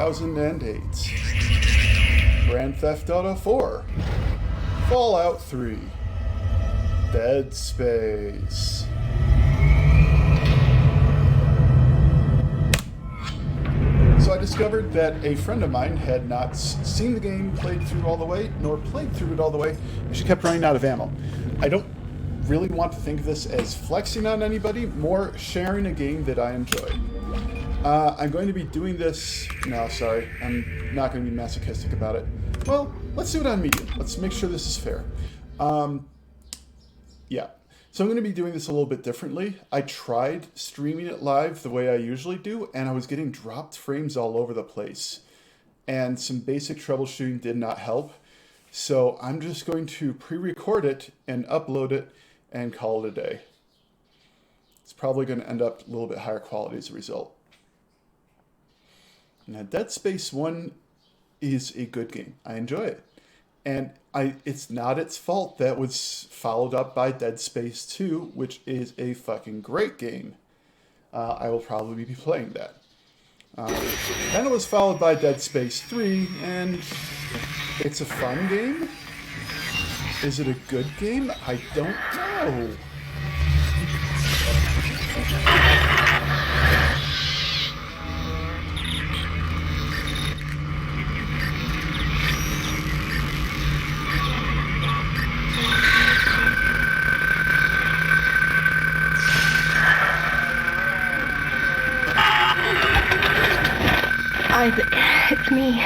2008. Grand Theft Auto 4. Fallout 3. Dead Space. So I discovered that a friend of mine had not seen the game played through all the way, nor played through it all the way, and she kept running out of ammo. I don't really want to think of this as flexing on anybody, more sharing a game that I enjoy. I'm going to be doing this... No, sorry. I'm not going to be masochistic about it. Well, let's do it on medium. Let's make sure this is fair. Yeah. So I'm going to be doing this a little bit differently. I tried streaming it live the way I usually do, and I was getting dropped frames all over the place. And some basic troubleshooting did not help. So I'm just going to pre-record it and upload it and call it a day. It's probably going to end up a little bit higher quality as a result. Now, Dead Space 1 is a good game. I enjoy it. And it's not its fault that was followed up by Dead Space 2, which is a fucking great game. I will probably be playing that. Then it was followed by Dead Space 3, and it's a fun game. Is it a good game? I don't know. It's me.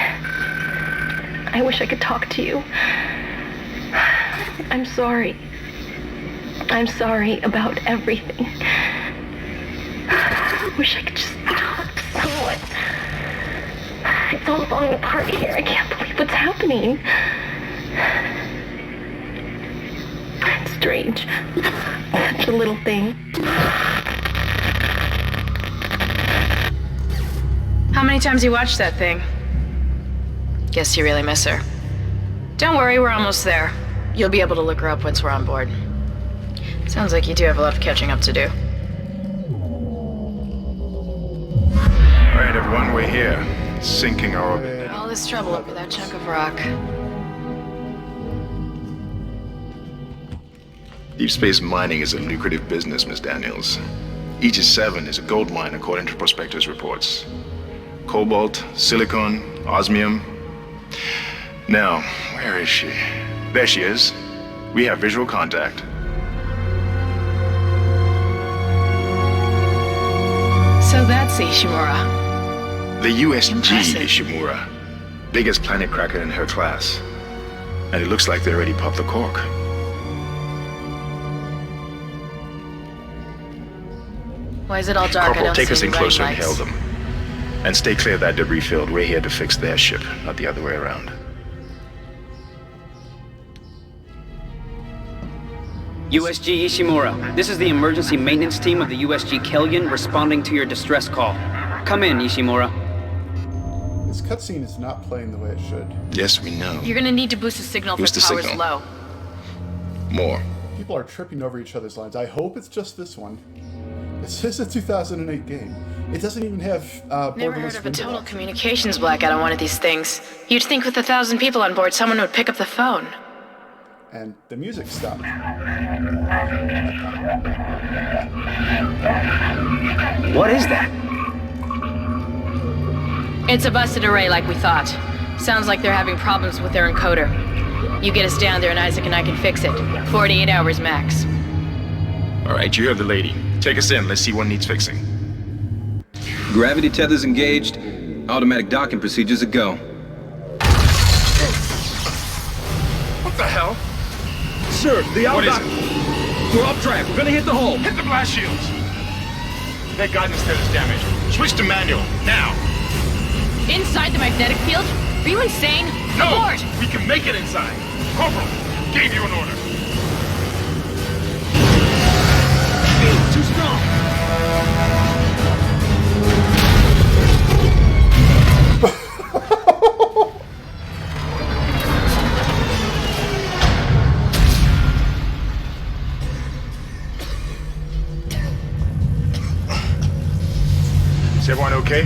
I wish I could talk to you. I'm sorry. I'm sorry about everything. I wish I could just talk to someone. It's all falling apart here. I can't believe what's happening. It's strange. Such a little thing. How many times you watched that thing? Guess you really miss her. Don't worry, we're almost there. You'll be able to look her up once we're on board. Sounds like you do have a lot of catching up to do. Alright, everyone, we're here. Sinking our orbit. All this trouble over that chunk of rock. Deep space mining is a lucrative business, Miss Daniels. Aegis 7 is a gold mine according to prospectors' reports. Cobalt, silicon, osmium. Now, where is she? There she is. We have visual contact. So that's Ishimura. The USG Impressive. Ishimura. Biggest planet cracker in her class. And it looks like they already popped the cork. Why is it all dark? I Corporal, don't take see us in any closer red and hail lights. them. And stay clear of that debris field. We're here to fix their ship, not the other way around. USG Ishimura, this is the emergency maintenance team of the USG Kellion responding to your distress call. Come in, Ishimura. This cutscene is not playing the way it should. Yes, we know. You're gonna need to boost the signal Boost the if power's signal. low. More. People are tripping over each other's lines. I hope it's just this one. This is a 2008 game. It doesn't even have Never borderless heard of a window total lock. communications blackout on one of these things. You'd think with 1,000 people on board, someone would pick up the phone. And the music stopped. What is that? It's a busted array like we thought. Sounds like they're having problems with their encoder. You get us down there and Isaac and I can fix it. 48 hours max. Alright, you heard the lady. Take us in. Let's see what needs fixing. Gravity tethers engaged. Automatic docking procedures a go. What the hell? Sir, the What is dock. it? We're off track. We're gonna hit the hull. Hit the blast shields! Their guidance state is damaged. Switch to manual, now! Inside the magnetic field? Are you insane? No! Abort! We can make it inside! Corporal, gave you an order. Too strong. Is everyone okay?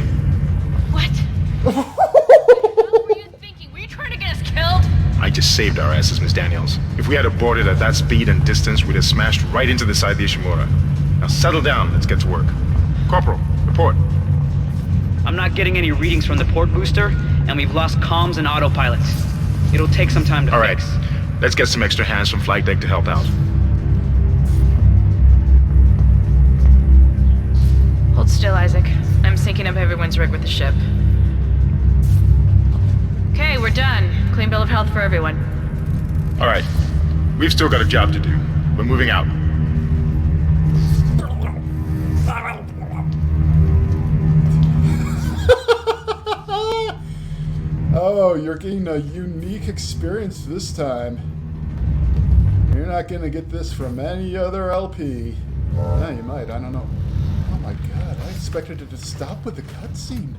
What? Aegis saved our asses, Miss Daniels. If we had aborted at that speed and distance, we'd have smashed right into the side of the Ishimura. Now settle down, let's get to work. Corporal, report. I'm not getting any readings from the port booster, and we've lost comms and autopilots. It'll take some time to All right, fix. let's get some extra hands from flight deck to help out. Hold still, Isaac. I'm syncing up everyone's rig with the ship. Okay, we're done. Clean bill of health for everyone. All right, we've still got a job to do. We're moving out. Oh, you're getting a unique experience this time. You're not gonna get this from any other LP. Yeah, you might, I don't know. Oh my god, I expected it to stop with the cutscene.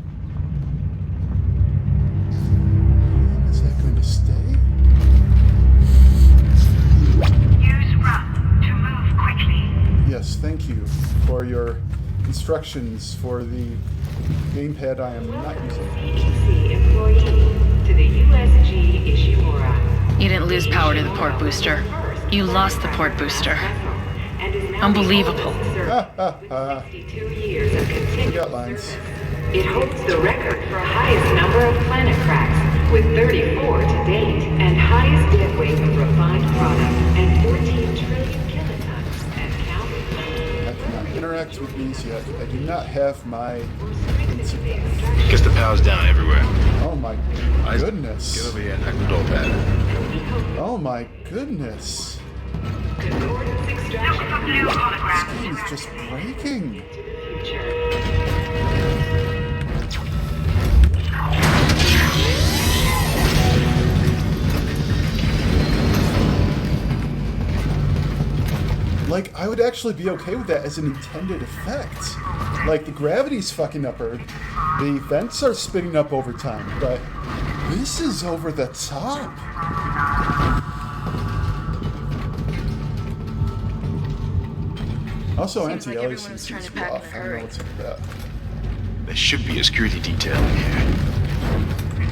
Is that going to stay? Use ramp to move quickly. Yes, thank you for your instructions for the gamepad I am not using. CEC employee to the USG Ishimura. You didn't lose power to the port booster. You lost the port booster. Unbelievable. Ha 62 years of You continuous got lines. service. It holds the record for highest number of planet cracks, with 34 to date, and highest dead weight of refined product, and 14 trillion kilotons, and counting. I cannot interact with these yet. I do not have my... Guess the power's down everywhere. Oh my Get goodness. over here and hack the door pad. Oh my goodness. Concordance Look extraction for blue holograms. This is just breaking. to the future. Like, I would actually be okay with that as an intended effect. Like, the gravity's fucking up Earth. The vents are spinning up over time, but this is over the top. Also, Seems like anti-aliasing everyone's seems trying to to be pack in off. a I don't know hurry. what's up with that. There should be a security detail in here.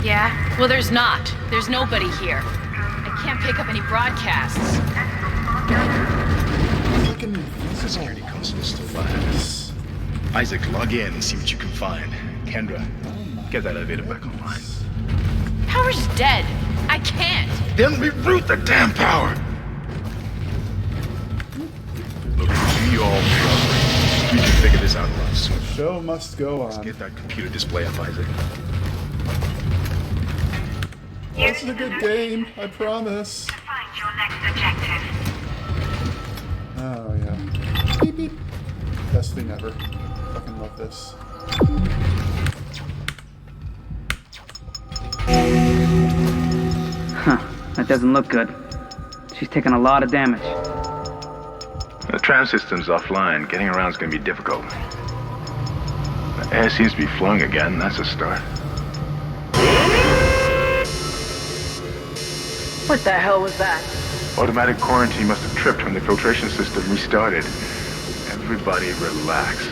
Yeah? Well, there's not. There's nobody here. I can't pick up any broadcasts. It's like an invisible Security console is still fine. Isaac, log in and see what you can find. Kendra, get that elevator back online. Power's dead. I can't. Then reroute the damn power! Look, we all we can figure this out once. show must go on. Get that computer display up, Isaac. This is a good game, I promise. Find your next objective. Oh, yeah. Beep, beep. Best thing ever. Fucking love this. Huh, that doesn't look good. She's taken a lot of damage. The tram system's offline. Getting around's gonna be difficult. The air seems to be flowing again. That's a start. What the hell was that? Automatic quarantine must have tripped when the filtration system restarted. Everybody relax.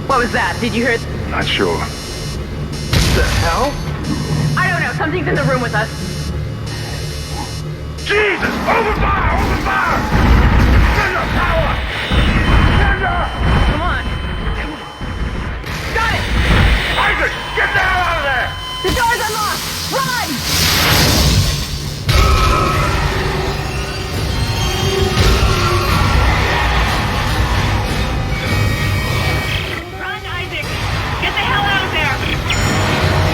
What was that? Did you hear it? Not sure. The hell? I don't know. Something's in the room with us. Jesus! Open fire! Open fire! Send the power! Send her! Come on. Got it! Isaac! Get the hell out of there! The door's unlocked! Run! Run, Isaac! Get the hell out of there!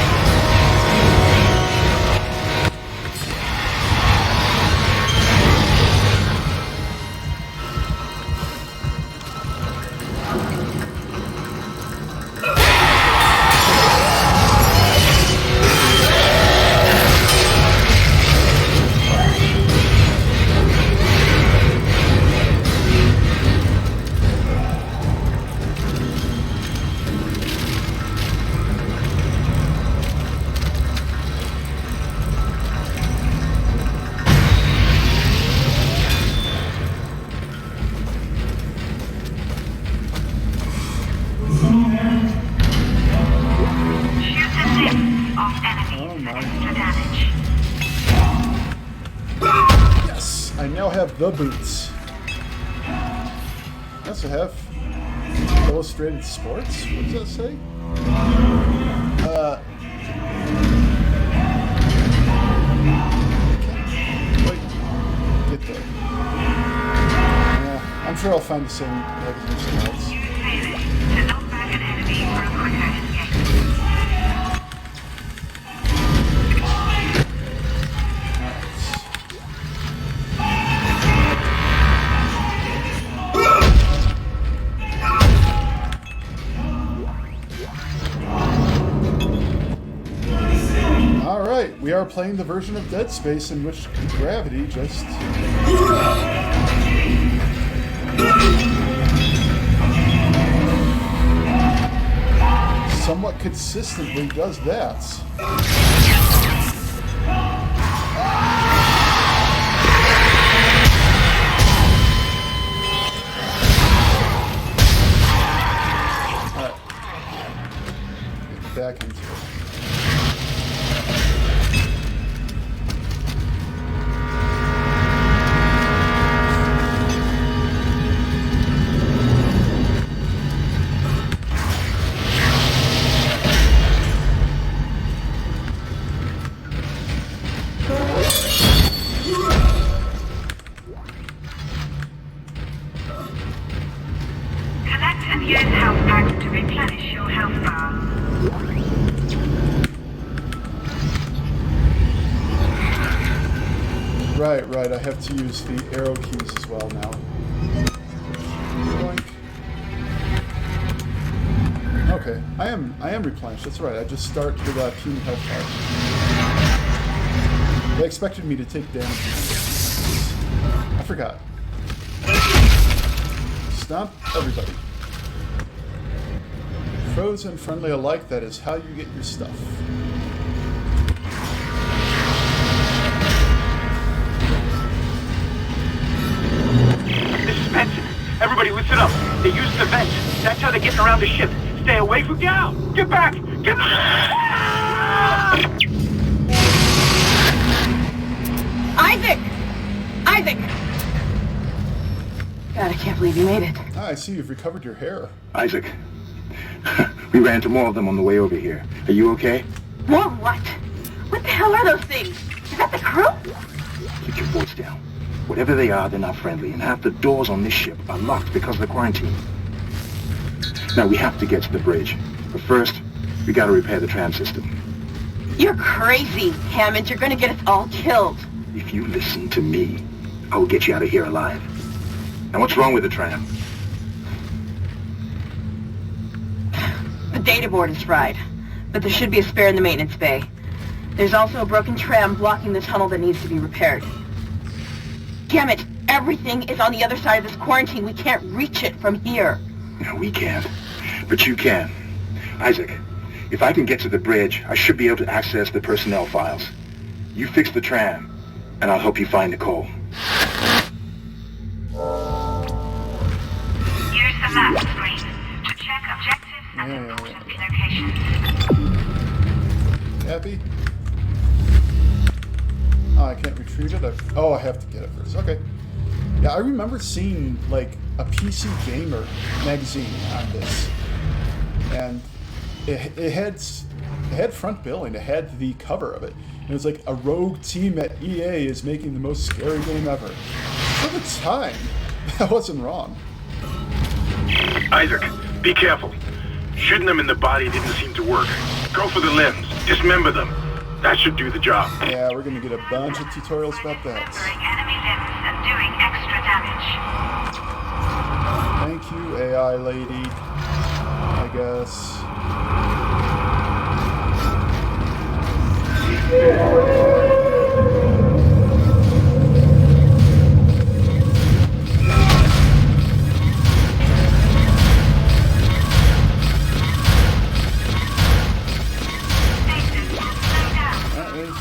have the boots. I also have Illustrated Sports. What does that say? Wait, get there. Yeah, I'm sure I'll find the same magazine somewhere else. To knock back an enemy for a quicker escape. Alright, we are playing the version of Dead Space in which gravity just... somewhat consistently does that. Alright. Get back into it. Collect and use health packs to replenish your health bar. Right, I have to use the arrow keys as well now. Boink. Okay, I am replenished, that's right. I just start with a puny health bar. They expected me to take damage. I forgot. Stomp everybody. Foes and friendly alike, that is how you get your stuff. This is Benson. Everybody listen up. They use the vent. That's how they're getting around the ship. Stay away from... Get out! Get back! Get back! Isaac! Isaac! God, I can't believe you made it. Ah, I see you've recovered your hair. Isaac, we ran into more of them on the way over here. Are you okay? More what? What the hell are those things? Is that the crew? Keep your voice down. Whatever they are, they're not friendly, and half the doors on this ship are locked because of the quarantine. Now, we have to get to the bridge. But first, we gotta repair the tram system. You're crazy, Hammond. You're gonna get us all killed. If you listen to me, I will get you out of here alive. Now, what's wrong with the tram? The data board is fried, but there should be a spare in the maintenance bay. There's also a broken tram blocking the tunnel that needs to be repaired. Damn it! Everything is on the other side of this quarantine. We can't reach it from here. No, we can't. But you can. Isaac, if I can get to the bridge, I should be able to access the personnel files. You fix the tram, and I'll help you find Nicole. Use the map screen to check objectives and important locations. Happy? Oh, I can't retrieve it? Oh, I have to get it first. Okay. Yeah, I remember seeing, like, a PC Gamer magazine on this. And it had front billing. It had the cover of it. And it was like, a rogue team at EA is making the most scary game ever. For the time, that wasn't wrong. Isaac, be careful. Shooting them in the body didn't seem to work. Go for the limbs. Dismember them. That should do the job. Yeah, we're gonna get a bunch of tutorials about that. Enemy limbs and doing extra damage. Thank you, AI lady. I guess.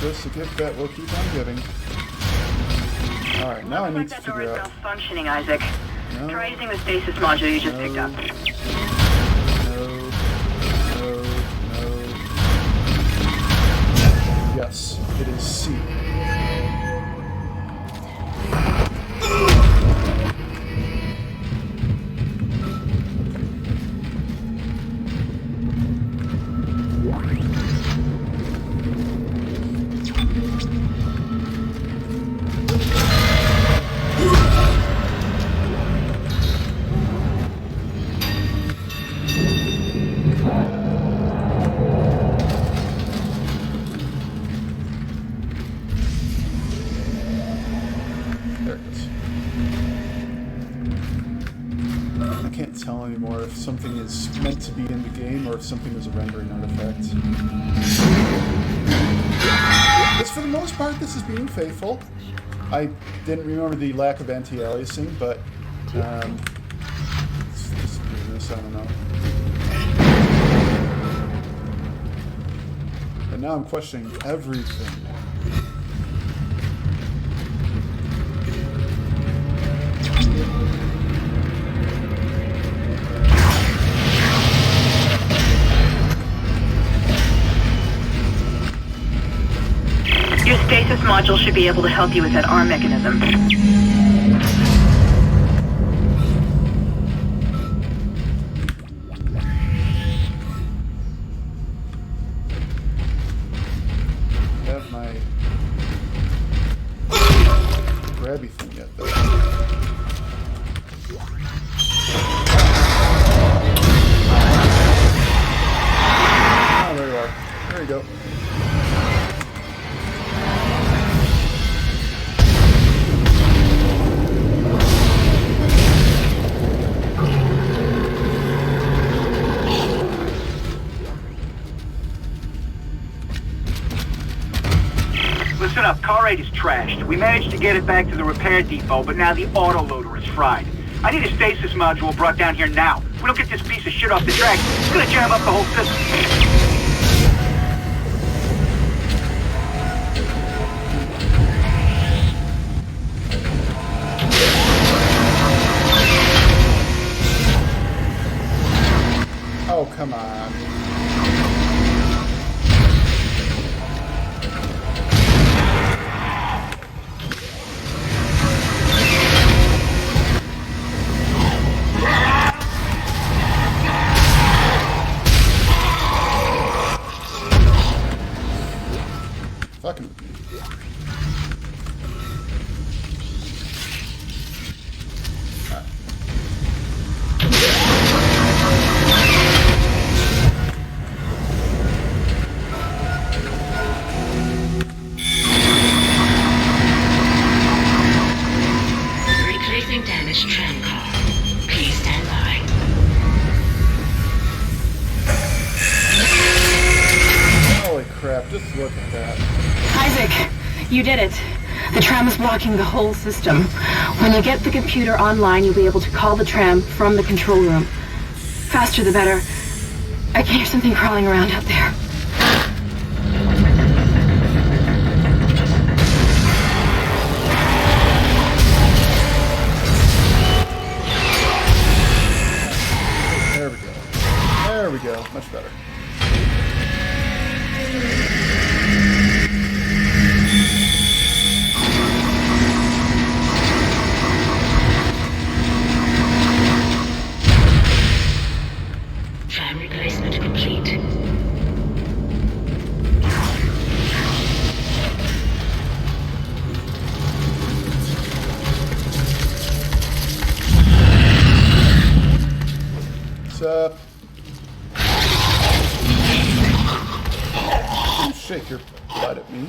Just a gift that we'll keep on giving. Alright, now I need to figure out... Malfunctioning, Isaac. No. Try using the stasis module you just picked up. No. Yes, it is C. something is meant to be in the game or if something is a rendering artifact. Because for the most part, this is being faithful. I didn't remember the lack of anti-aliasing, but it's this, I don't know. And now I'm questioning everything. Your stasis module should be able to help you with that arm mechanism. Have my grabby thing yet, though. Oh, there you are. There you go. Listen up, car 8 is trashed. We managed to get it back to the repair depot, but now the autoloader is fried. I need a stasis module brought down here now. If we don't get this piece of shit off the track, it's gonna jam up the whole system. Oh, come on. Fucking. Replacing damaged tram car. Please stand by. Holy crap, just look at that. Isaac, you did it. The tram is blocking the whole system. When you get the computer online, you'll be able to call the tram from the control room. Faster the better. I can hear something crawling around out there. There we go. There we go. Much better. Tram replacement complete. What's up? Don't shake your butt at me.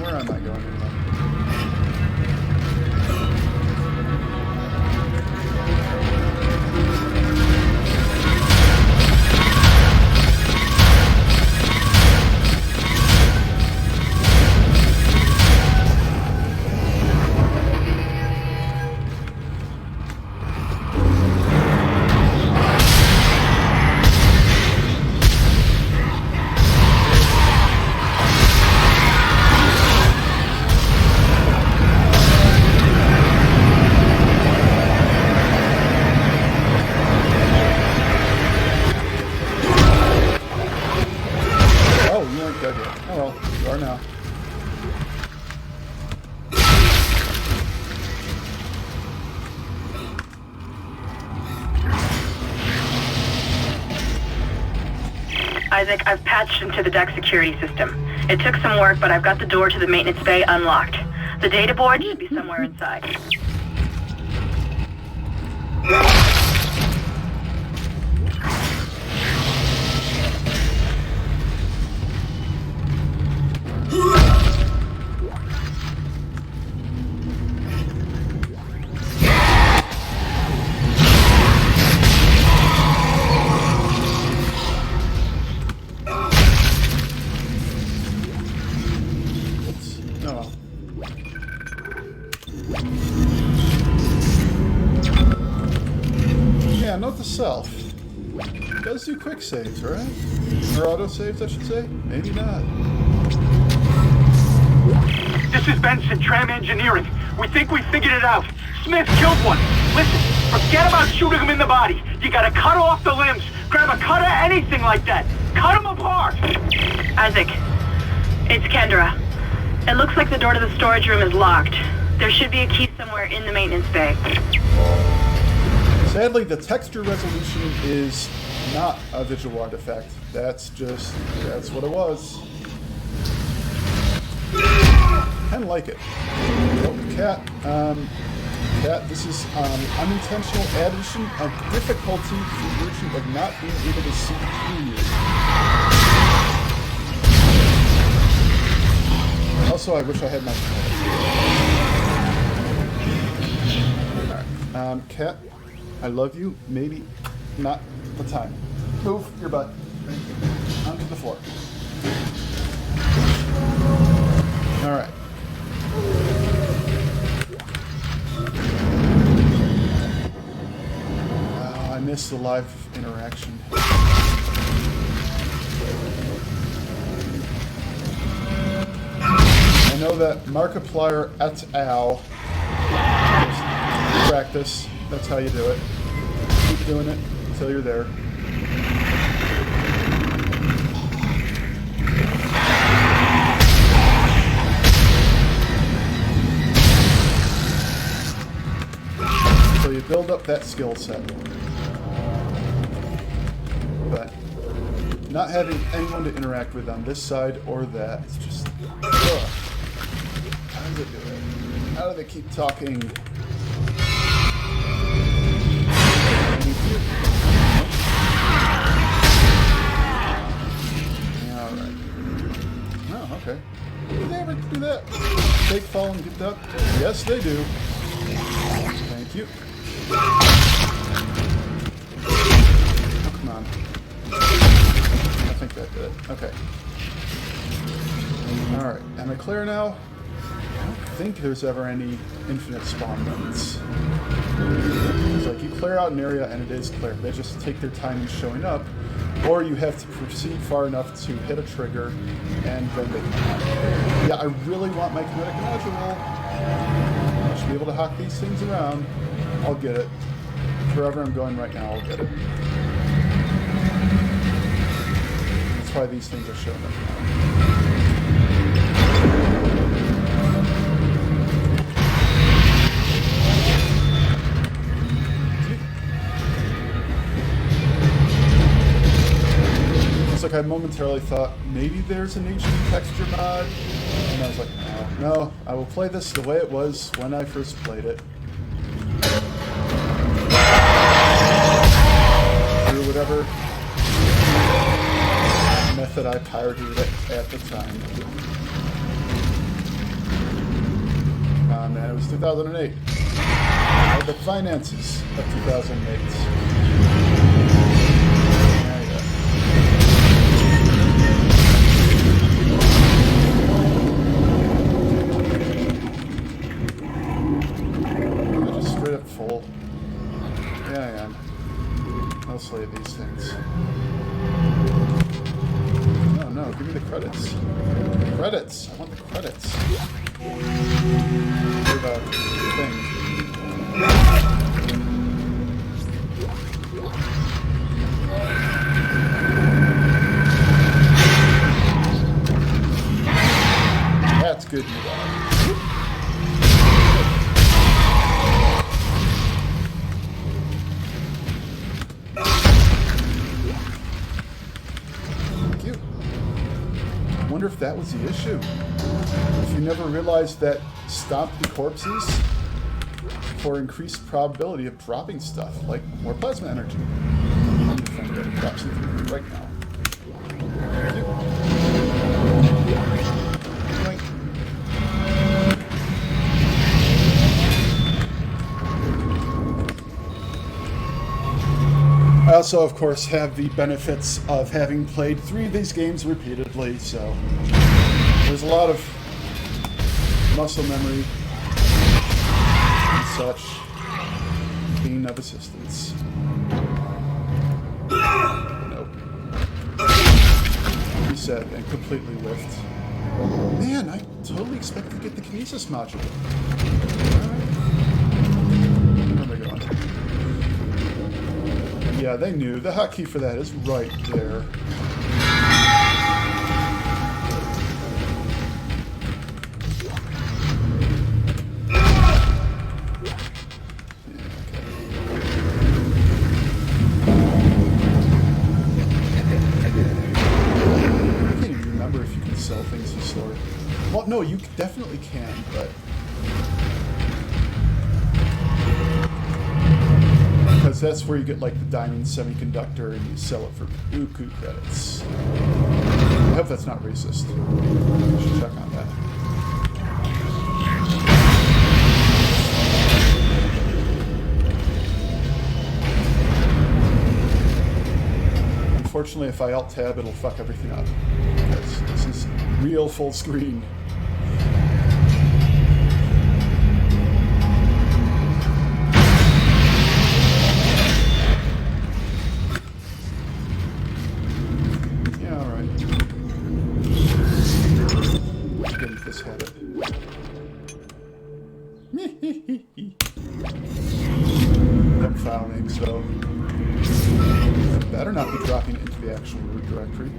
Where am I going anymore? Oh, you weren't dead yet. Oh well, you are now. Isaac, I've patched into the deck security system. It took some work, but I've got the door to the maintenance bay unlocked. The data board should be somewhere inside. well. Yeah, note to self. It does do quick saves, right? Or auto saves, I should say? Maybe not. This is Benson, Tram Engineering. We think we figured it out. Smith killed one. Listen, forget about shooting him in the body. You gotta cut off the limbs. Grab a cutter, anything like that. Cut him apart. Isaac, it's Kendra. It looks like the door to the storage room is locked. There should be a key somewhere in the maintenance bay. Sadly, the texture resolution is not a visual artifact. That's what it was. Kind of like it. Oh, Cat. Cat, this is unintentional addition of difficulty through virtue of not being able to see through you. Also, I wish I had my phone. Alright. Cat, I love you. Maybe not the time. Move your butt. Onto the floor. Alright. I missed the live interaction. I know that Markiplier et al. Practice. That's how you do it. Keep doing it until you're there. So you build up that skill set. But not having anyone to interact with on this side or that, it's just... Ugh. How does it do it? How do they keep talking? Alright. Oh, okay. Did they ever do that? Take, fall, and get up? Yes, they do. Thank you. Oh, come on. I think that did it. Okay. Alright, am I clear now? I don't think there's ever any infinite spawn modes. It's like you clear out an area and it is clear. They just take their time in showing up, or you have to proceed far enough to hit a trigger and then they come out. Yeah, I really want my kinetic module. I should be able to hawk these things around. I'll get it. Wherever I'm going right now, I'll get it. That's why these things are showing up now. It's like I momentarily thought maybe there's an HD texture mod, and I was like, no, I will play this the way it was when I first played it. Through whatever method I pirated it at the time. Man, it was 2008. I had the finances of 2008. Full. Yeah, I am. I'll slay these things. No, no, give me the credits. Credits! I want the credits. For the thing. That's good, you guys. I wonder if that was the issue. If you never realized that stomp the corpses for increased probability of dropping stuff, like more plasma energy. I'm trying to drop something right now. Thank you. Boink. I also, of course, have the benefits of having played 3 of these games repeatedly, so there's a lot of muscle memory and such. Gain of assistance. Nope. Reset and completely lift. Man, I totally expect to get the kinesis module. Alright. Where am I going? Yeah, they knew. The hotkey for that is right there. Sell things in store. Well, no, you definitely can, but because that's where you get like the diamond semiconductor and you sell it for buku credits. I hope that's not racist. I should check on that. Unfortunately, if I alt-tab, it'll fuck everything up. Because this is real full screen. Yeah, alright. Getting this habit. Dump file names, though. Better not be dropping it into the actual root directory.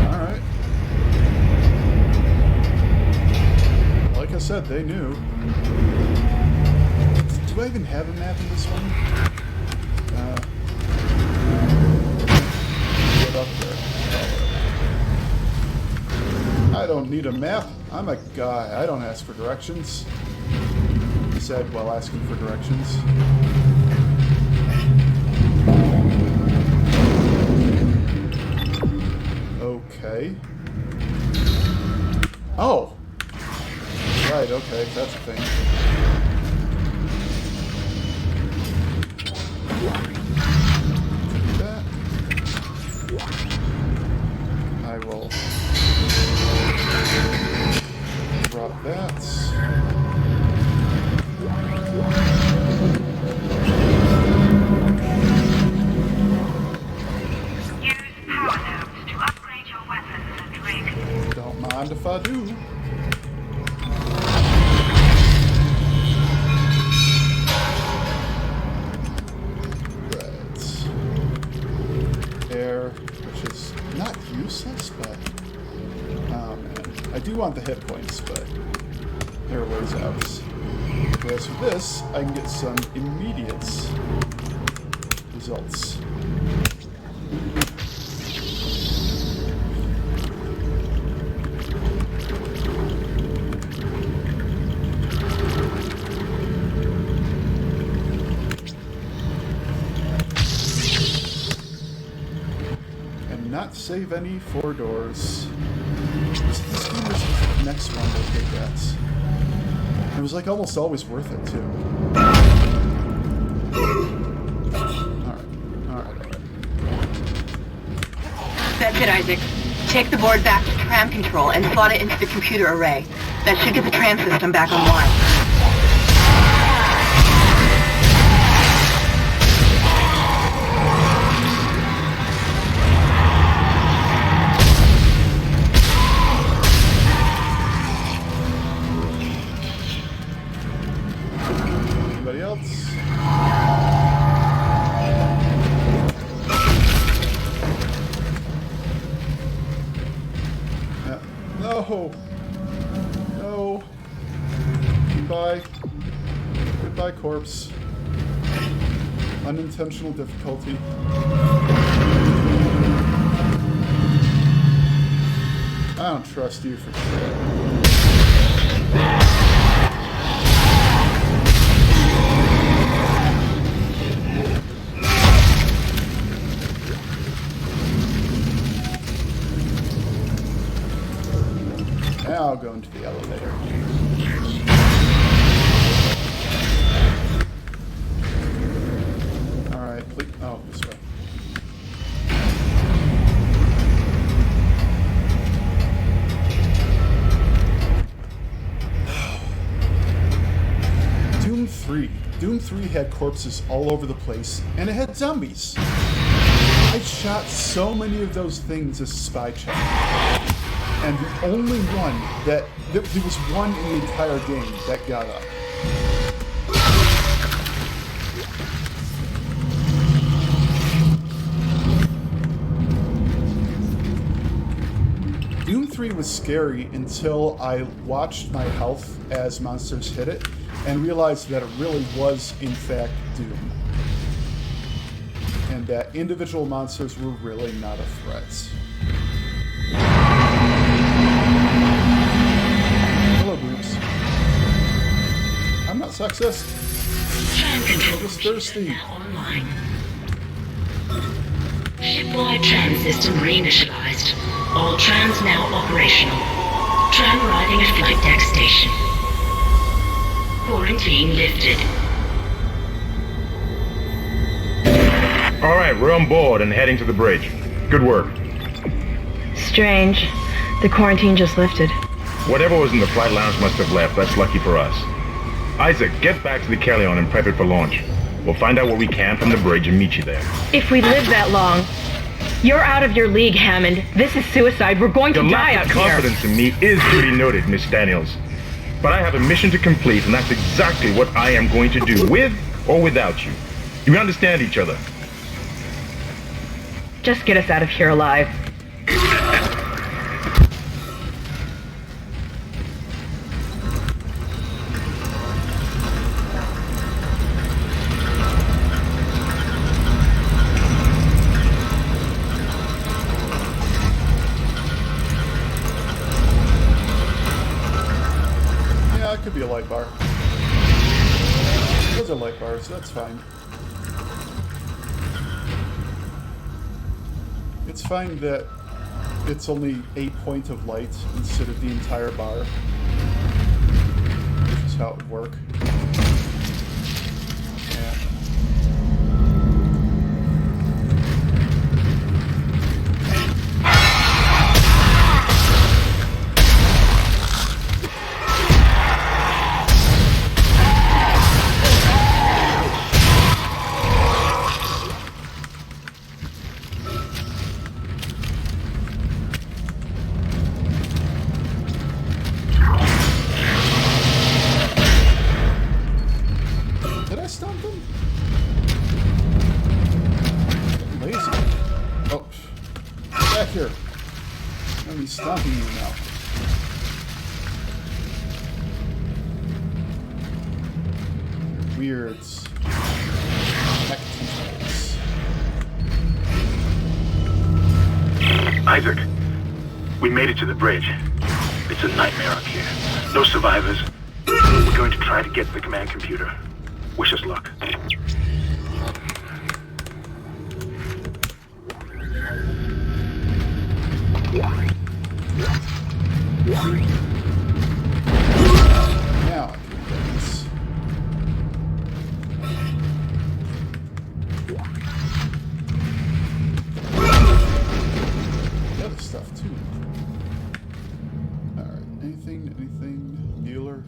Alright. Like I said, they knew. Do I even have a map in this one? Get up there. I don't need a map. I'm a guy. I don't ask for directions. He said while asking for directions. Okay. Oh! Right, okay, that's a thing. That. I will drop that. Use power nodes to upgrade your weapons and rig. Don't mind if I do. Which is not useless, but oh man, I do want the hit points, but there are ways out. Whereas with this, I can get some immediate results. Not save any 4 doors. This game was the next one that they got. It was like almost always worth it too. Alright. That's it, Isaac. Take the board back to tram control and slot it into the computer array. That should get the tram system back online. No. Goodbye, corpse. Unintentional difficulty. I don't trust you for shit. Now I'll go into the elevator. Alright, please. Oh, this way. Doom 3. Doom 3 had corpses all over the place, and it had zombies. I shot so many of those things as spy check. And the only one there was one in the entire game that got up. Doom 3 was scary until I watched my health as monsters hit it and realized that it really was, in fact, Doom. And that individual monsters were really not a threat. Hello, boobs. I'm not sexist. I'm just thirsty. Online. Shipwide tram system reinitialized. All trams now operational. Tram arriving at flight deck station. Quarantine lifted. All right, we're on board and heading to the bridge. Good work. Strange. The quarantine just lifted. Whatever was in the flight lounge must have left. That's lucky for us. Isaac, get back to the Kellion and prep it for launch. We'll find out what we can from the bridge and meet you there. If we live that long, you're out of your league, Hammond. This is suicide. We're going to die out here. Your lack of confidence in me is duly noted, Miss Daniels. But I have a mission to complete, and that's exactly what I am going to do, with or without you. You understand each other? Just get us out of here alive. Could be a light bar. Those are light bars, that's fine. It's fine that it's only a point of light instead of the entire bar. Which is how it would work. Yeah. Stopping you now. Weird. Isaac, we made it to the bridge. It's a nightmare up here. No survivors. We're going to try to get to the command computer. Wish us luck. Now I can do this. The other stuff too. Alright, anything? Bueller?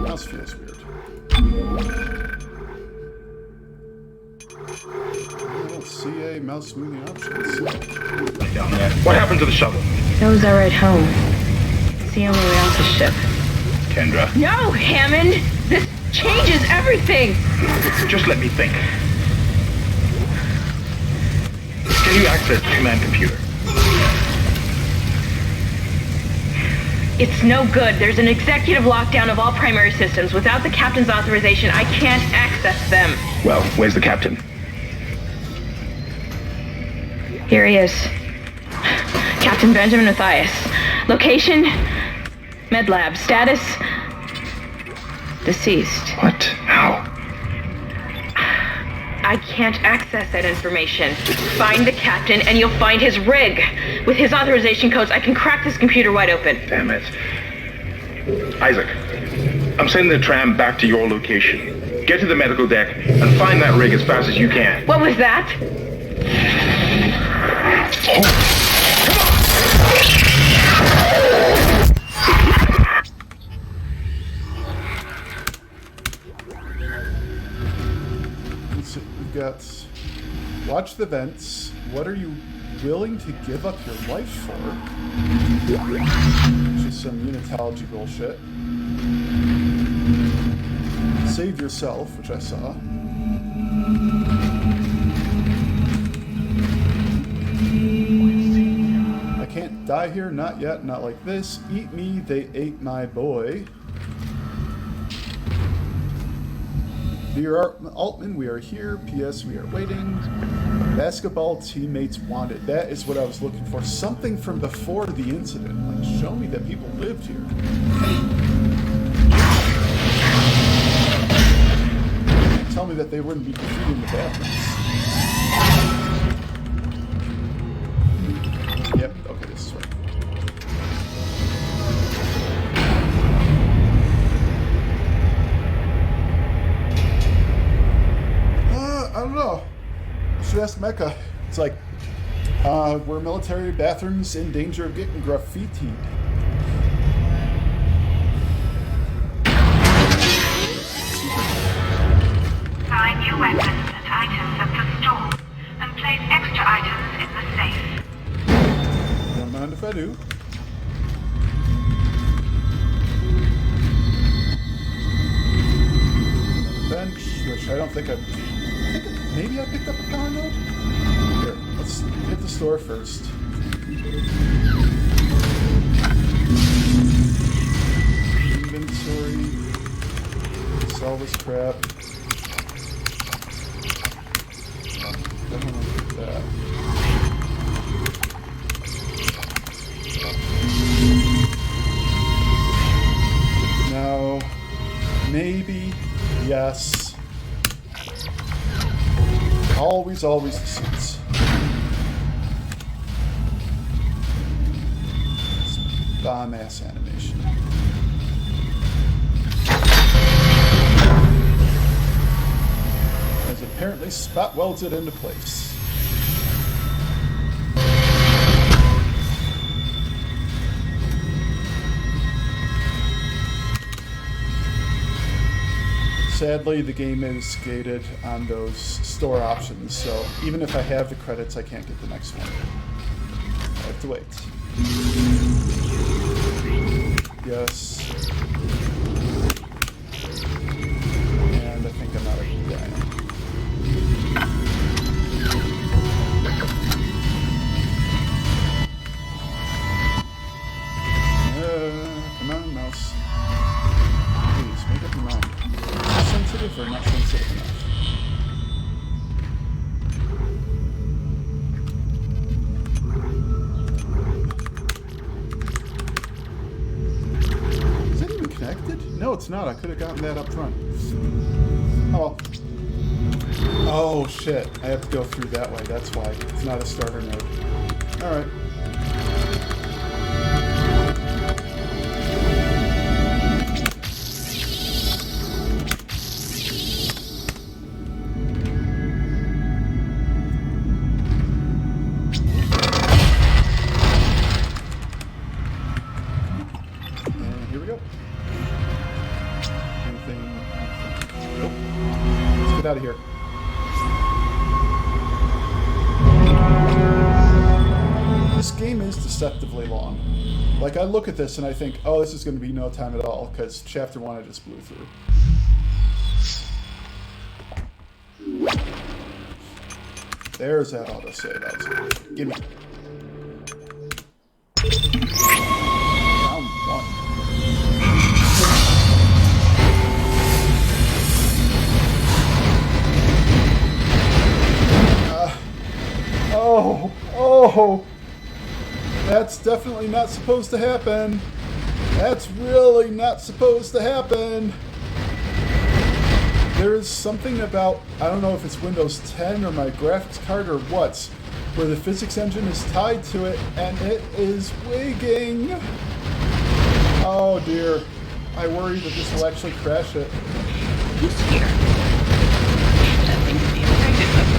Mouse feels weird. I don't see a mouse moving options. Down there. What happened to the shuttle? Those are at home. It's the only way off the ship. Kendra, No, Hammond! This changes everything! just let me think. Can you access the command computer? It's no good. There's an executive lockdown of all primary systems. Without the captain's authorization, I can't access them. Well, where's the captain? Here he is. Captain Benjamin Mathias. Location? Med lab. Status? Deceased. What? How? I can't access that information. Find the captain and you'll find his rig. With his authorization codes, I can crack this computer wide open. Damn it. Isaac, I'm sending the tram back to your location. Get to the medical deck and find that rig as fast as you can. What was that? So we've got watch the vents. What are you willing to give up your life for? Which is some unitology bullshit. Save yourself, which I saw. I can't die here, not yet, not like this. Eat me, they ate my boy. Dear Altman, we are here. P.S. We are waiting. Basketball teammates wanted. That is what I was looking for. Something from before the incident. Like, show me that people lived here. Tell me that they wouldn't be graffiti in the bathrooms. Yep, okay, this is right. I don't know. I should ask Mecca. It's like, were military bathrooms in danger of getting graffitied? Find new weapons and items at the store, and place extra items in the safe. Don't mind if I do. Bench, which I don't think maybe I picked up a power node? Here, let's hit the store first. Inventory. Sell this crap. Definitely get that. No. Maybe. Yes. Always the suits. Bomb ass animation. As apparently spot welds it into place. Sadly, the game is gated on those store options, so even if I have the credits, I can't get the next one. I have to wait. Yes. And I think I'm out of dying. Come on, mouse. Please, make up your mind. Sensitive or not sensitive enough? Is it even connected? No, it's not. I could have gotten that up front. Oh. Oh, shit. I have to go through that way. That's why. It's not a starter node. Alright. And here we go. Let's get out of here. This game is deceptively long. Like, I look at this and I think, oh, this is going to be no time at all, because Chapter 1 I just blew through. There's that autosave. Give me. Round 1. Oh, that's definitely not supposed to happen. That's really not supposed to happen. There's something about, I don't know if it's Windows 10 or my graphics card or what, where the physics engine is tied to it and it is wigging. Oh dear. I worry that this will actually crash it. Who's here? Nothing to be afraid of.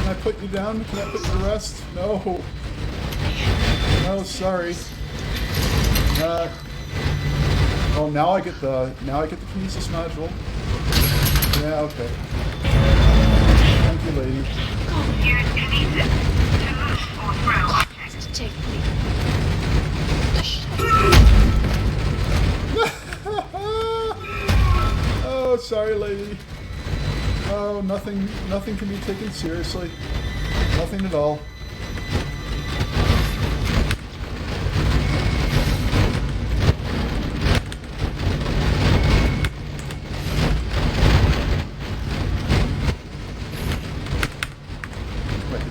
Can I put you down? Can I put you to rest? No. No, sorry. Oh, now I get the kinesis module. Yeah, okay. Thank you, lady. Use kinesis to move or throw objects. Just take me. Oh, sorry, lady. Oh, nothing can be taken seriously. Nothing at all. Wait,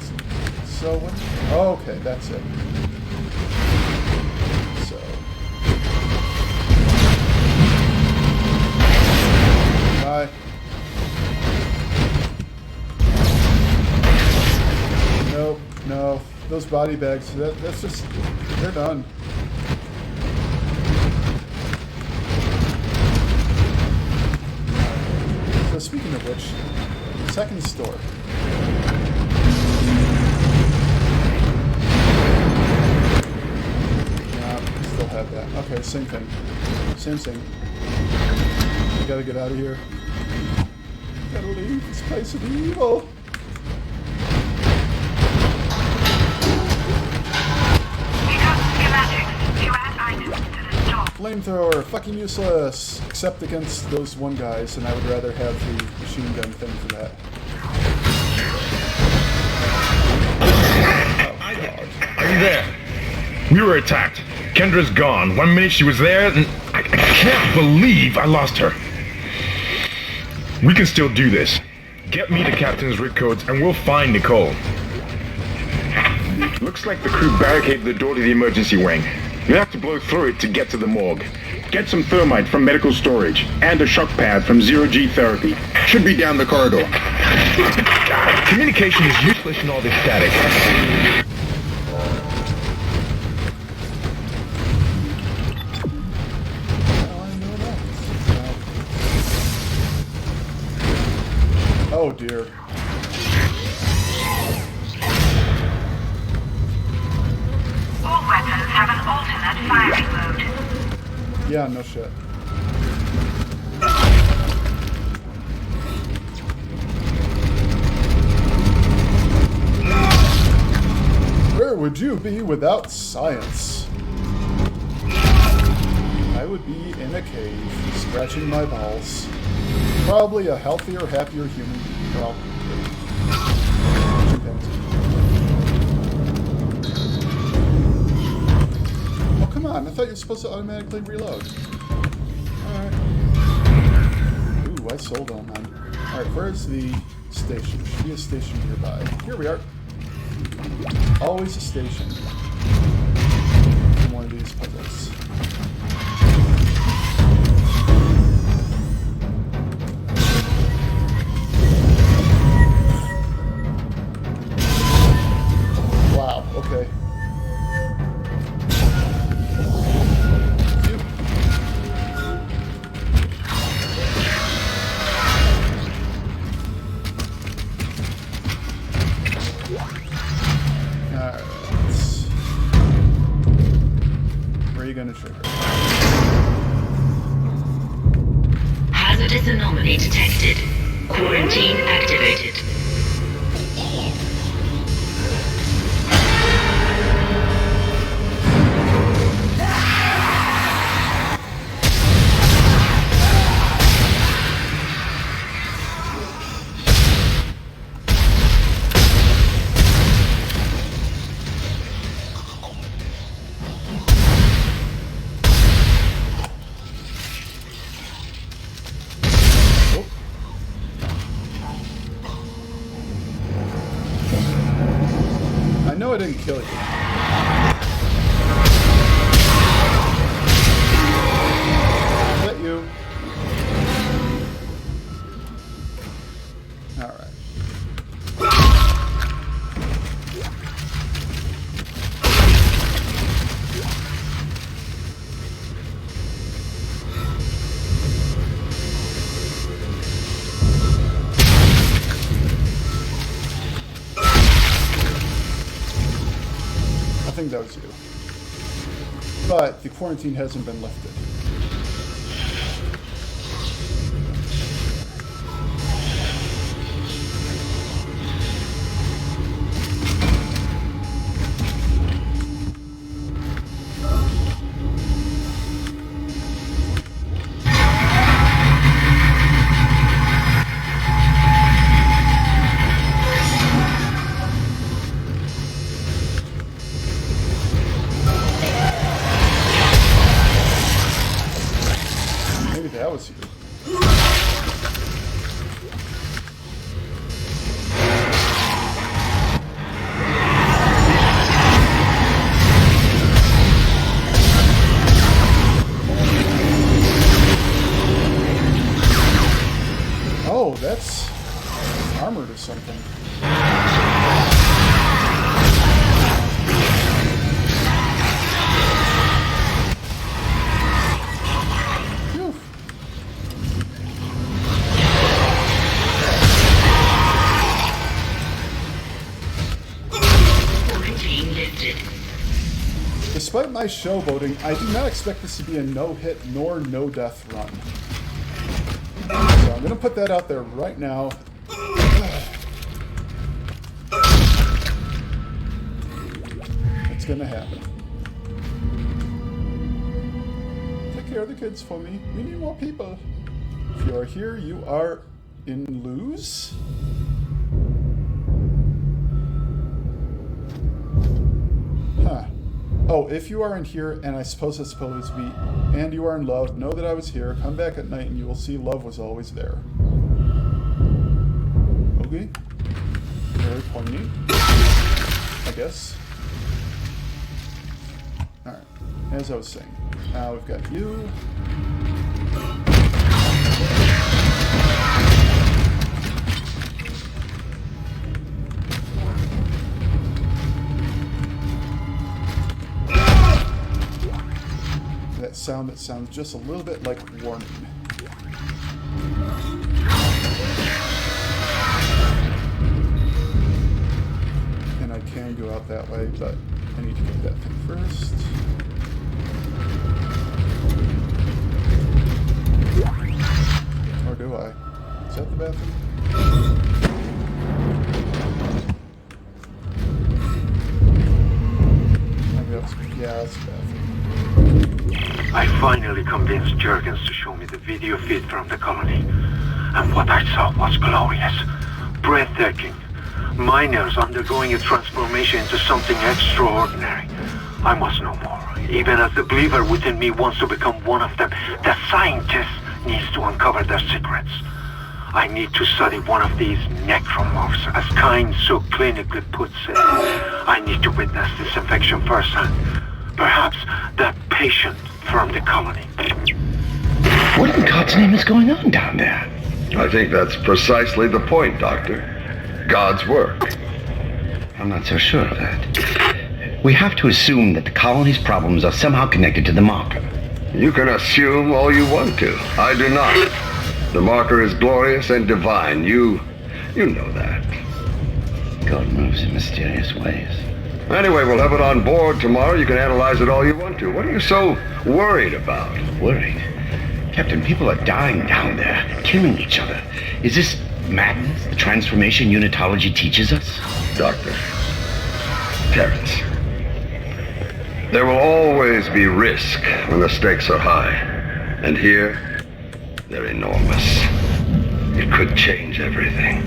so what? Oh, okay, that's it. So. Bye. Nope, no. Those body bags, that's just, they're done. So speaking of which, second store. Nah, still have that. Okay, same thing. Same thing. I gotta get out of here. Gotta leave this place of evil. Flamethrower, fucking useless, except against those one guys, and I would rather have the machine gun thing for that. Oh, God. Are you there? We were attacked. Kendra's gone. 1 minute she was there, and I can't believe I lost her. We can still do this. Get me the captain's rig codes, and we'll find Nicole. Looks like the crew barricaded the door to the emergency wing. You have to blow through it to get to the morgue. Get some thermite from medical storage, and a shock pad from zero-G therapy. Should be down the corridor. Communication is useless in all this static. Oh dear. All weapons have an alternate firing mode. Yeah, no shit. Where would you be without science? I would be in a cave, scratching my balls. Probably a healthier, happier human. Well, oh, come on. I thought you were supposed to automatically reload. Alright. Ooh, I sold on them. Alright, where's the station? Should be a station nearby. Here we are. Always a station. In one of these puzzles. Wow, okay. Where are you gonna trigger? Status anomaly detected. Quarantine activated. I know I didn't kill you. Hit you. Alright. I think that was you. But the quarantine hasn't been lifted. That was you. Oh, that's armored or something. Despite my showboating, I do not expect this to be a no-hit nor no-death run. So I'm going to put that out there right now. It's going to happen. Take care of the kids for me. We need more people. If you are here, you are in lose. Huh. Oh, if you are in here, and I suppose it's supposed to be, and you are in love, know that I was here. Come back at night and you will see love was always there. Okay. Very poignant, I guess. Alright, as I was saying. Now we've got you. Sound that sounds just a little bit like warning. And I can go out that way, but I need to get that thing first. Or do I? Is that the bathroom? Maybe that's, yeah, that's the bathroom. I finally convinced Jurgens to show me the video feed from the colony. And what I saw was glorious. Breathtaking. Miners undergoing a transformation into something extraordinary. I must know more. Even as the believer within me wants to become one of them, the scientist needs to uncover their secrets. I need to study one of these necromorphs, as Kind so clinically puts it. I need to witness this infection firsthand. Perhaps that patient from the colony. What in God's name is going on down there? I think that's precisely the point, Doctor. God's work. I'm not so sure of that. We have to assume that the colony's problems are somehow connected to the marker. You can assume all you want to. I do not. The marker is glorious and divine. You know that. God moves in mysterious ways. Anyway, we'll have it on board tomorrow. You can analyze it all you want to. What are you so worried about? Worried? Captain, people are dying down there, killing each other. Is this madness the transformation unitology teaches us? Doctor. Terrence. There will always be risk when the stakes are high. And here, they're enormous. It could change everything.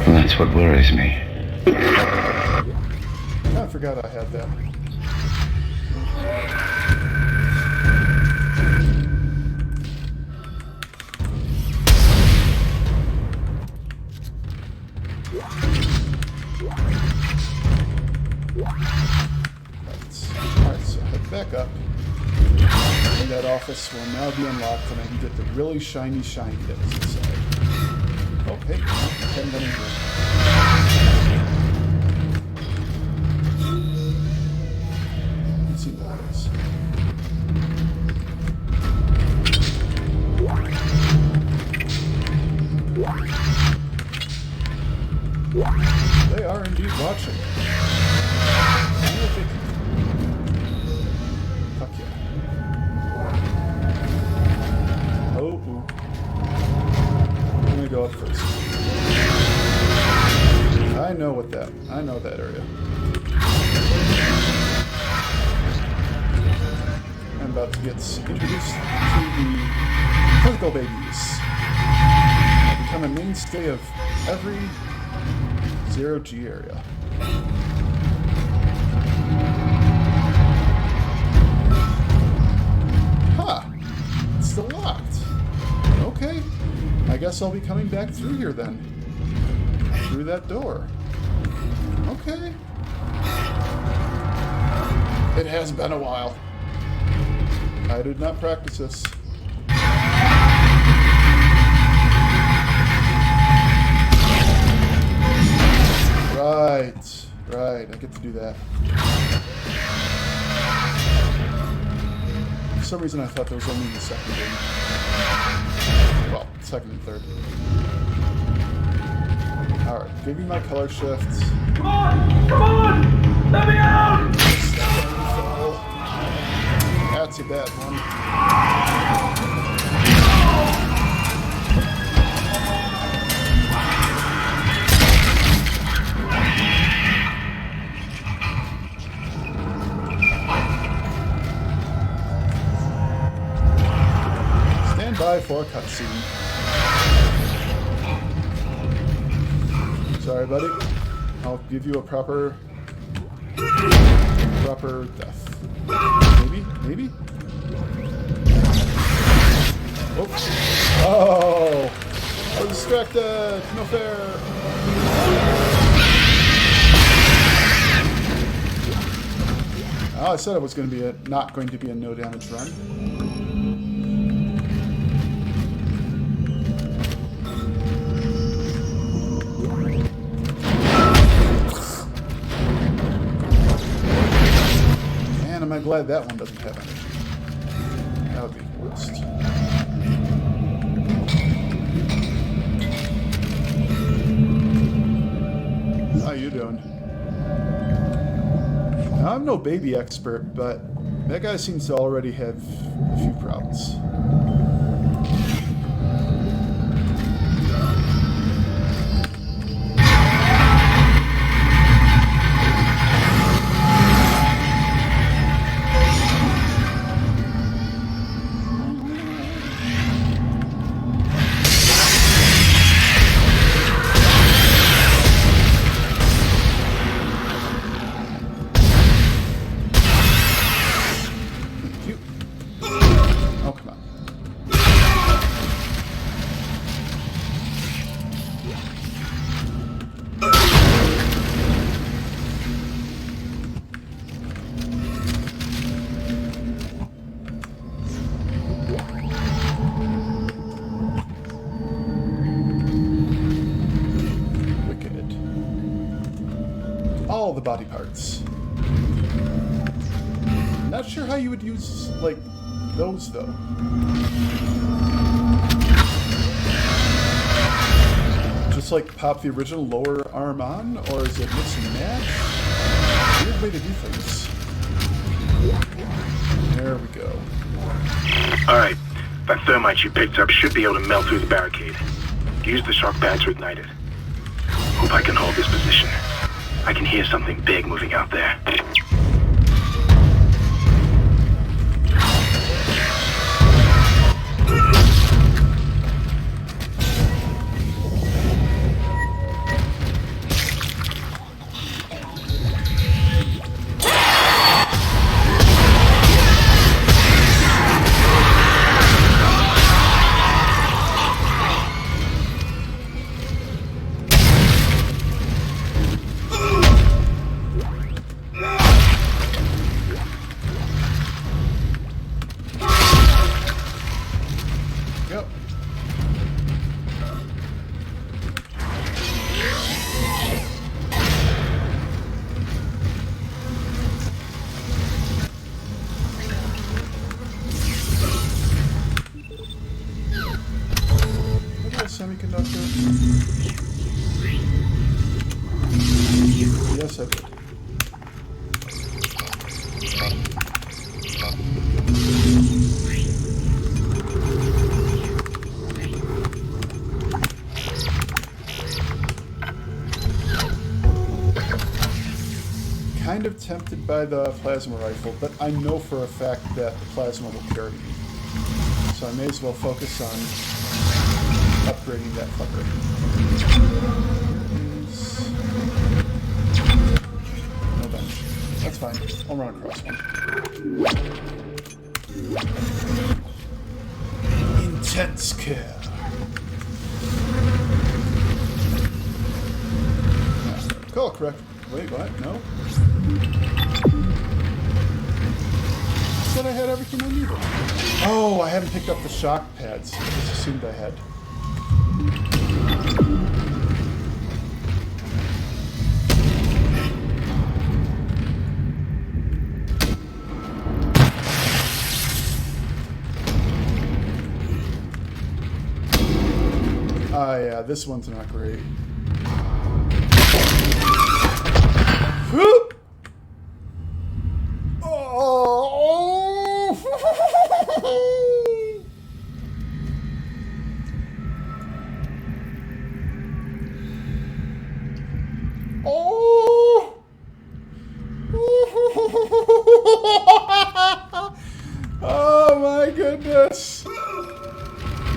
Well, that's what worries me. I forgot I had that. Alright, so head back up. And that office will now be unlocked, and I can get the really shiny that is inside. Oh, hey, haven't done anything. Let's see what that is. They are indeed watching. Fuck yeah. Oh, ooh. I'm gonna go up first. I know that area. I'm about to get introduced to the clinical babies. I'll become a mainstay of every zero-G area. Huh. It's still locked. Okay. I guess I'll be coming back through here then. Through that door. Okay. It has been a while. I did not practice this. Right, I get to do that. For some reason I thought there was only the second game. Well, second and third. Alright, give me my color shift. Come on! Let me out! That's a bad one. By for a cutscene. Sorry, buddy. I'll give you a proper death. Maybe? Oops. Oh! I was distracted! No fair! Oh, I said it was going to be not going to be a no damage run. Am I glad that one doesn't have energy? That would be the worst. How you doing? Now, I'm no baby expert, but that guy seems to already have a few problems. All the body parts. Not sure how you would use, like, those, though. Just, like, pop the original lower arm on? Or is it mix and match? Weird way to do things. There we go. Alright, that thermite you picked up should be able to melt through the barricade. Use the shock pad to ignite it. Hope I can hold this position. I can hear something big moving out there. Yep. Maybe a semiconductor? Yes, I did. Kind of tempted by the plasma rifle, but I know for a fact that the plasma will carry me. So I may as well focus on upgrading that fucker. No bench. That's fine. I'll run across one. Intense care. Call correct. Wait, what? No? Said I had everything I needed. Oh, I haven't picked up the shock pads. I just assumed I had. Ah, yeah, this one's not great. Whoop! Oh! Oh! Oh my goodness!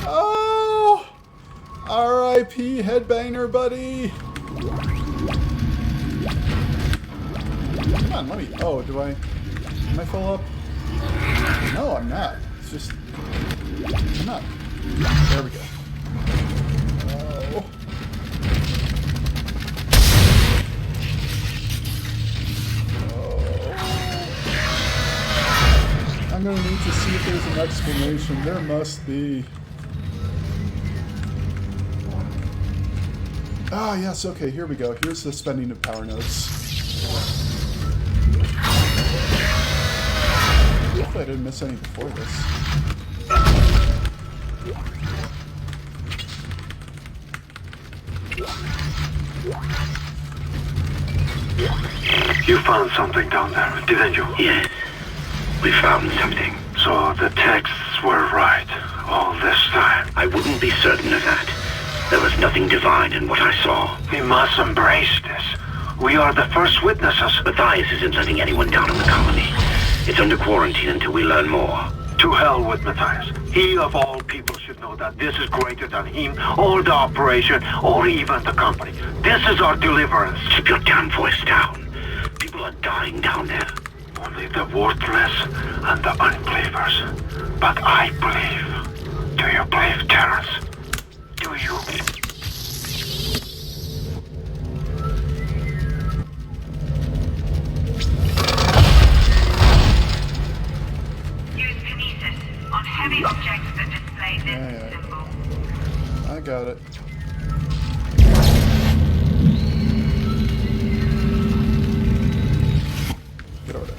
Oh! R.I.P. Headbanger, buddy! Come on, let me... Oh, do I... Am I full up? No, I'm not. It's just... I'm not. There we go. Oh. Oh. I'm gonna need to see if there's an explanation. There must be. Ah, yes, okay, here we go. Here's the spending of power nodes. Hopefully I didn't miss any before this. You found something down there, didn't you? Yes, we found something. So the texts were right all this time. I wouldn't be certain of that. There was nothing divine in what I saw. We must embrace this. We are the first witnesses. Matthias isn't letting anyone down in the colony. It's under quarantine until we learn more. To hell with Matthias. He of all people should know that this is greater than him, or the operation, or even the company. This is our deliverance. Keep your damn voice down. People are dying down there. Only the worthless and the unbelievers. But I believe. Do you believe, Terrence? Do you? Use kinesis on heavy objects that display this symbol. I got it. Get over there.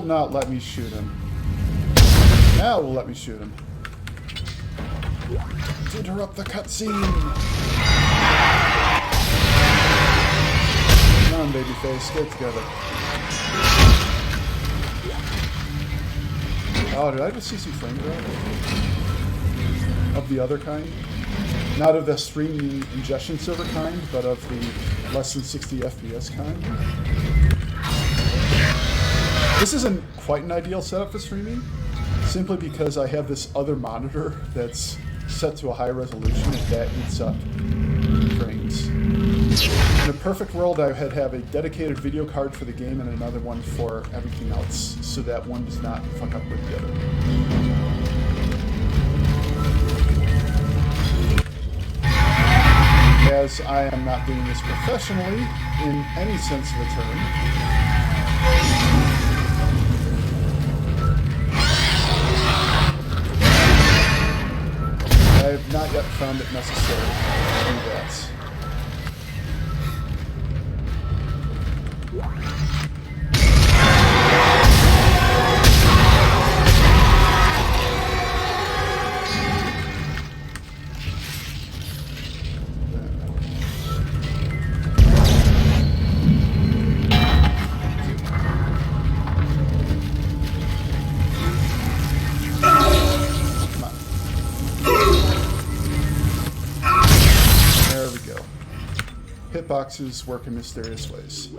not let me shoot him. Now we'll let me shoot him. To interrupt the cutscene. Come on, babyface, get it together. Oh, did I just see some frame drop? Of the other kind? Not of the streaming ingestion server kind, but of the less than 60 FPS kind. This isn't quite an ideal setup for streaming, simply because I have this other monitor that's set to a high resolution and that eats up frames. In a perfect world, I would have a dedicated video card for the game and another one for everything else, so that one does not fuck up with the other. As I am not doing this professionally, in any sense of the term, I have not yet found it necessary to do that. Hitboxes work in mysterious ways.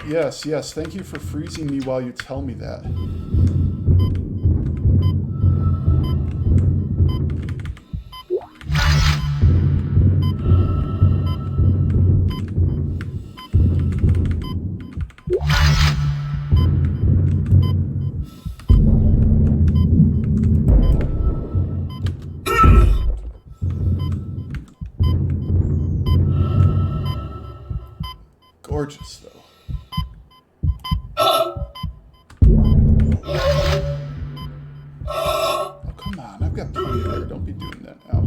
Yes, yes, thank you for freezing me while you tell me that. Gorgeous, though. Oh, come on. I've got plenty there. Don't be doing that now.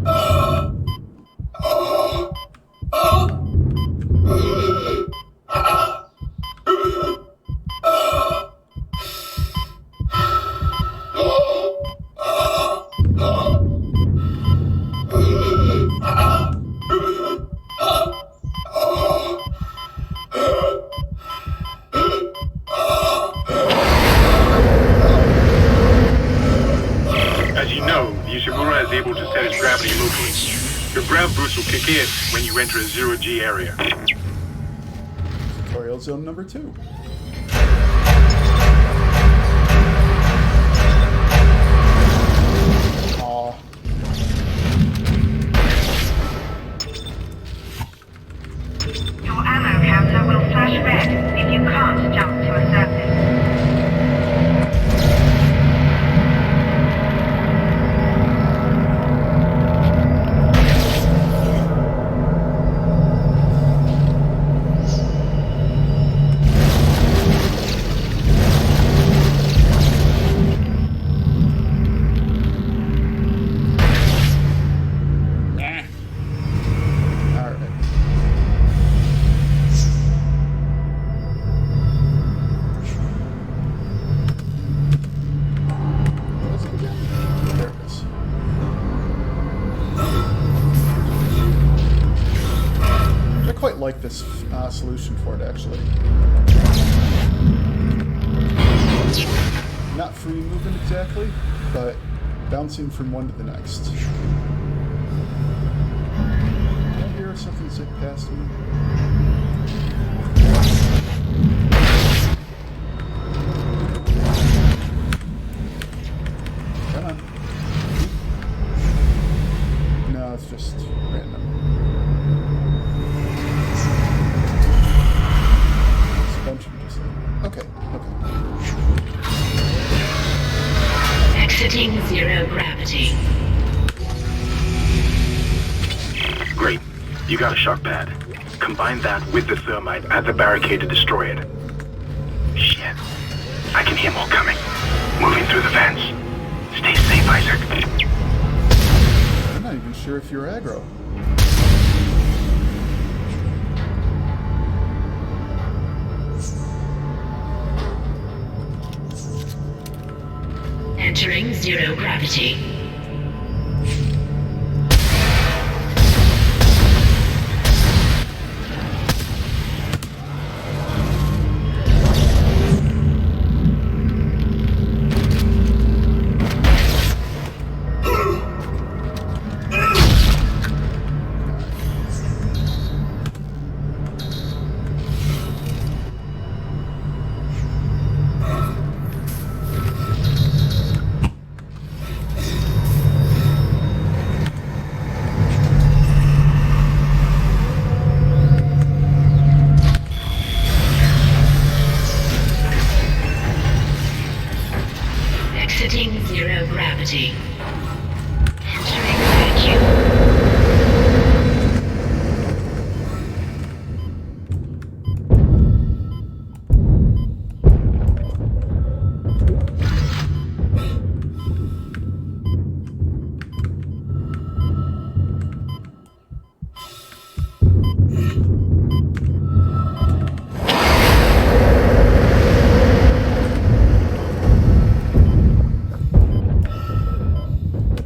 When you enter a zero-G area. Tutorial zone number 2. Aww. Your ammo counter will flash red if you can't jump to a surface. Like this solution for it, actually. Not free movement exactly, but bouncing from one to the next. Did I hear something zip past me? Come on. No, it's just random. Okay, okay. Exiting zero gravity. Great. You got a shock pad. Combine that with the thermite at the barricade to destroy it. Shit. I can hear more coming. Moving through the vents. Stay safe, Isaac. I'm not even sure if you're aggro. Entering zero gravity. Exiting zero gravity. Entering vacuum.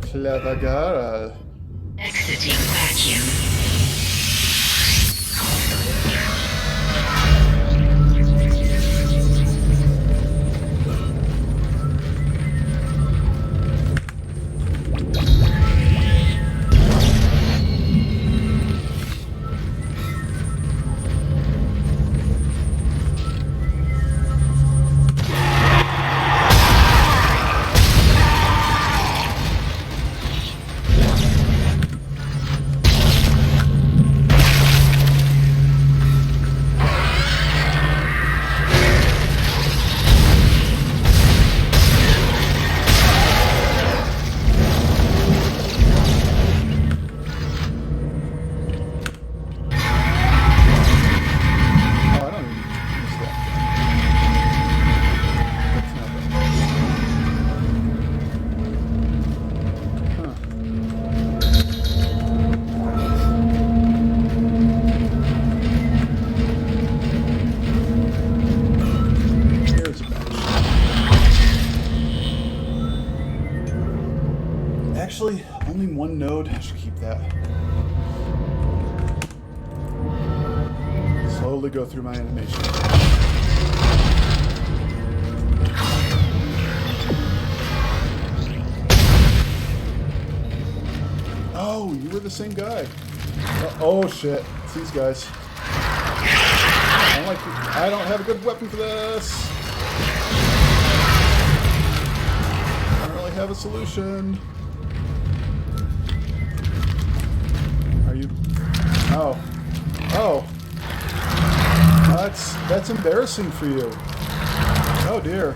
Clever girl. Exiting vacuum. Actually, only one node. I should keep that. Slowly go through my animation. Oh, you were the same guy. Oh shit, it's these guys. I don't have a good weapon for this. I don't really have a solution. Are you? Oh. Oh. That's embarrassing for you. Oh dear.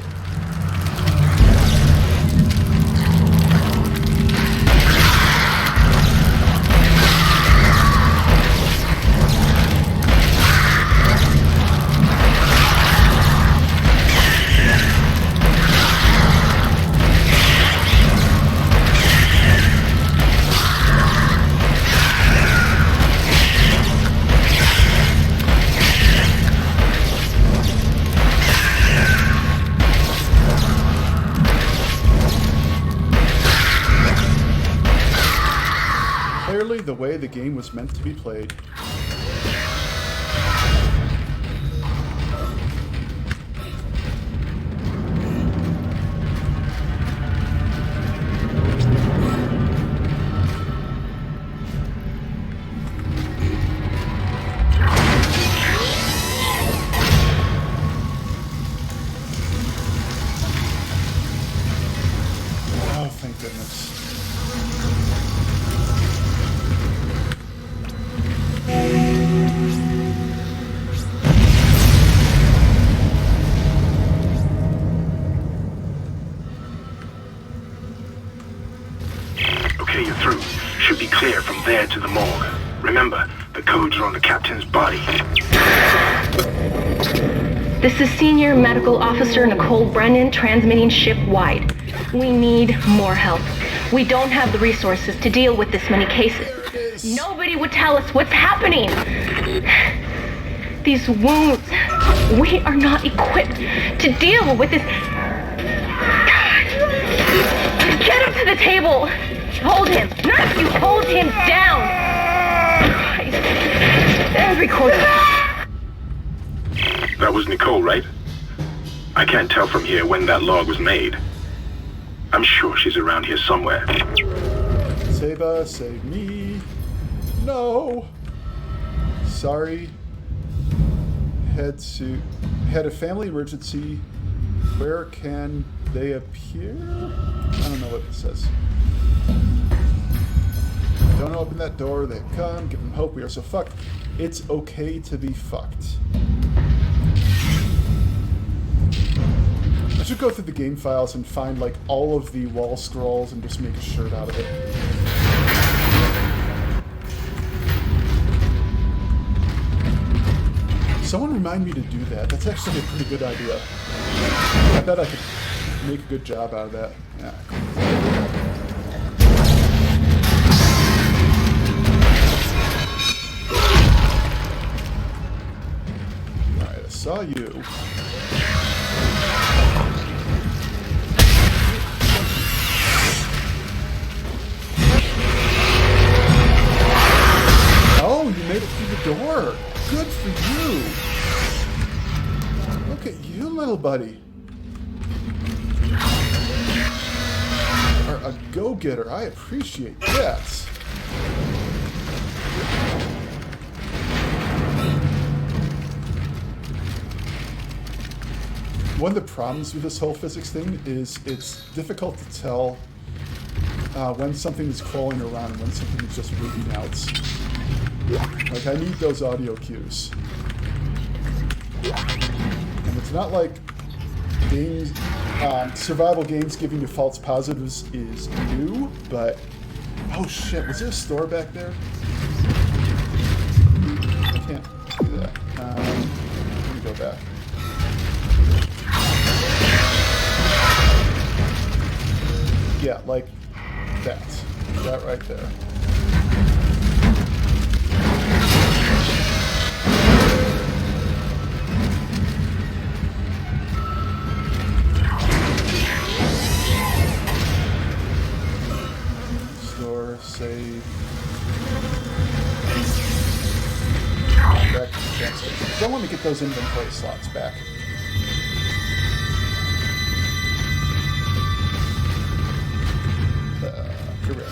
Clearly the way the game was meant to be played. Oh, thank goodness. Okay, you're through. Should be clear from there to the morgue. Remember, the The codes are on the captain's body. This is Senior Medical Officer Nicole Brennan transmitting ship-wide. We need more help. We don't have the resources to deal with this many cases. Nobody would tell us what's happening. These wounds, we are not equipped to deal with this. Get him to the table. Hold him. Nurse, you hold him down. Christ. Every quarter. That was Nicole, right? I can't tell from here when that log was made. I'm sure she's around here somewhere. Save us, save me. No. Sorry. Had a family emergency. Where can they appear? I don't know what this says. Don't open that door. They come. Give them hope. We are so fucked. It's okay to be fucked. I should go through the game files and find like all of the wall scrolls and just make a shirt out of it. Someone remind me to do that. That's actually a pretty good idea. I bet I could make a good job out of that. Yeah. Alright, I saw you. Oh, you made it through the door. Good for you. Look at you, little buddy. Are a go-getter. I appreciate that. One of the problems with this whole physics thing is it's difficult to tell when something is crawling around and when something is just rooting out. Like, I need those audio cues. And it's not like games, survival games giving you false positives is new, but... Oh shit, was there a store back there? I can't do that. Let me go back. Yeah, like that. That right there. Store, save. Back to the gas station. Don't want to get those inventory slots back. Correct.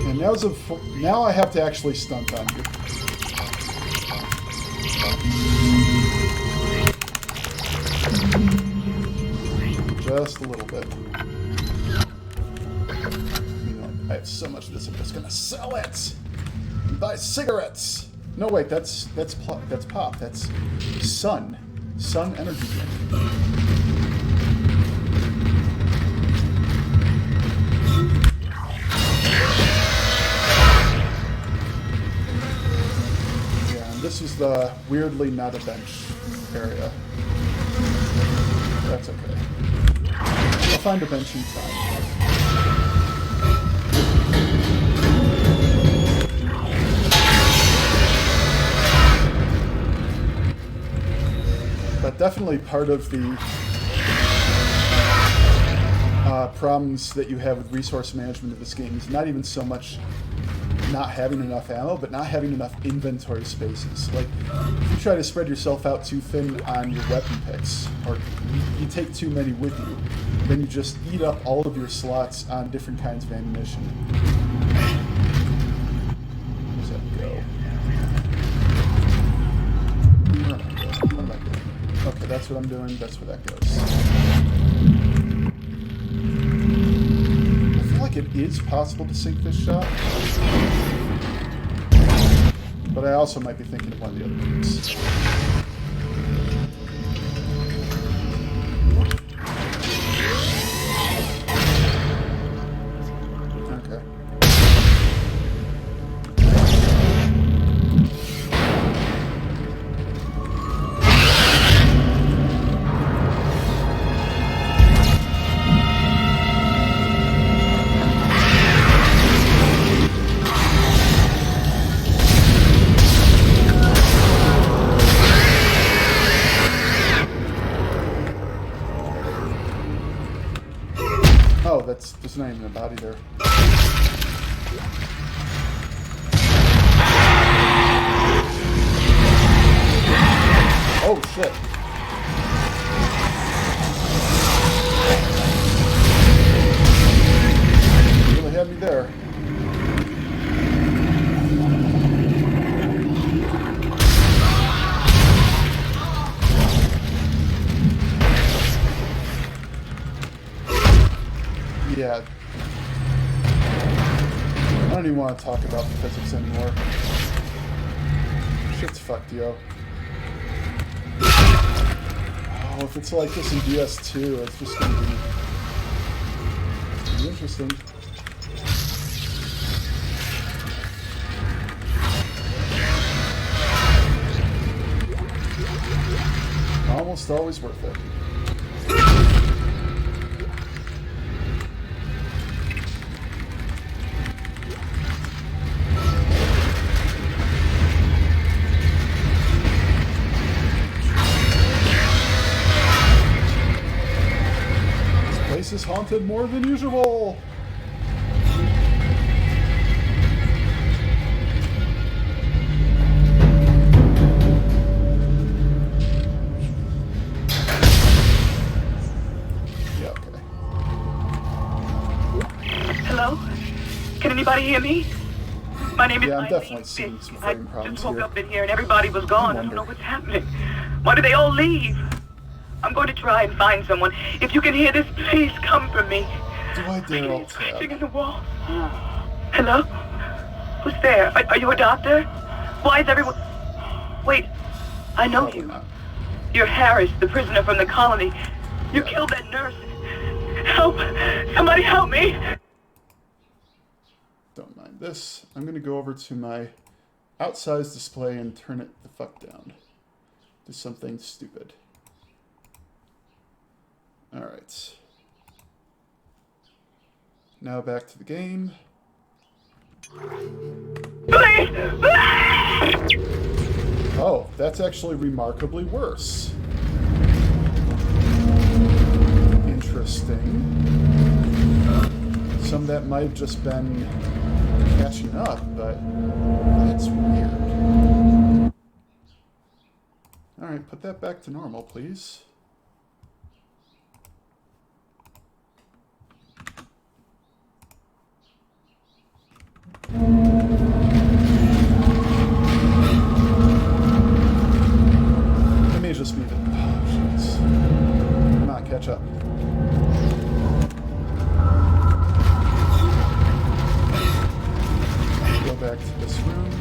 And now I have to actually stunt on you. Just a little bit. I have so much of this, I'm just gonna sell it! And buy cigarettes! No, wait, that's pop. That's sun. Sun energy drink. Yeah, and this is the weirdly not a bench area. That's okay. I'll find a bench in time. But definitely part of the problems that you have with resource management of this game is not even so much not having enough ammo, but not having enough inventory spaces. Like, if you try to spread yourself out too thin on your weapon picks, or you take too many with you, then you just eat up all of your slots on different kinds of ammunition. Where's that go? What am I doing? Okay, that's what I'm doing. That's where that goes. I feel like it is possible to sink this shot. But I also might be thinking of one of the other games. Okay. Oh, there's not even a body there. Oh, shit. You really had me there. Yeah. I don't even want to talk about the physics anymore. Shit's fucked, yo. Oh, if it's like this in DS2, it's just gonna be interesting. Almost always worth it. Is haunted more than usual. Yeah, okay. Hello? Can anybody hear me? My name is I'm definitely seeing some frame problems just woke here. up in here and everybody was gone. I don't know what's happening. Why did they all leave? I'm going to try and find someone. If you can hear this, please come for me. Do I dare all Scratching in the wall. Hello? Who's there? Are you a doctor? Why is everyone... Wait, I know you. You're Harris, the prisoner from the colony. You killed that nurse. Help! Somebody help me! Don't mind this. I'm gonna go over to my outsize display and turn it the fuck down. Do something stupid. Alright. Now back to the game. Oh, that's actually remarkably worse. Interesting. Some of that might have just been catching up, but that's weird. Alright, put that back to normal, please. It may just be that. Oh, shit. Come on, catch up. Go back to this room.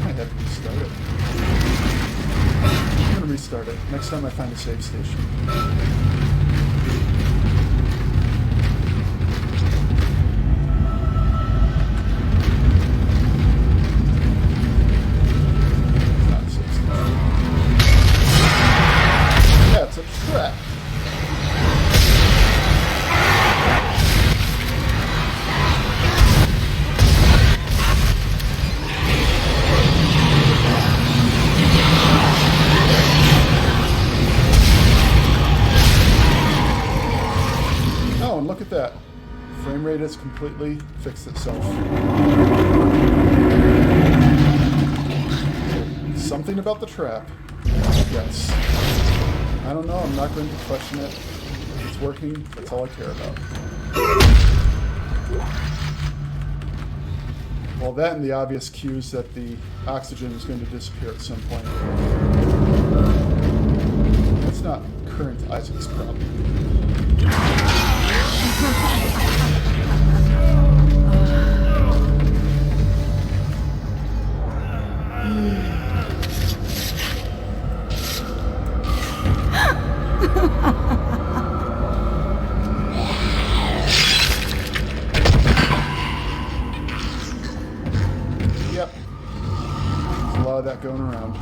I have to restart it. I'm gonna restart it next time I find a save station. That's a trap. Oh, and look at that. Frame rate has completely fixed itself. Something about the trap. Yes. I don't know, I'm not going to question it. If it's working, that's all I care about. Well, that and the obvious cues that the oxygen is going to disappear at some point. That's not current Isaac's problem. Yep. There's a lot of that going around.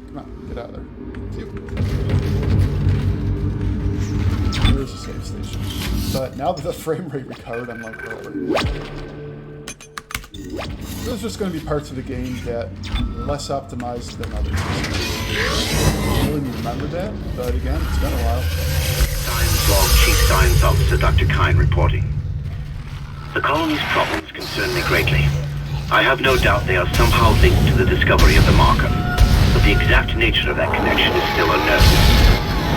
Come on, get out of there. There's a safe station. But now that the frame rate recovered, I'm like, whatever. There's just going to be parts of the game that are less optimized than others. I don't really remember that, but again, it's been a while. Science Log Chief Science Officer Dr. Kine reporting. The colony's problems concern me greatly. I have no doubt they are somehow linked to the discovery of the marker, but the exact nature of that connection is still unknown.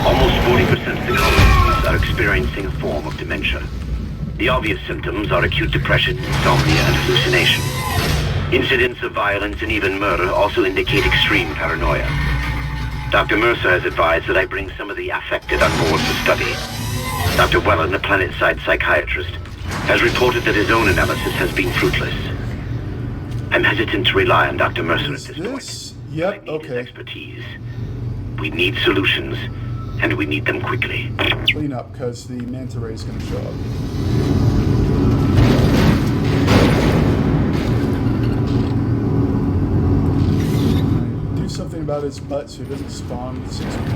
Almost 40% of the colonists are experiencing a form of dementia. The obvious symptoms are acute depression, insomnia, and hallucination. Incidents of violence and even murder also indicate extreme paranoia. Dr. Mercer has advised that I bring some of the affected on board for study. Dr. Wellen, the planet-side psychiatrist, has reported that his own analysis has been fruitless. I'm hesitant to rely on Dr. Mercer at this point. Yep, okay. His expertise. We need solutions, and we need them quickly. Clean up, because the manta ray is going to show up. Do something about his butt so he doesn't spawn 6 people.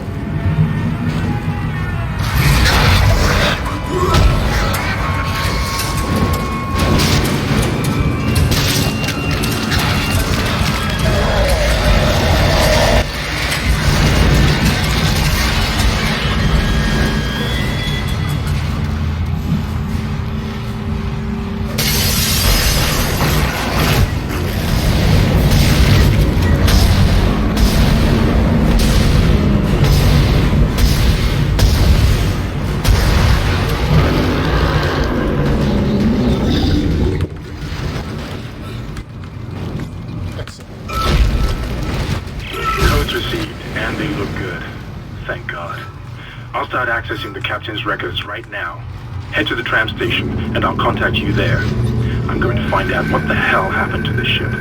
Accessing the captain's records right now. Head to the tram station, and I'll contact you there. I'm going to find out what the hell happened to this ship.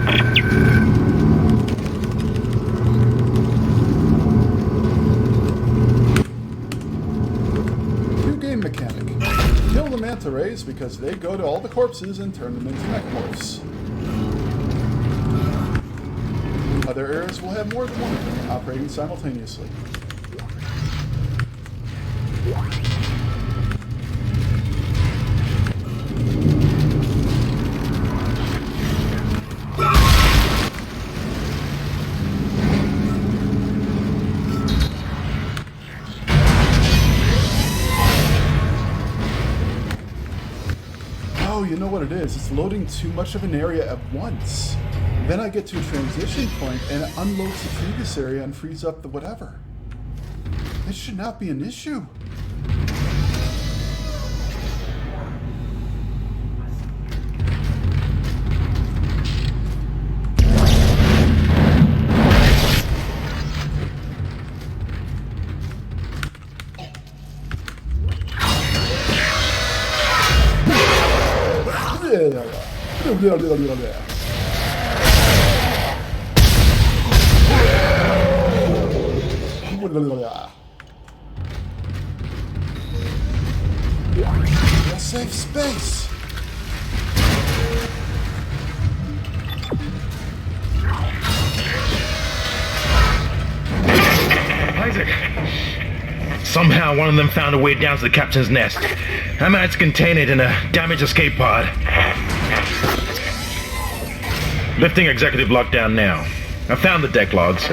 New game mechanic. Kill the manta rays because they go to all the corpses and turn them into necromorphs. Other areas will have more than one of them operating simultaneously. Oh, you know what it is? It's loading too much of an area at once. Then I get to a transition point and it unloads the previous area and frees up the whatever. This should not be an issue. A safe space. Isaac! Somehow one of them found a way down to the captain's nest. I managed to contain it in a damaged escape pod. Lifting executive lockdown now. I found the deck logs.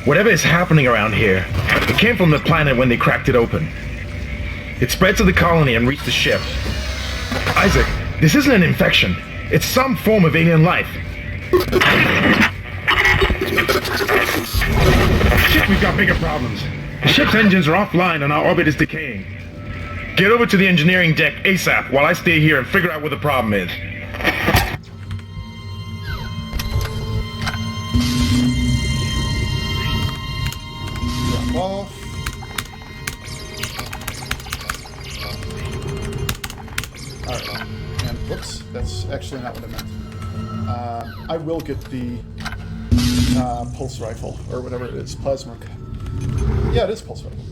Whatever is happening around here, it came from the planet when they cracked it open. It spread to the colony and reached the ship. Isaac, this isn't an infection. It's some form of alien life. Shit, we've got bigger problems. The ship's engines are offline and our orbit is decaying. Get over to the engineering deck ASAP while I stay here and figure out what the problem is. off. Alright. And whoops, that's actually not what I meant. I will get the pulse rifle, or whatever it is, plasma. Yeah, it is pulse rifle.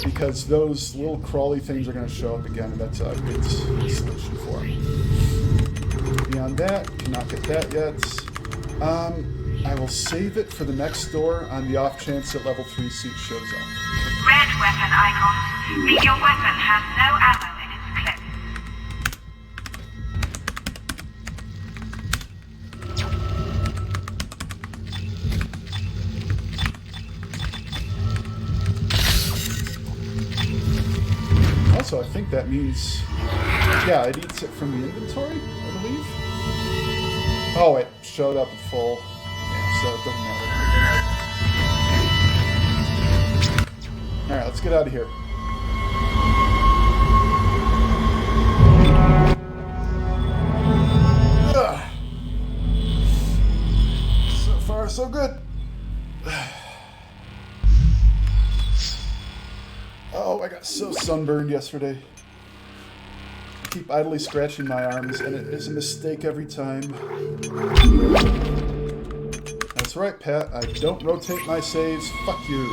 Because those little crawly things are going to show up again, and that's a good solution for them. Beyond that, cannot get that yet. I will save it for the next door on the off chance that level 3 suit shows up. Red weapon icon. Your weapon has no ammo in its clip. Also, I think that means, yeah, it eats it from the inventory, I believe. Oh, it showed up at full. Yeah, so it doesn't matter. Alright, let's get out of here. Ugh. So far, so good. Oh, I got so sunburned yesterday. I keep idly scratching my arms, and it is a mistake every time. That's right, Pat. I don't rotate my saves. Fuck you.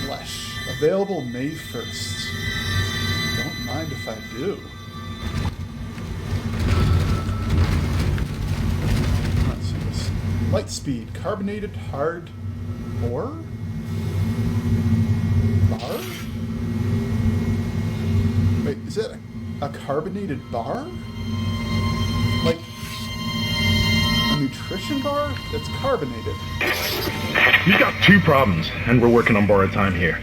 Flesh. Available May 1st. Don't mind if I do. Let's see this. Lightspeed. Carbonated hard ore? Bar? Wait, is that a carbonated bar? Like a nutrition bar that's carbonated? We've got two problems, and we're working on borrowed time here.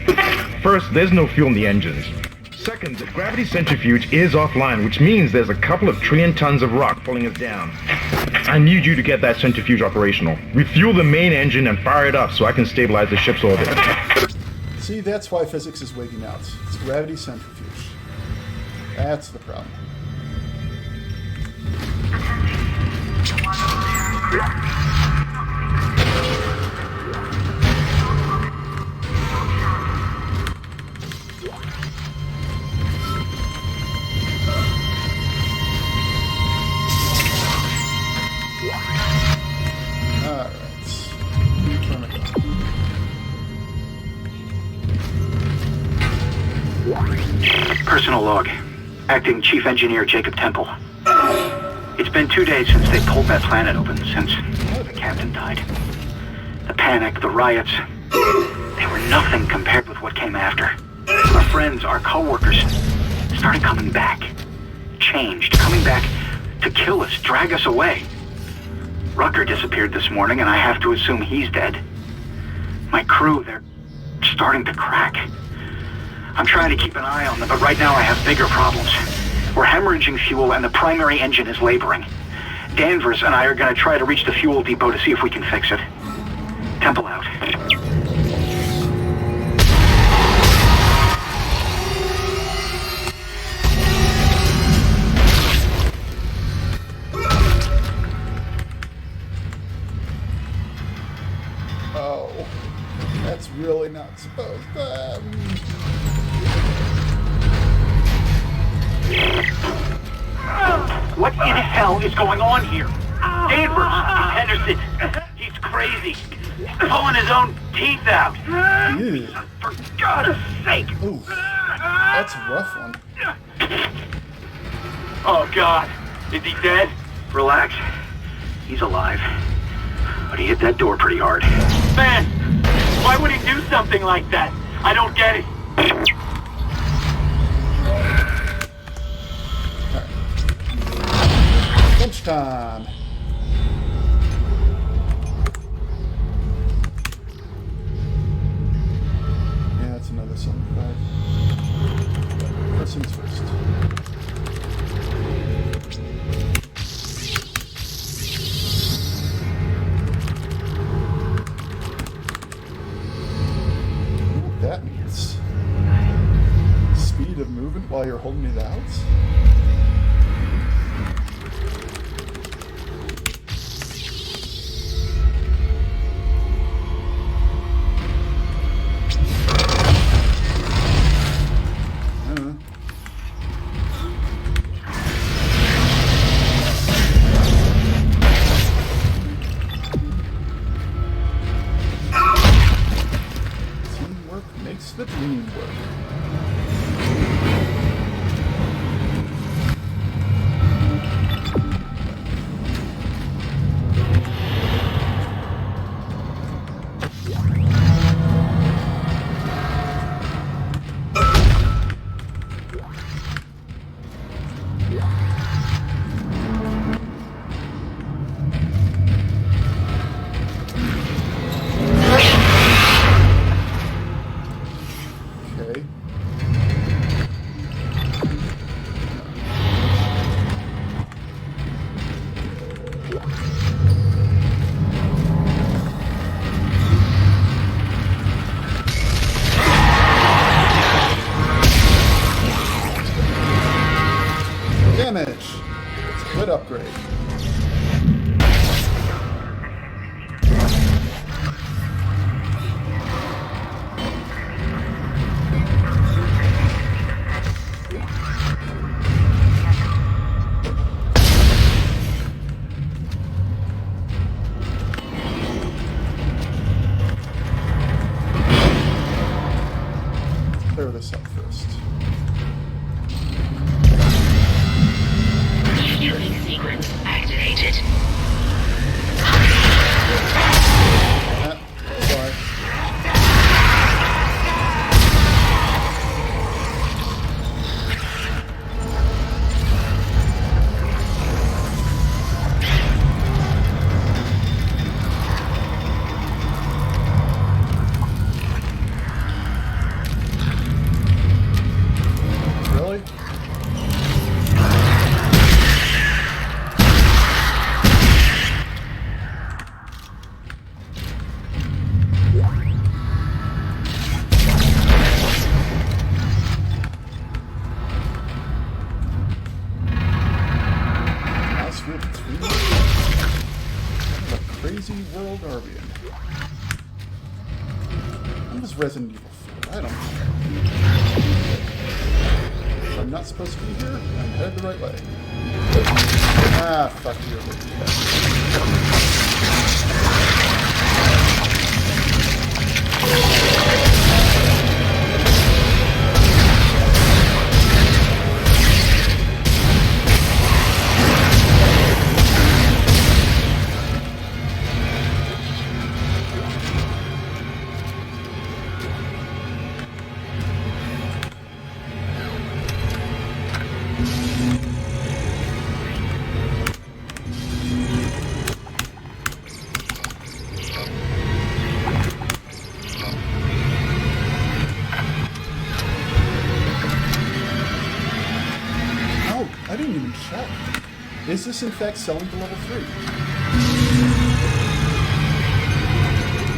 First, there's no fuel in the engines. Second, the gravity centrifuge is offline, which means there's a couple of trillion tons of rock pulling us down. I need you to get that centrifuge operational. Refuel the main engine and fire it up so I can stabilize the ship's orbit. See, that's why physics is wigging out. It's gravity centrifuge. That's the problem. Personal log. Acting Chief Engineer Jacob Temple. It's been 2 days since they pulled that planet open, since the captain died. The panic, the riots, they were nothing compared with what came after. Our friends, our co-workers, started coming back. Changed, coming back to kill us, drag us away. Rucker disappeared this morning, and I have to assume he's dead. My crew, they're starting to crack. I'm trying to keep an eye on them, but right now I have bigger problems. We're hemorrhaging fuel and the primary engine is laboring. Danvers and I are going to try to reach the fuel depot to see if we can fix it. Temple out. Oh, that's really not supposed to. What in hell is going on here? Danvers, Henderson, he's crazy. Pulling his own teeth out. For God's sake. Ooh, that's a rough one. Oh God, is he dead? Relax, he's alive. But he hit that door pretty hard. Man, why would he do something like that? I don't get it. Lunchtime. Yeah, that's another 75. First things first. while you're holding it out? Teamwork makes the dream work. Okay. Damage. It's a good upgrade. Clear this up first. Refueling sequence activated. Sorry. Really? Mouse wheel between them? What a crazy world are we in? When was Resident Evil 4? I don't know. If I'm not supposed to be here, I'm headed the right way. Ah, fuck you. Oh, I didn't even check. Is this in fact selling to level 3?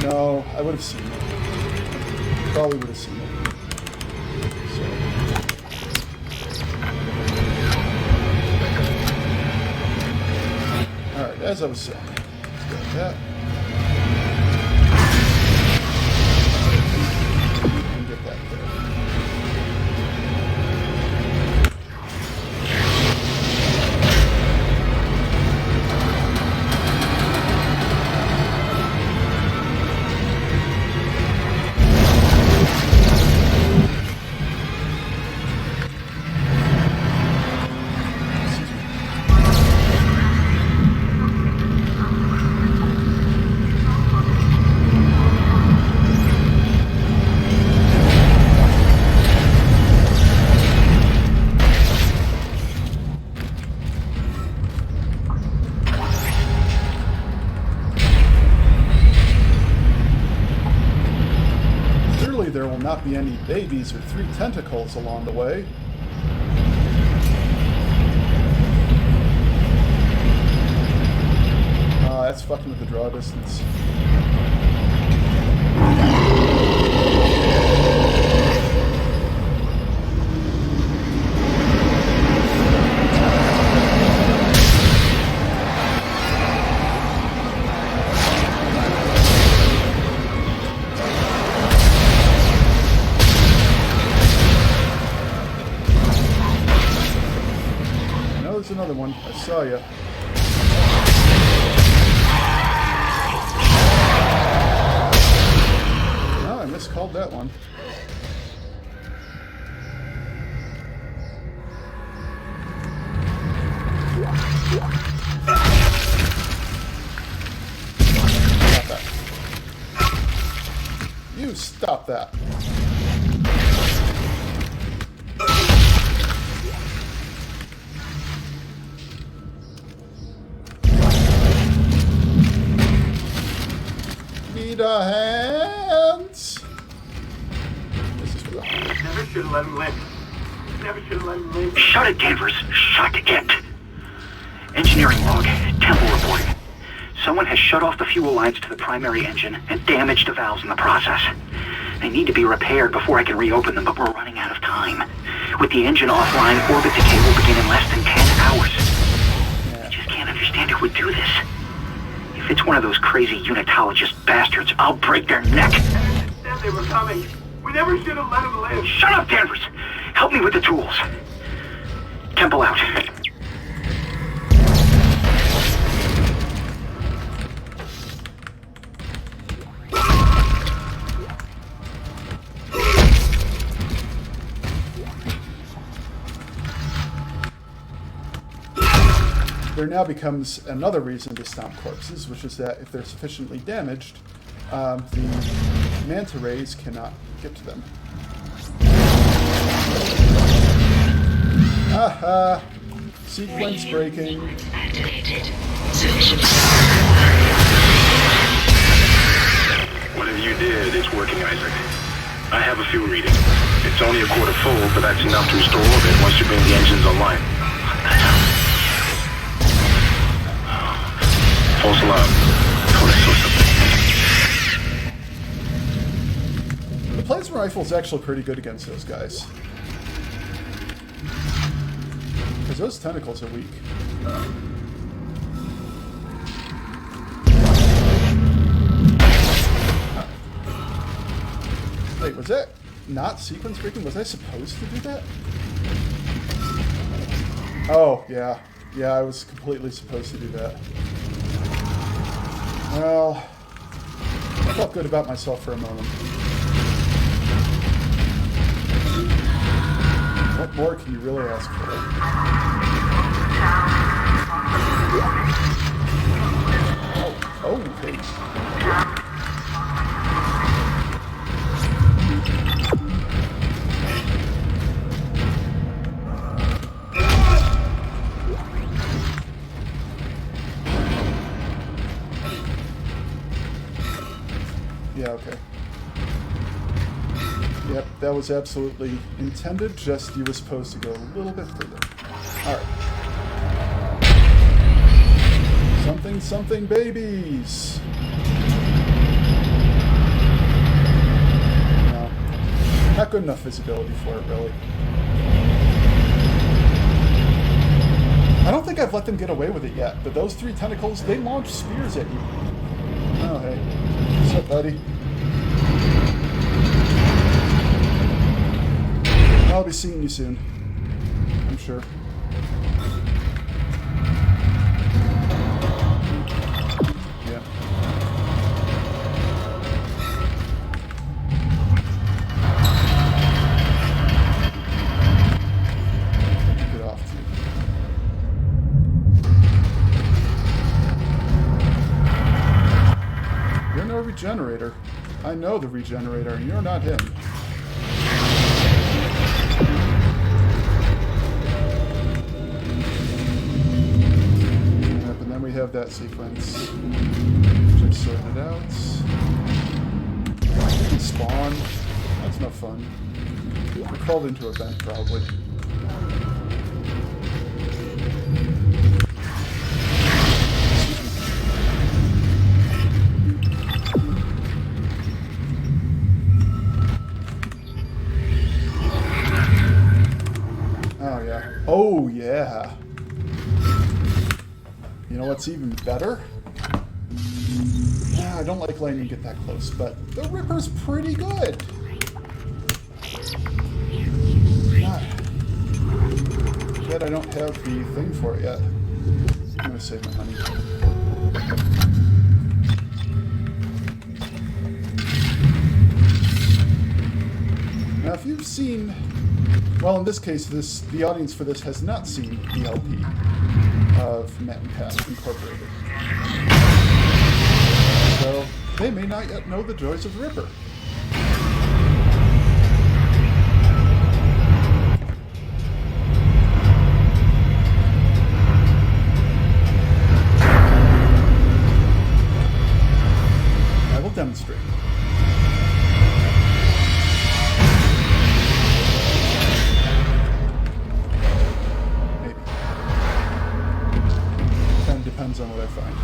No, I would have seen it. Probably would have seen it. So. Alright, as I was saying. Let's go with that. And get that there. There will not be any babies or 3 tentacles along the way. That's fucking with the draw distance. saw you. Oh, I miscalled that one. Stop that. You stop that. Need a hand. This is for the Never should have let him live. Never should have let him live. Shut it, Danvers. Shut it. Engineering log. Temple reporting. Someone has shut off the fuel lines to the primary engine and damaged the valves in the process. They need to be repaired before I can reopen them, but we're running out of time. With the engine offline, orbit decay will begin in less than 10 hours. I just can't understand who would do this. If it's one of those crazy unitologist bastards, I'll break their neck. Said they were coming. We never should have let him live. Shut up, Danvers! Help me with the tools. Temple out. There now becomes another reason to stomp corpses, which is that if they're sufficiently damaged, the manta rays cannot get to them. Aha! Sequence breaking. Whatever you did, it's working, Isaac. I have a fuel reading. It's only a quarter full, but that's enough to restore orbit once you bring the engines online. False alarm. The plasma rifle is actually pretty good against those guys. Because those tentacles are weak. Wait, was that not sequence breaking? Was I supposed to do that? Oh, yeah. Yeah, I was completely supposed to do that. Well, I felt good about myself for a moment. What more can you really ask for? Oh, okay. Yeah, okay. Yep, that was absolutely intended, just you were supposed to go a little bit further. Alright. Something babies! No. Not good enough visibility for it, really. I don't think I've let them get away with it yet, but those three tentacles, they launch spears at you. Oh, hey. What's up, buddy? I'll be seeing you soon. I'm sure. Yeah. Get off too. You're no regenerator. I know the regenerator, and you're not him. Yep, and then we have that sequence. Just sorted out. You can spawn. That's no fun. We're crawled into a vent, probably. Oh, yeah. You know what's even better? I don't like letting you get that close, but the Ripper's pretty good. Yet I don't have the thing for it yet. I'm gonna save my money. Now, if you've seen, well, in this case, the audience for this has not seen the LP of Matt and Pat Incorporated. So, they may not yet know the joys of the Ripper. I will demonstrate. Maybe. Kind of depends on what I find.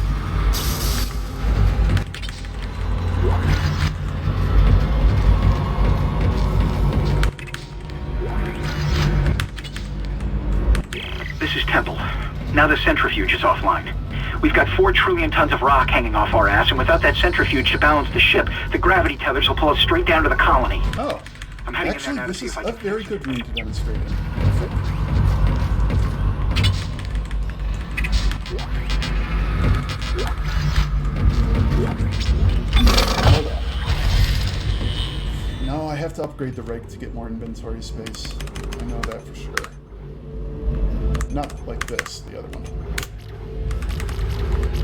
This is Temple. Now the centrifuge is offline. We've got 4 trillion tons of rock hanging off our ass, and without that centrifuge to balance the ship, the gravity tethers will pull us straight down to the colony. Oh. I'm heading Actually, in there now this to see is if I a can very good room to demonstrate in. Hold on. No, I have to upgrade the rig to get more inventory space. I know that for sure. Not like this, the other one.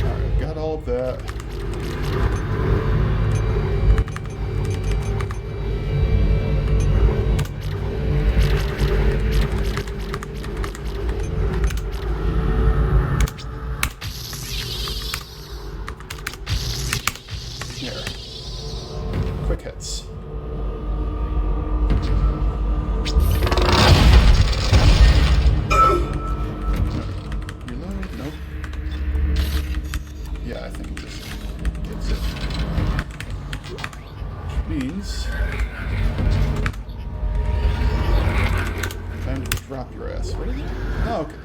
Alright, got all of that. Here. Quick hits. Reload? Nope. Yeah, I think it just gets it. Which means time to drop your ass. What is it? Oh, okay.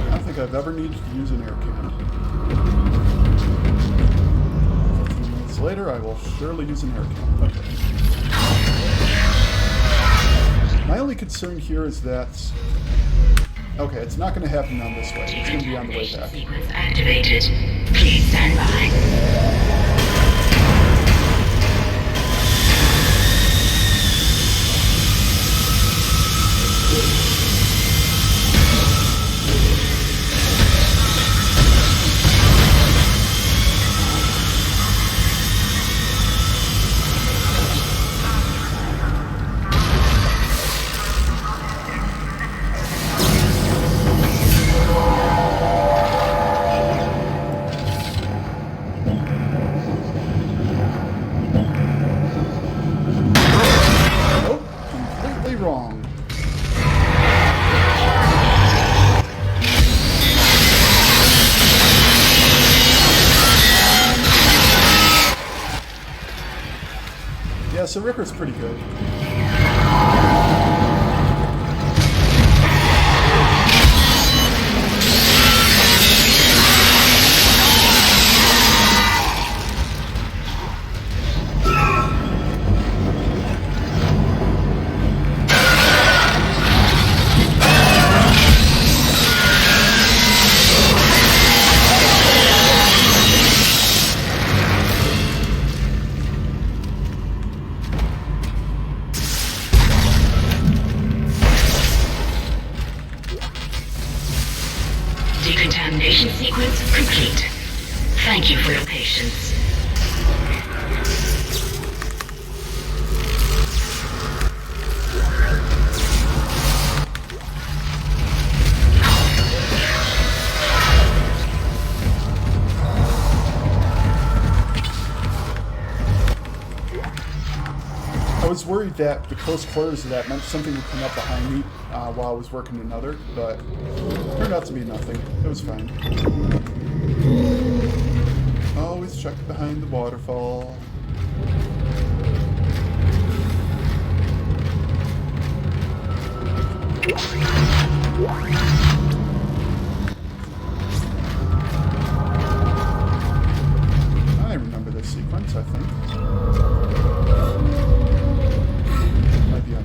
I don't think I've ever needed to use an air cannon. 15 minutes later, I will surely use an air cannon. Okay. My only concern here is that... Okay, it's not going to happen on this way. It's going to be on the way back. Sequence activated. Please stand by. Wrong. Yeah, so Ripper's pretty good. Decontamination sequence complete. Thank you for your patience. I was worried that the close quarters of that meant something would come up behind me while I was working another, but it turned out to be nothing. It was fine. Always check behind the waterfall. I remember this sequence, I think. Might be on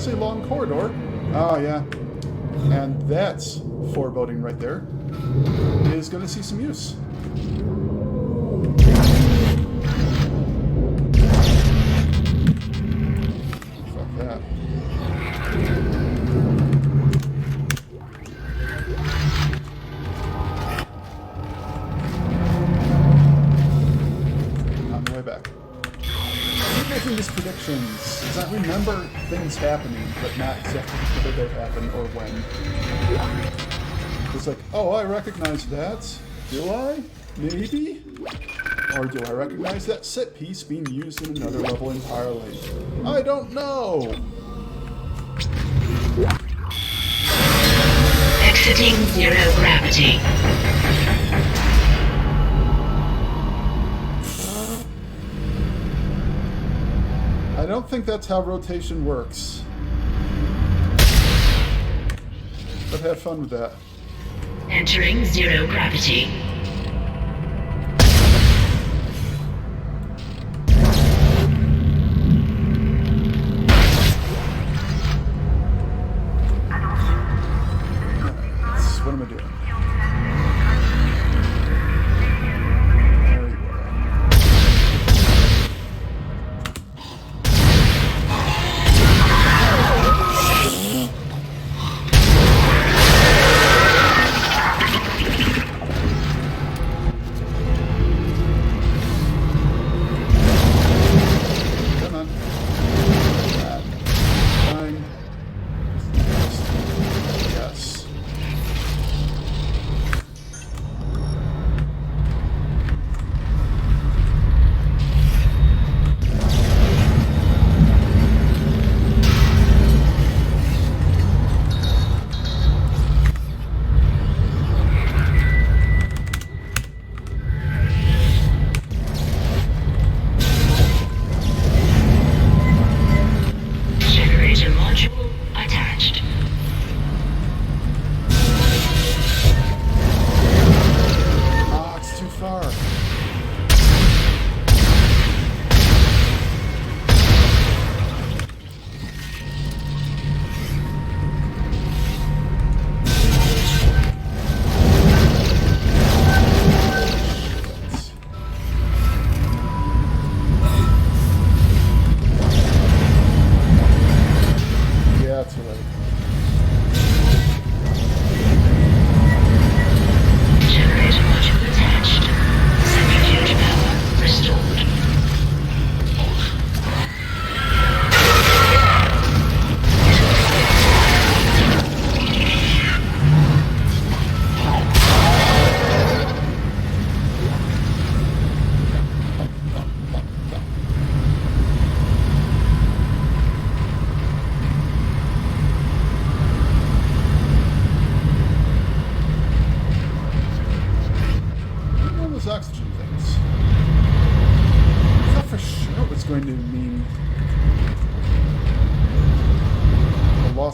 is a long corridor. Oh, yeah. And that's foreboding right there. Is going to see some use. Fuck that. On the way back. I'm making these predictions, because I remember things happening, but not exactly whether they happen or when. It's like, oh, I recognize that. Do I? Maybe? Or do I recognize that set piece being used in another level entirely? I don't know! Exiting zero gravity. I don't think that's how rotation works. But have fun with that. Entering zero gravity. What am I doing?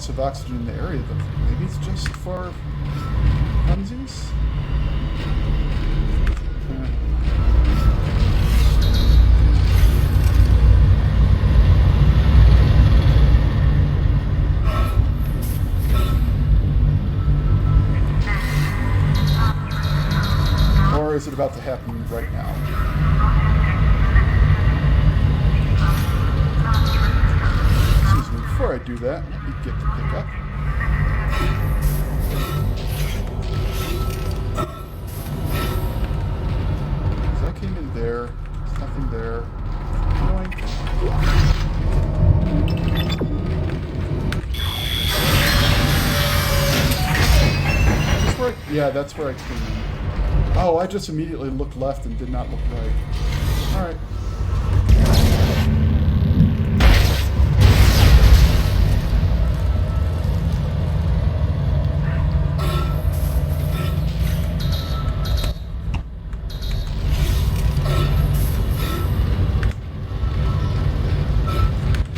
Of oxygen in the area, but maybe it's just for funsies? Or is it about to happen right now? Before I do that, let me get the pickup. Because I came in there, there's nothing there. Yeah, that's where I came in. Oh, I just immediately looked left and did not look right. Alright.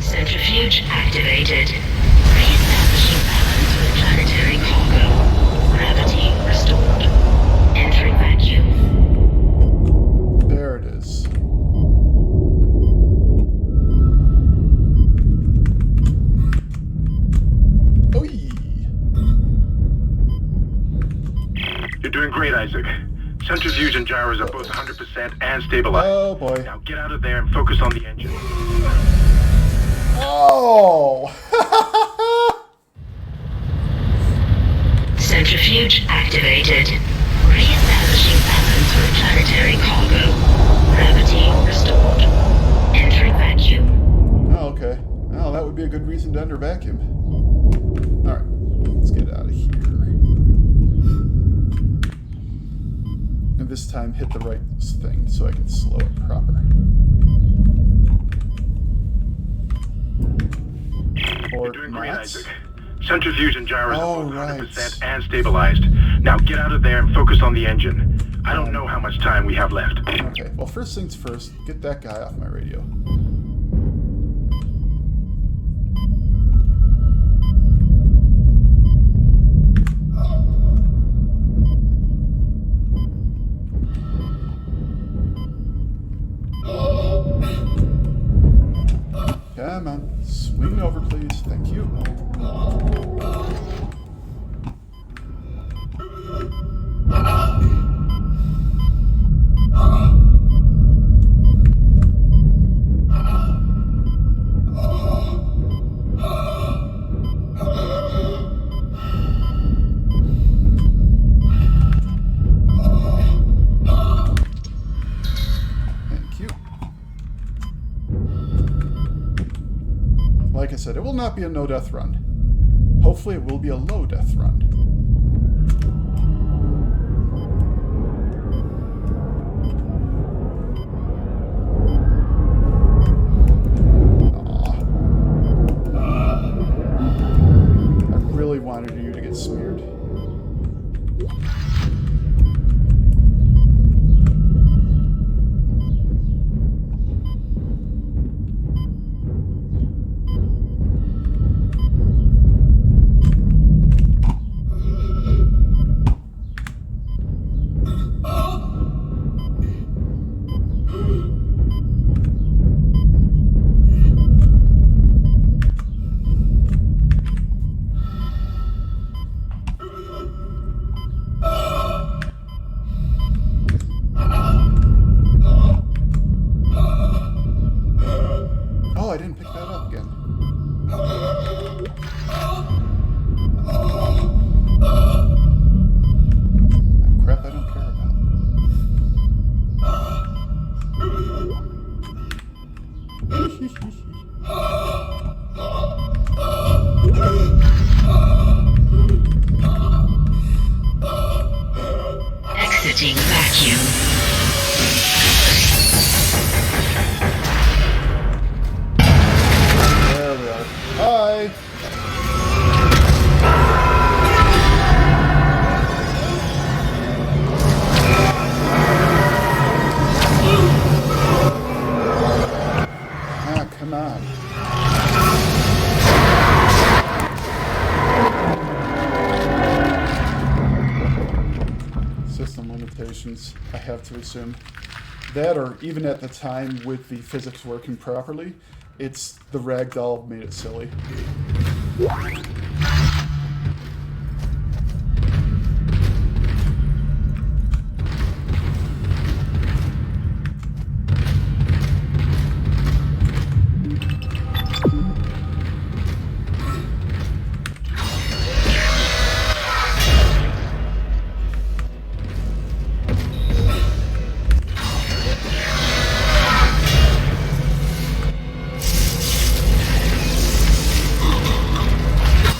Centrifuge activated. Re-establishing balance with planetary cargo. Gravity restored. Entering vacuum. There it is. great, Isaac. Centrifuge and gyros are both 100% and stabilized. Oh boy. Now get out of there and focus on the engine. Oh! Centrifuge activated. Re-establishing balance with planetary cargo. Gravity restored. Entering vacuum. Oh, okay. Well, that would be a good reason to enter vacuum. Alright, let's get out of here. And this time hit the right thing so I can slow it proper. Or You're doing great, not. Isaac. Centrifuge and gyros are both right. 100% and stabilized. Now get out of there and focus on the engine. I don't know how much time we have left. Okay, well, first things first, get that guy off my radio. Come on, swing over, please. Thank you. Like I said, it will not be a no-death run. Hopefully it will be a low-death run. Aw. I really wanted you to get smeared. Oh, I didn't pick that up again. Crap, I don't care about. Exiting vacuum. There we are. Hi! Ah, come on. System limitations, I have to assume. That, or even at the time with the physics working properly, it's the ragdoll made it silly.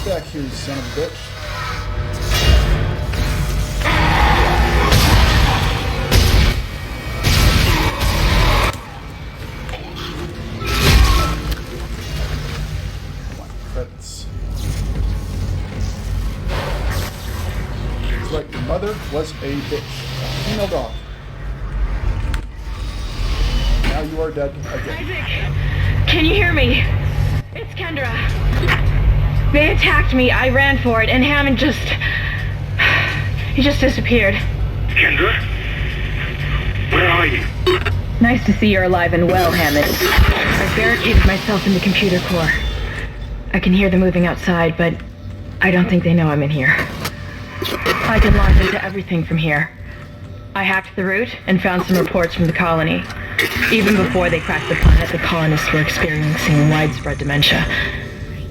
Back here, you son of a bitch. Come on, credits. That's right, your mother was a bitch. A female dog. Now you are dead again. Isaac, can you hear me? It's Kendra. They attacked me, I ran for it, and Hammond just... he just disappeared. Kendra? Where are you? Nice to see you're alive and well, Hammond. I've barricaded myself in the computer core. I can hear them moving outside, but I don't think they know I'm in here. I can launch into everything from here. I hacked the route and found some reports from the colony. Even before they cracked the planet, the colonists were experiencing widespread dementia.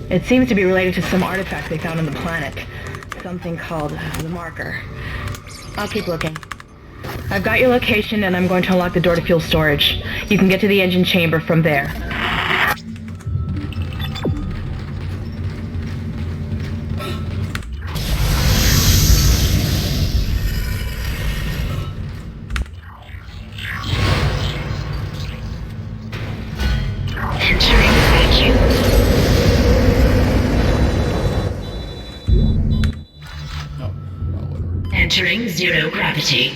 It seems to be related to some artifact they found on the planet. Something called the marker. I'll keep looking. I've got your location and I'm going to unlock the door to fuel storage. You can get to the engine chamber from there. Entering zero gravity.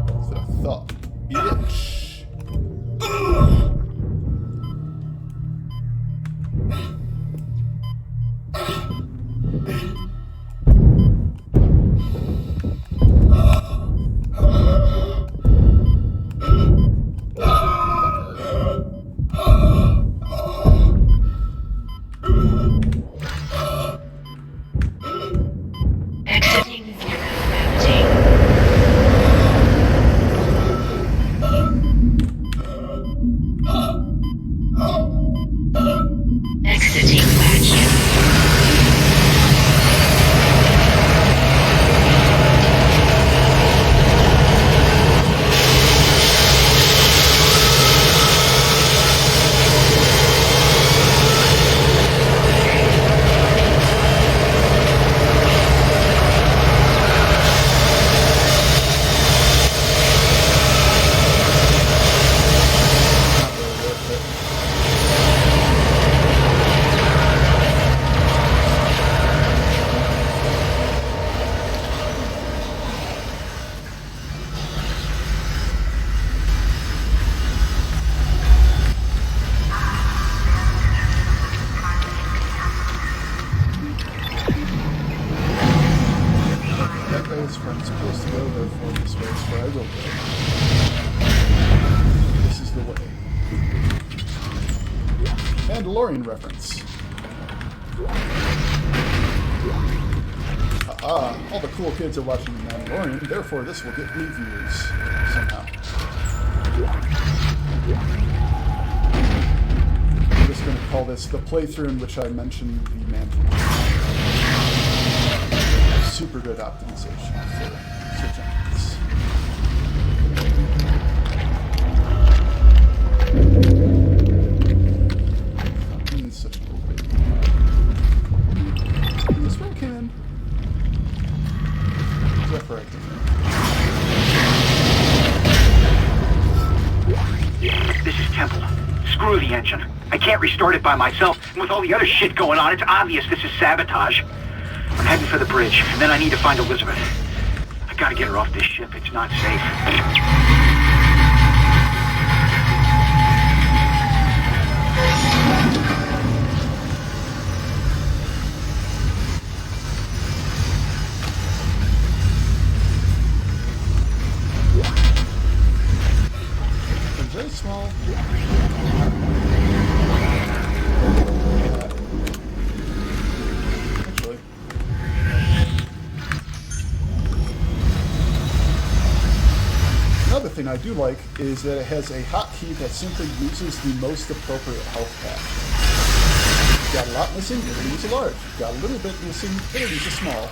That's what I thought. Bitch. Supposed to go, therefore this way is where I will go. This is the way. Mandalorian reference. All the cool kids are watching The Mandalorian, therefore this will get me views somehow. I'm just going to call this the playthrough in which I mentioned the Mandalorian. Super good optimization for search engines. Such a cool baby. This one came in. Except for This is Temple. Screw the engine. I can't restart it by myself, and with all the other shit going on, it's obvious this is sabotage. I'm heading for the bridge, and then I need to find Elizabeth. I gotta get her off this ship. It's not safe. Very small. Actually. Another thing I do like is that it has a hotkey that simply uses the most appropriate health pack. Got a lot missing, it'll use a large. Got a little bit missing, it'll use a small.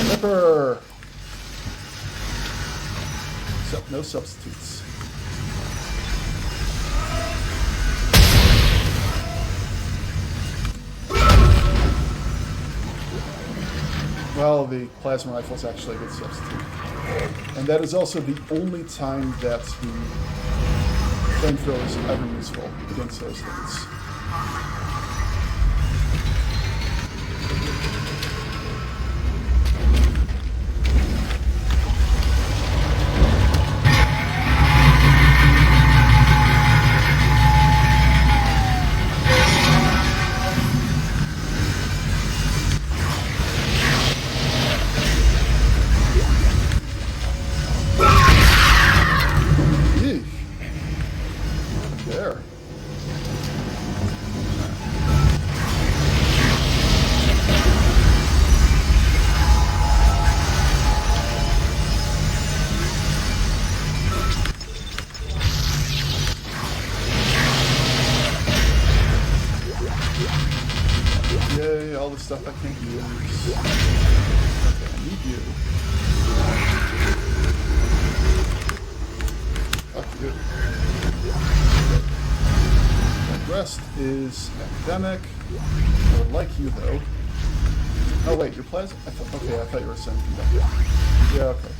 Ripper! Except no substitutes. Well, the plasma rifle is actually a good substitute. And that is also the only time that the flamethrower is ever useful against those things. stuff I can't use. Okay, I need you. Fuck you. The rest is academic. I would like you though. Oh wait, you're plasma? Okay, I thought you were semiconductor. Yeah, okay.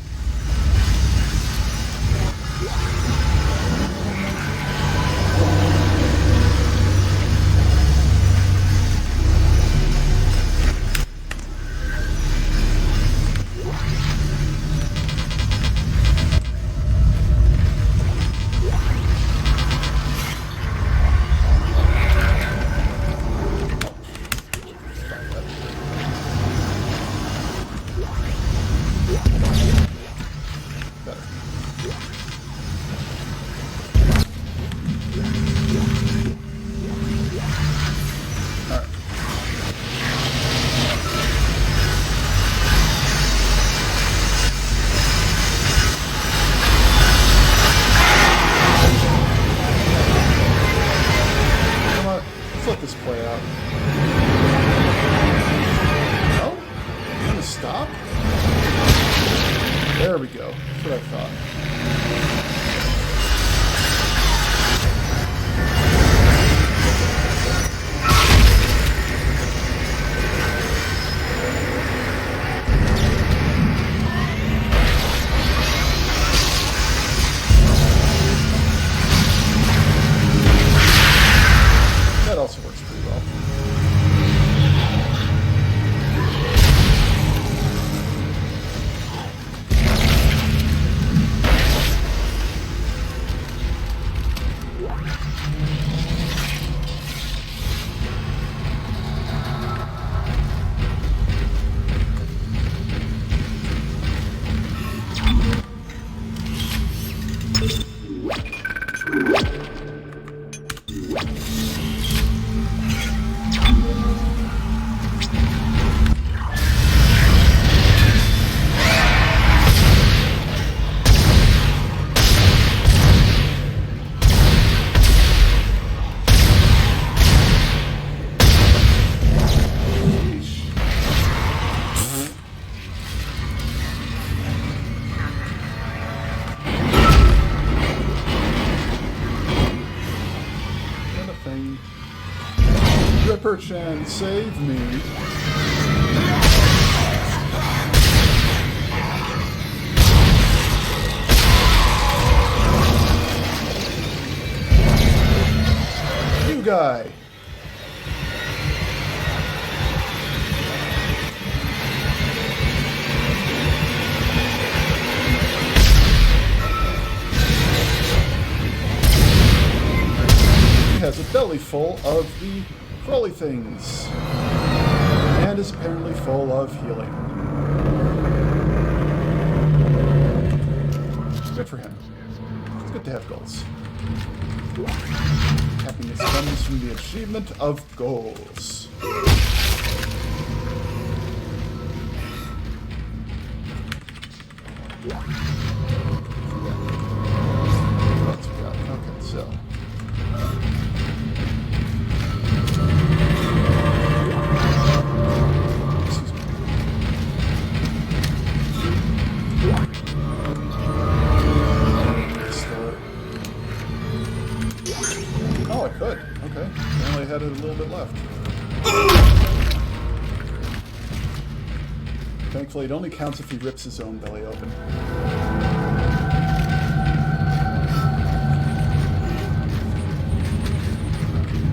Let this play out. No? You gonna stop? There we go. That's what I thought. That also works pretty well. Ripperchan, save me. You guy. He has a belly full of the crawly things, and is apparently full of healing. Good for him. It's good to have goals. Happiness comes from the achievement of goals. What's we got? Okay, so. Oh, I could. Okay. I only had a little bit left. Thankfully, it only counts if he rips his own belly open.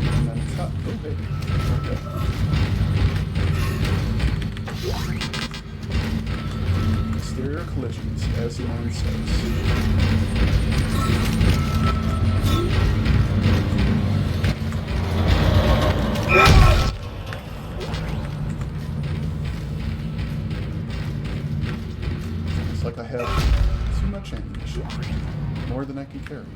And then cut. Oh, baby. Okay. Exterior collisions, as the line says. It's like I have too much ammunition. More than I can carry.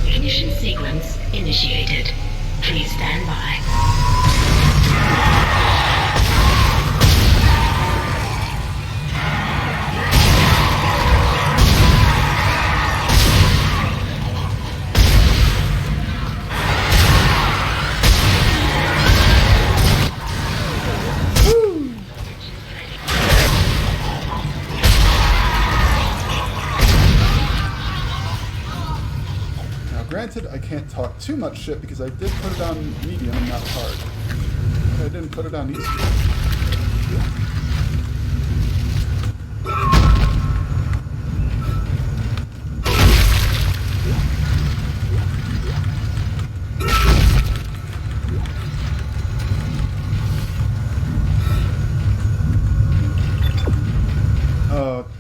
Ignition sequence granted, I can't talk too much shit because I did put it on medium and not hard. But I didn't put it on easy.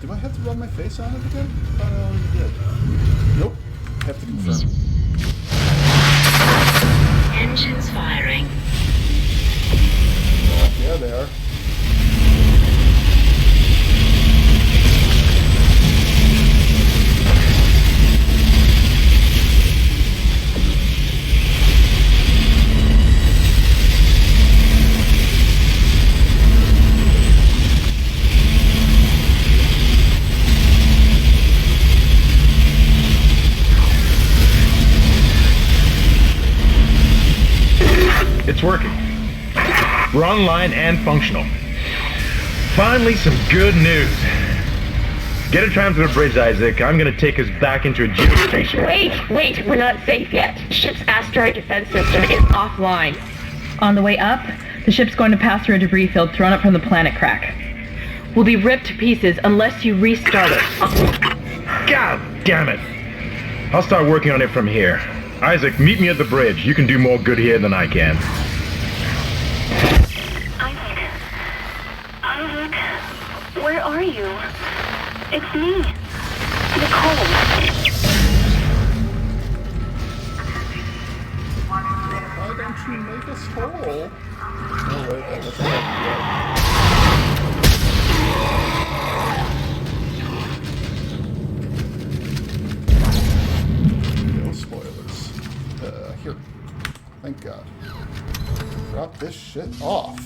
Do I have to rub my face on it again? I thought I already did. Nope. Have to confirm. Engines firing. Yeah, they are. It's working. We're online and functional. Finally, some good news. Get a tram to the bridge, Isaac. I'm gonna take us back into a geostation. Wait, we're not safe yet. Ship's asteroid defense system is offline. On the way up, the ship's going to pass through a debris field thrown up from the planet crack. We'll be ripped to pieces unless you restart it. God damn it! I'll start working on it from here. Isaac, meet me at the bridge. You can do more good here than I can. Isaac, where are you? It's me, Nicole. Why don't you make us whole? Oh, wait, that's right. No spoilers. Here. Thank God. Drop this shit off.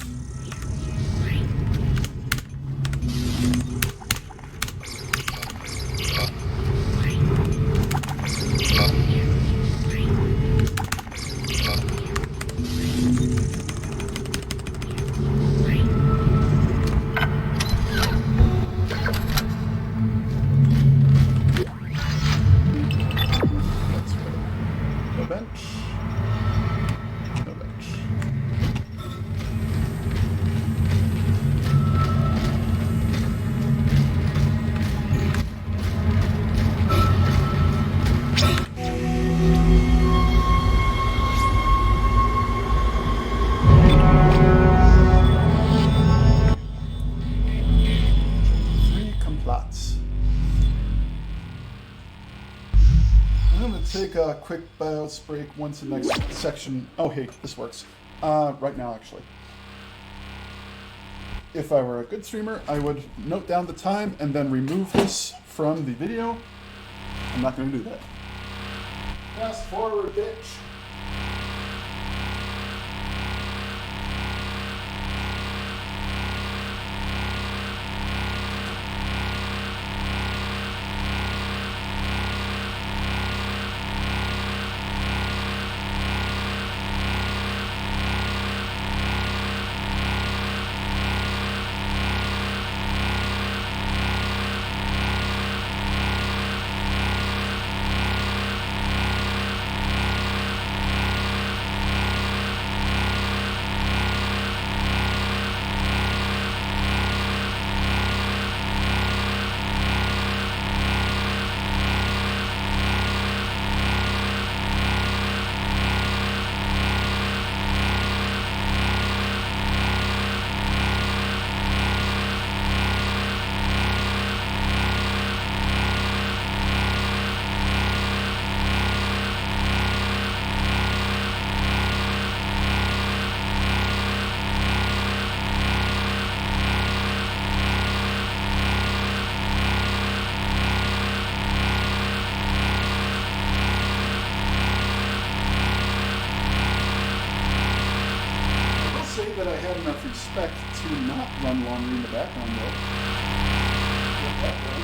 Take a quick BIOS break once the next section. Oh, hey, this works. Right now, actually. If I were a good streamer, I would note down the time and then remove this from the video. I'm not going to do that. Fast forward, bitch. That I had enough respect to not run laundry in the background, though. Get that done.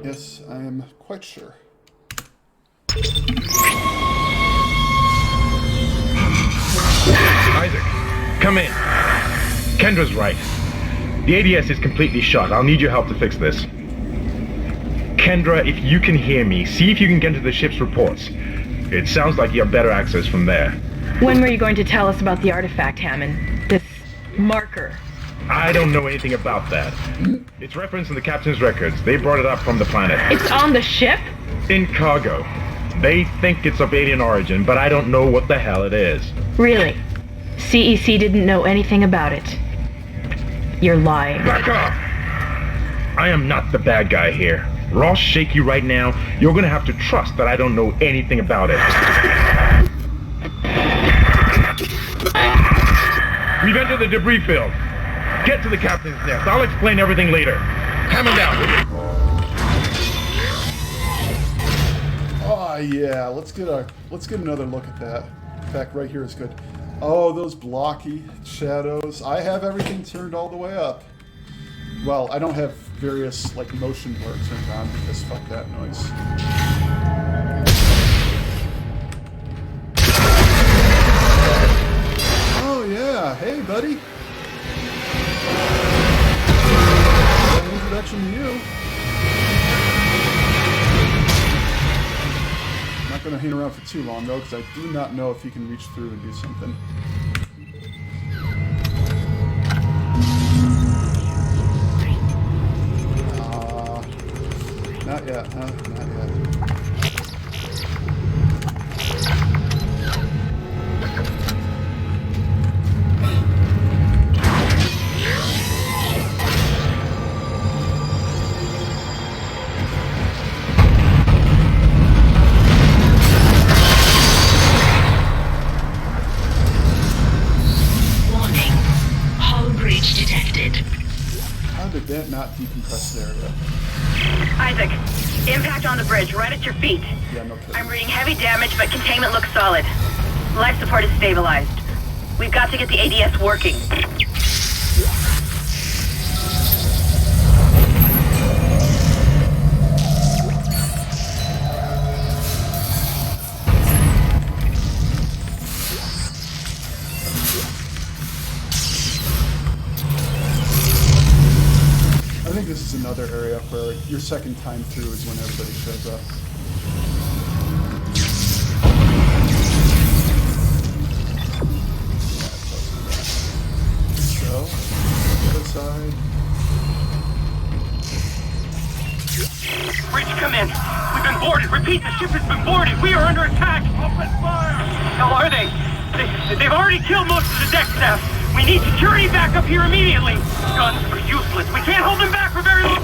Yes, I am quite sure. Isaac, come in. Kendra's right. The ADS is completely shut. I'll need your help to fix this. Kendra, if you can hear me, see if you can get into the ship's reports. It sounds like you have better access from there. When were you going to tell us about the artifact, Hammond? This marker? I don't know anything about that. It's referenced in the captain's records. They brought it up from the planet. It's on the ship? In cargo. They think it's of alien origin, but I don't know what the hell it is. Really? CEC didn't know anything about it? You're lying. Back up! I am not the bad guy here. Ross shake you right now, you're gonna have to trust that I don't know anything about it. We've entered the debris field. Get to the captain's nest. I'll explain everything later. Hammer down. Oh yeah, let's get another look at that. In fact, right here is good. Oh, those blocky shadows. I have everything turned all the way up. Well, I don't have various like motion blur turned on because fuck that noise. Oh yeah, hey buddy. An introduction to you. I'm not going to hang around for too long though, because I do not know if he can reach through and do something. Not yet, huh? Not yet. Warning. Hull breach detected. How did that not decompress the area? Isaac, impact on the bridge, right at your feet. Yeah, no kidding. I'm reading heavy damage, but containment looks solid. Life support is stabilized. We've got to get the ADS working. I think this is another area where your second time through is when everybody shows up. So, other side. Bridge, come in. We've been boarded. Repeat, the ship has been boarded. We are under attack. Open fire. How are they? They've already killed most of the deck staff. We need security back up here immediately. Guns are useless. We can't hold them back for very long.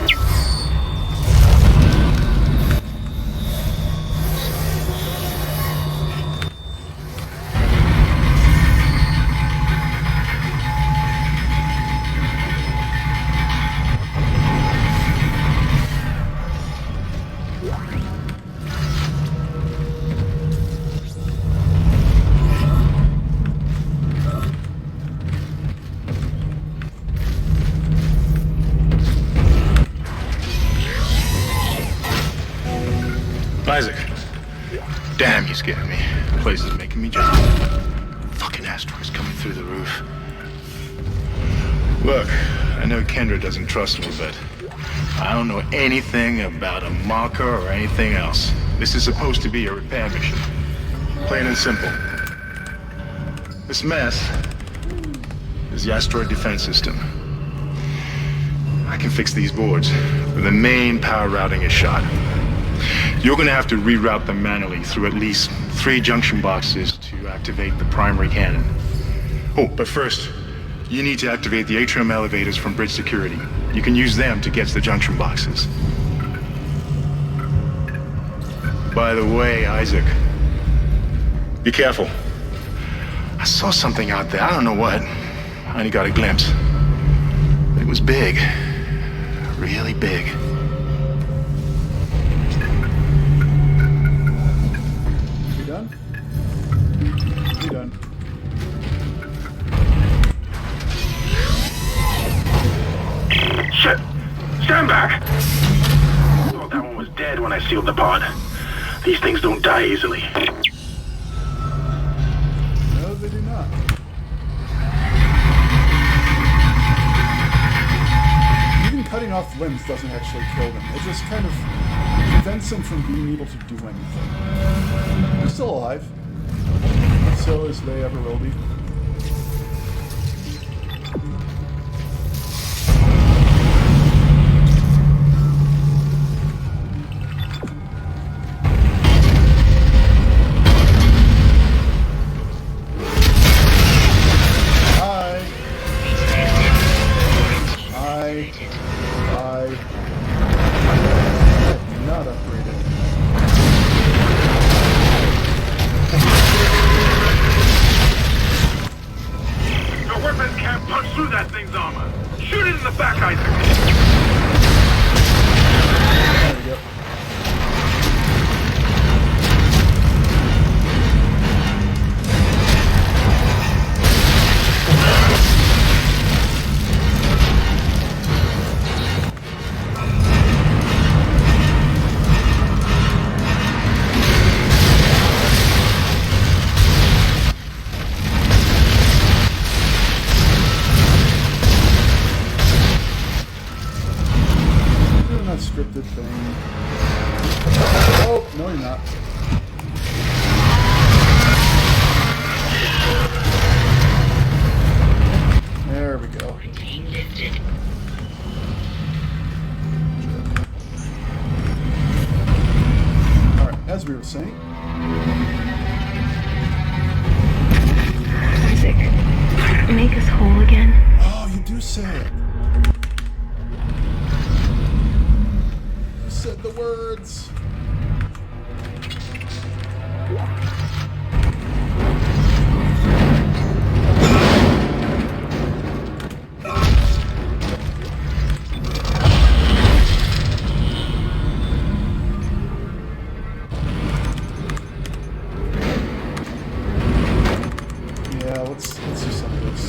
Isaac. Damn, you scared me. The place is making me jump. Fucking asteroids coming through the roof. Look, I know Kendra doesn't trust me, but I don't know anything about a marker or anything else. This is supposed to be a repair mission. Plain and simple. This mess is the asteroid defense system. I can fix these boards, but the main power routing is shot. You're gonna have to reroute them manually through at least 3 junction boxes to activate the primary cannon. Oh, but first, you need to activate the atrium elevators from bridge security. You can use them to get to the junction boxes. By the way, Isaac, be careful. I saw something out there, I don't know what. I only got a glimpse. But it was big. Really big. dead when I sealed the pod. These things don't die easily. No, they do not. Even cutting off limbs doesn't actually kill them. It just kind of prevents them from being able to do anything. They're still alive. So as they ever will be. Not upgraded. Your weapons can't punch through that thing's armor. Shoot it in the back, Isaac. There we go. Scripted thing. Oh, no, you're not. There we go. Alright, as we were saying. Isaac, make us whole again. Oh, you do say it. Said the words. Yeah, let's do some of this.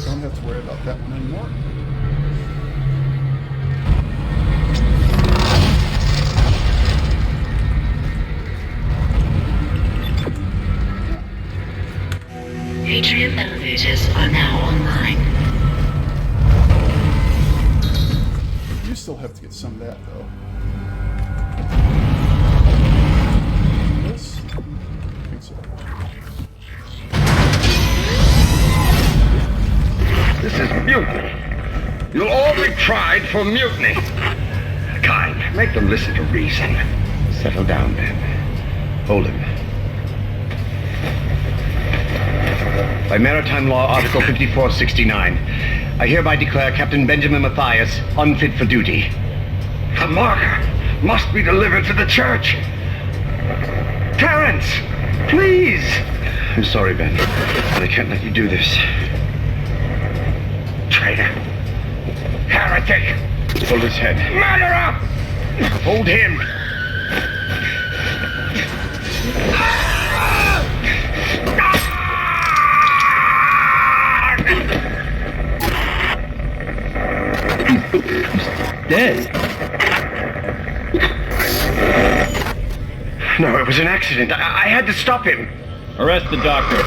Don't have to worry about that one anymore. Atrium elevators are now online. You still have to get some of that, though. This? I think so. This is mutiny. You'll all be tried for mutiny. Kind, make them listen to reason. Settle down, Ben. Hold him. By Maritime Law, Article 5469, I hereby declare Captain Benjamin Mathias unfit for duty. The marker must be delivered to the church. Terrence, please. I'm sorry, Ben, but I can't let you do this. Traitor. Heretic. Hold his head. Murderer! Hold him. Dead. No, it was an accident. I had to stop him. Arrest the doctor.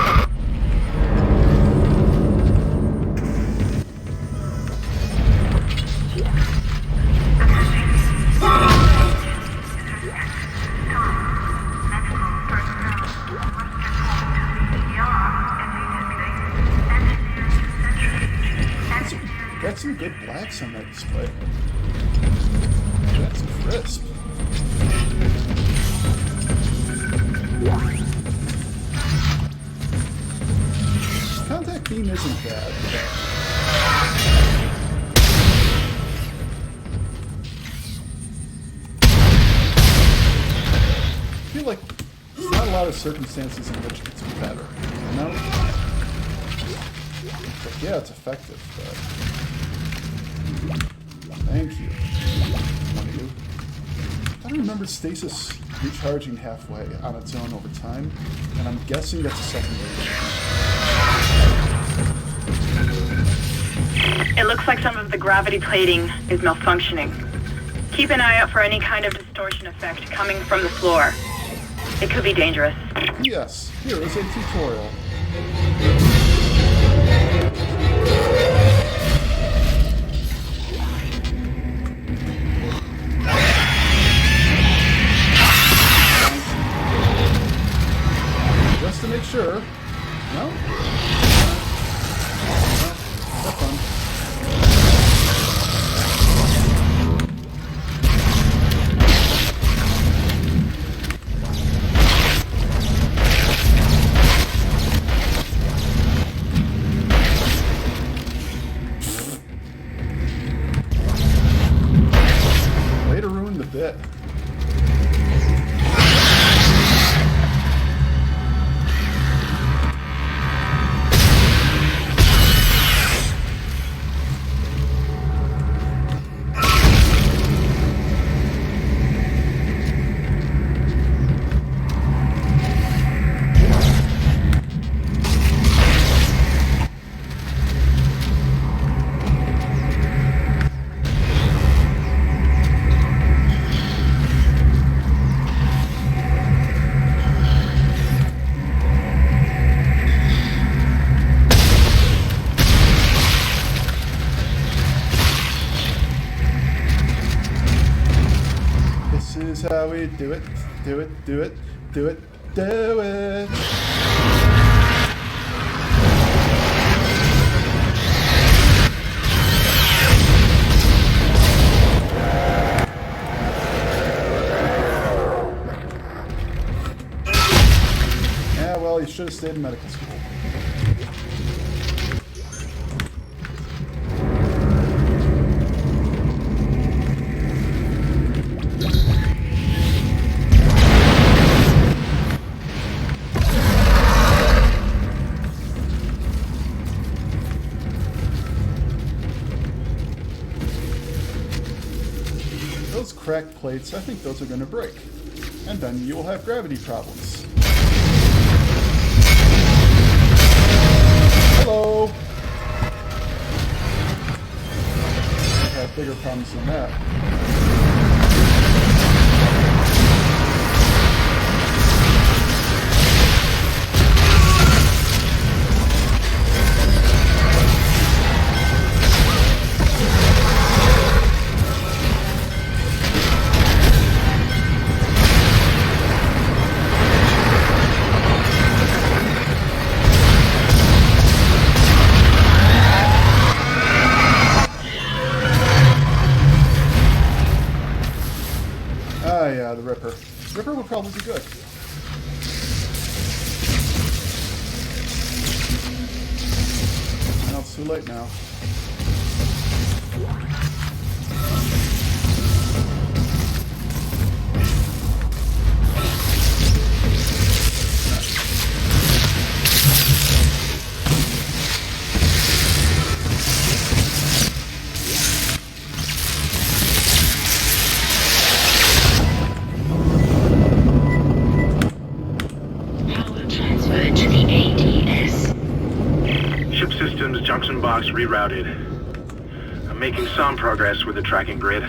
Got some good blacks on that display. That's crisp. Contact beam isn't bad. I feel like there's not a lot of circumstances in which it's better, you know? Like, yeah, it's effective, but... Thank you. One of you. I don't remember stasis recharging halfway on its own over time, and I'm guessing that's a secondary. It looks like some of the gravity plating is malfunctioning. Keep an eye out for any kind of distortion effect coming from the floor. It could be dangerous. Yes, here is a tutorial. Just to make sure. No? Have fun. Way to ruin the bit. This is how we do it, do it, do it, do it, do it. Yeah, well, you should have stayed in medical school. Those cracked plates, I think those are going to break. And then you will have gravity problems. Hello! I have bigger problems than that. Ah, yeah, the Ripper. Ripper would probably be good. Well, it's too late now. Transferred to the ADS. Ship systems, junction box rerouted. I'm making some progress with the tracking grid.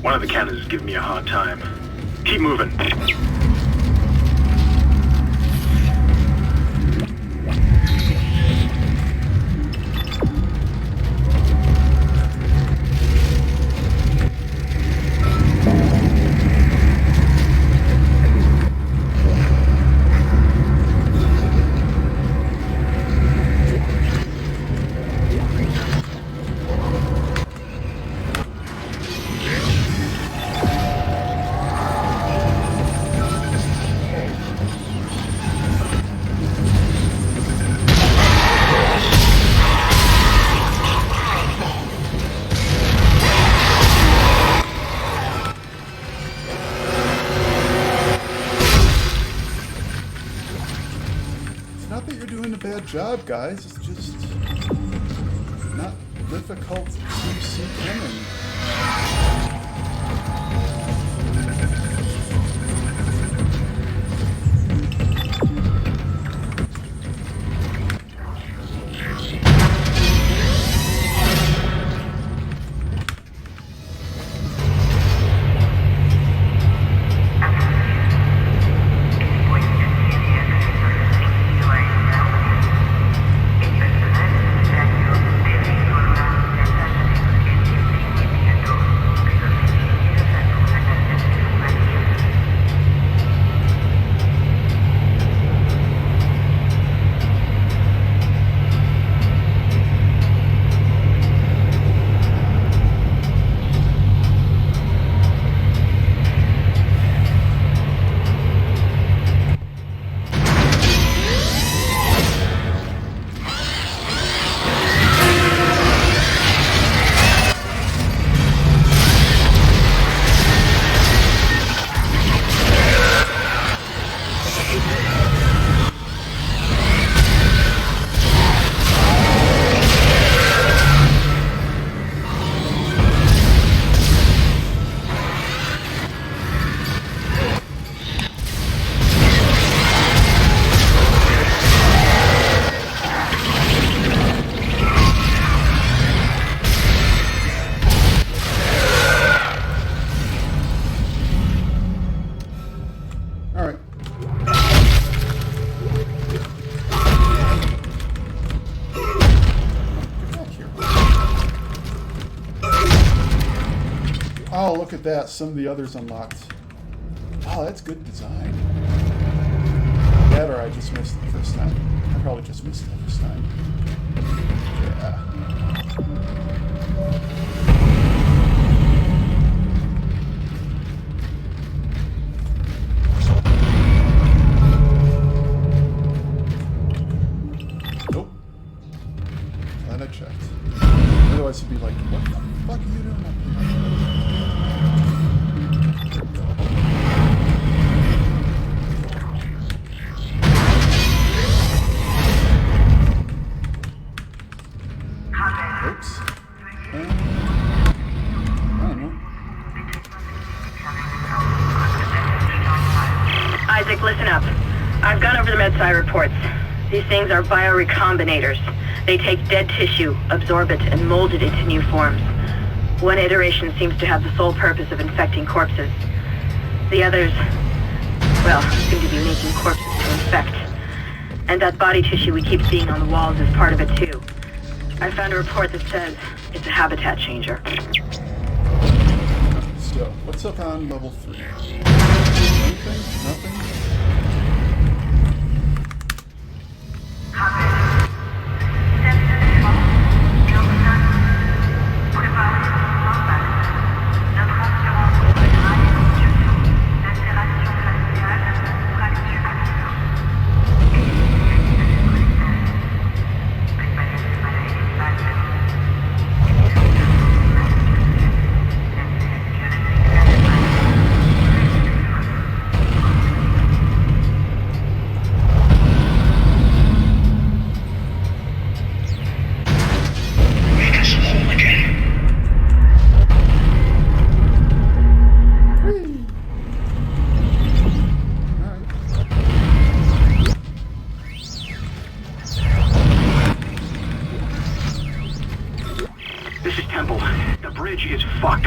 One of the cannons is giving me a hard time. Keep moving. Not that you're doing a bad job, guys. It's just not difficult to see coming. look at that. Some of the others unlocked. Oh, that's good design. That or I just missed it the first time. I probably just missed it the first time. Yeah. Nope. Glad I checked. Otherwise it'd be like, what the fuck are you doing up here? Oops. I don't know. Isaac, listen up. I've gone over the MedSci reports. These things are biorecombinators. They take dead tissue, absorb it, and mold it into new forms. One iteration seems to have the sole purpose of infecting corpses. The others, well, seem to be making corpses to infect. And that body tissue we keep seeing on the walls is part of it too. I found a report that says it's a habitat changer. So, what's up on level 3? Anything? Nothing?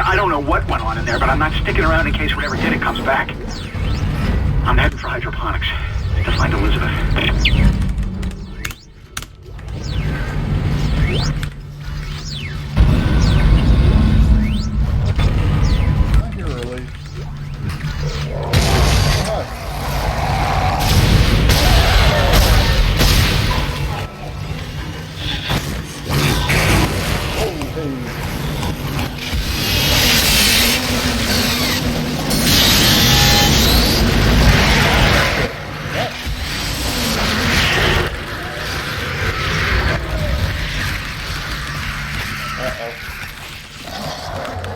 I don't know what went on in there, but I'm not sticking around in case whatever did it comes back. I'm heading for hydroponics to find Elizabeth. Not here early. Hi. Oh, hey.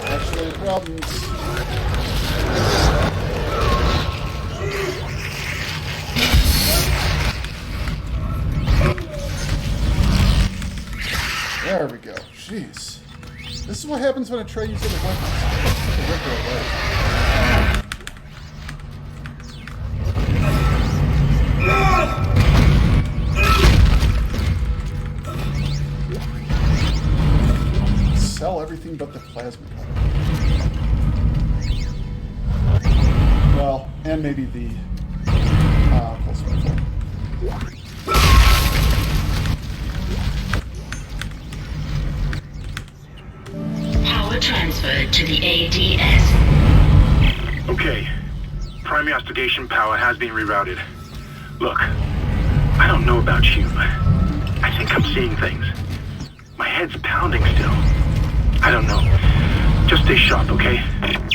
Actually, problems. There we go. Jeez. This is what happens when I try using the weapons. Sell everything but the plasma cutter. Well, and maybe the pulse rifle. Power transferred to the ADS. Okay. Primary astrogation power has been rerouted. Look, I don't know about you, but I think I'm seeing things. My head's pounding still. I don't know. Just stay sharp, okay? Can't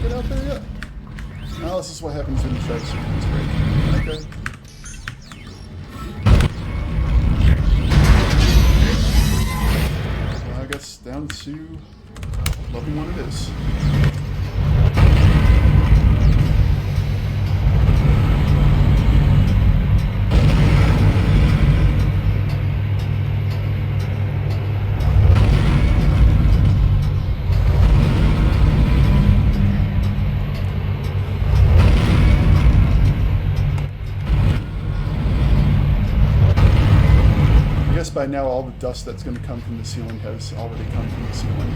get out there yet? Well, this is what happens when you try to sequence break. Okay. Well, I guess down to loving what it is. By now, all the dust that's going to come from the ceiling has already come from the ceiling.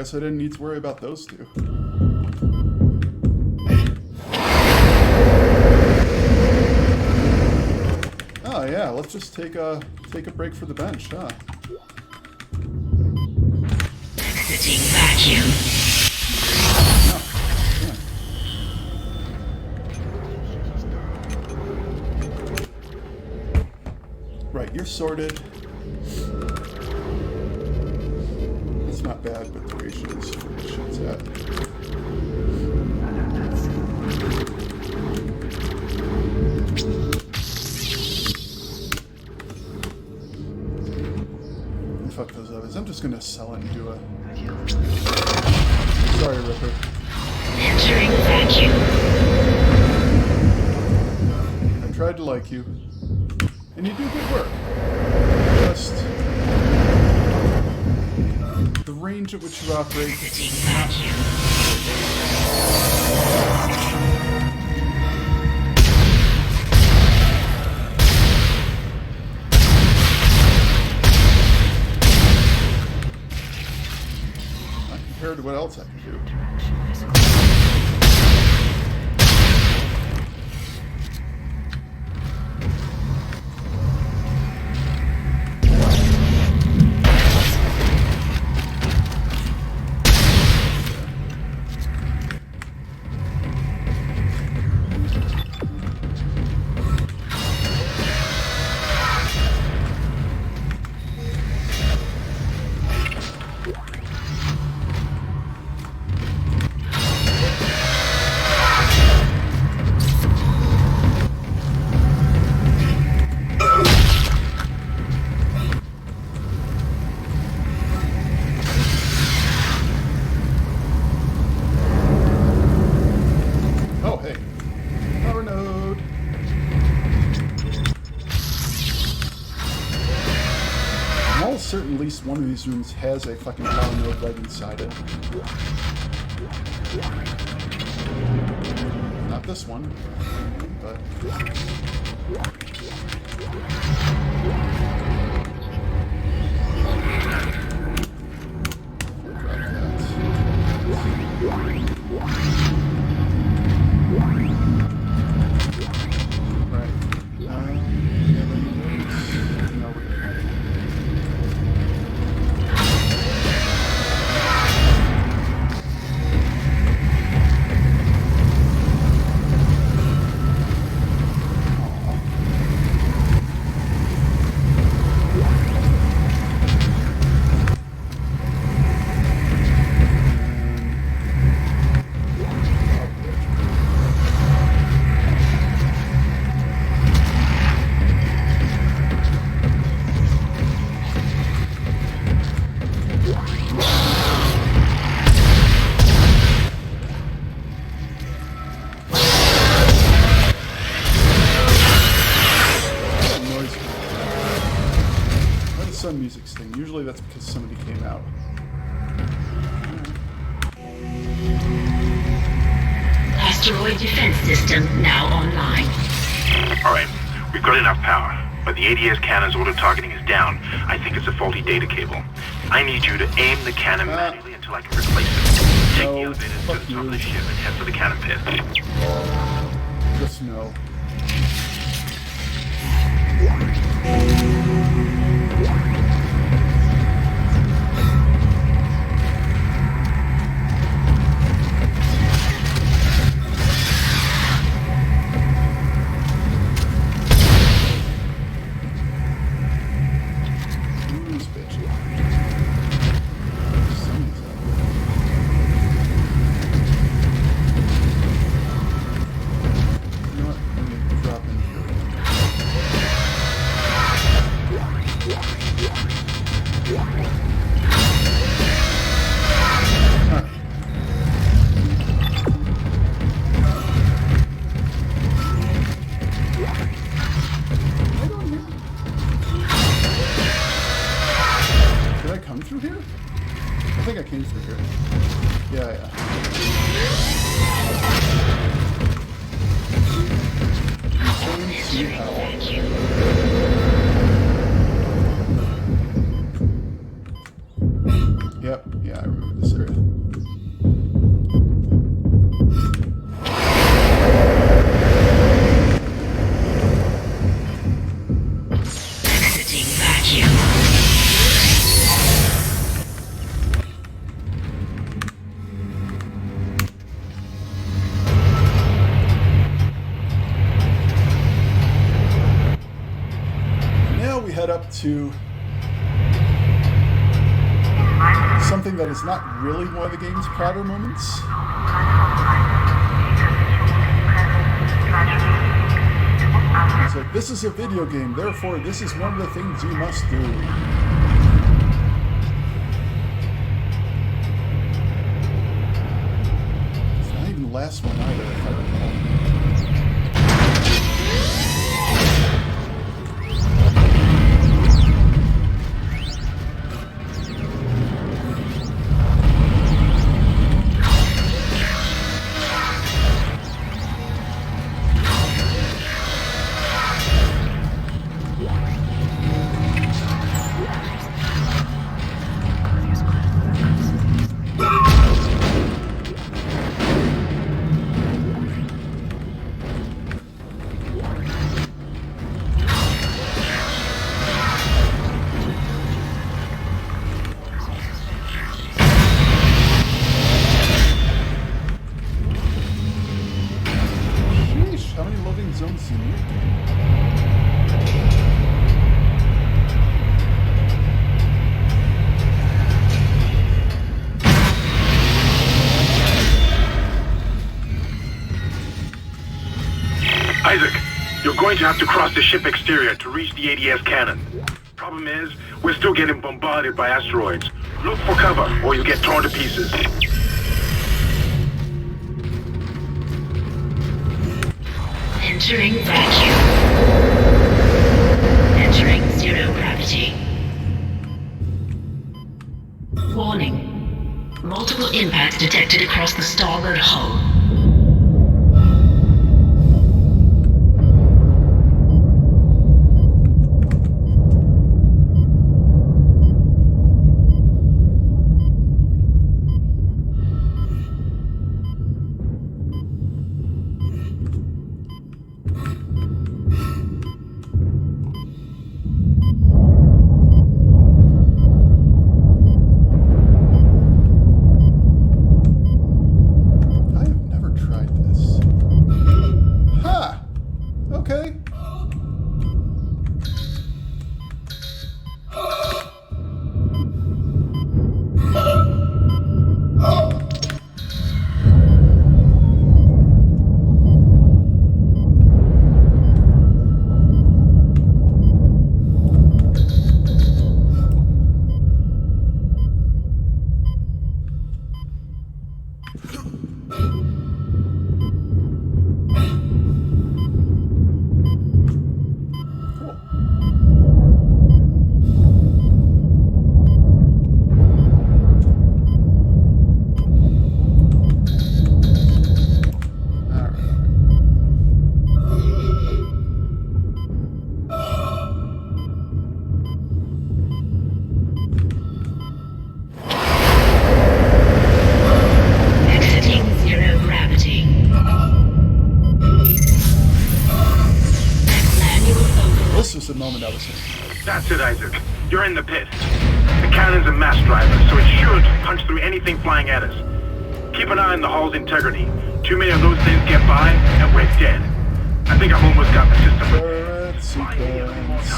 guess I didn't need to worry about those two. Oh yeah, let's just take a break for the bench, huh? Exiting vacuum. Right, you're sorted. It's not bad, but the ratios for the shit's at. And fuck those others. I'm just gonna sell it and do a... Sorry, Ripper. Entering vacuum. I tried to like you. And you do good work. Just the range at which you operate. Not compared to what else I can do. Certain at least one of these rooms has a fucking power node right inside it. Not this one, but... Some music sting. Usually that's because somebody came out. Asteroid defense system now online. Alright, we've got enough power, but the ADS cannon's auto-targeting is down. I think it's a faulty data cable. I need you to aim the cannon manually until I can replace it. Take the elevators to the top of the ship and head for the cannon pit. Just no. head up to something that is not really one of the game's prouder moments. It's like, this is a video game, therefore this is one of the things you must do. It's not even the last one either, if I recall. How many loading zones do you need? Isaac, you're going to have to cross the ship exterior to reach the ADS cannon. Problem is, we're still getting bombarded by asteroids. Look for cover, or you'll get torn to pieces. Entering vacuum. Entering zero gravity. Warning. Multiple impacts detected across the starboard hull. The moment I was in. That's it, Isaac. You're in the pit. The cannon's a mass driver, so it should punch through anything flying at us. Keep an eye on the hull's integrity. Too many of those things get by, and we're dead. I think I've almost got the system. Turret sequence.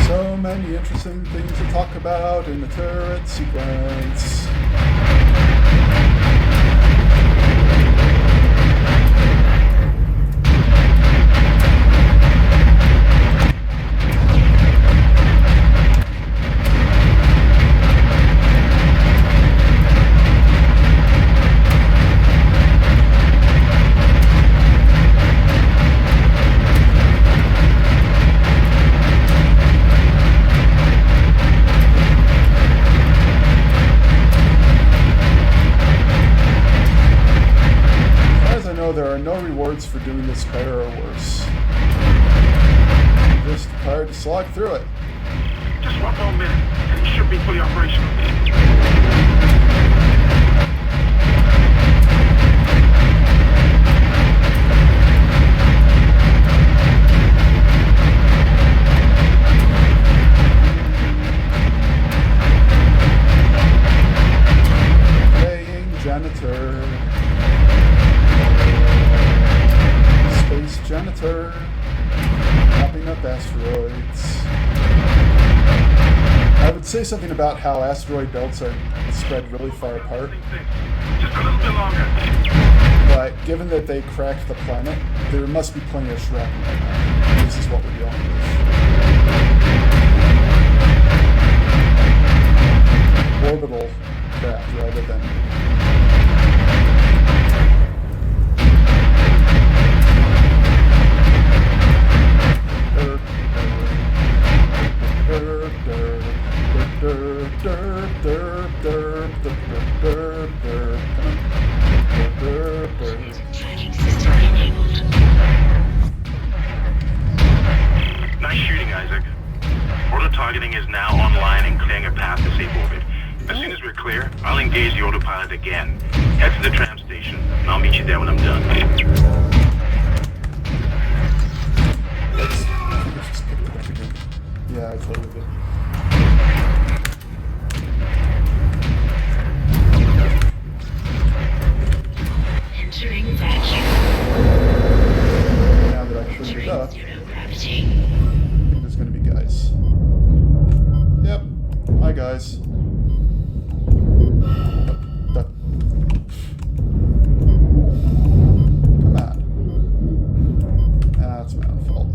So many interesting things to talk about in the turret sequence. There are no rewards for doing this better or worse. I'm just prepared to slog through it. Just one more minute, and it should be fully operational. Playing janitor. Space janitor. turn. Popping up asteroids. I would say something about how asteroid belts are spread really far apart. Just a little bit longer. But given that they cracked the planet, there must be plenty of shrapnel right now. This is what we're dealing with. Orbital craft rather than... Nice shooting, Isaac. Auto targeting is now online and clearing a path to safe orbit. As soon as we're clear, I'll engage the autopilot again. Head to the tram station, and I'll meet you there when I'm done. Yeah, I totally did. Entering vacuum. Now that I've turned it up, Zero gravity. there's going to be guys. Yep. Hi, guys. Come on. That's my own fault.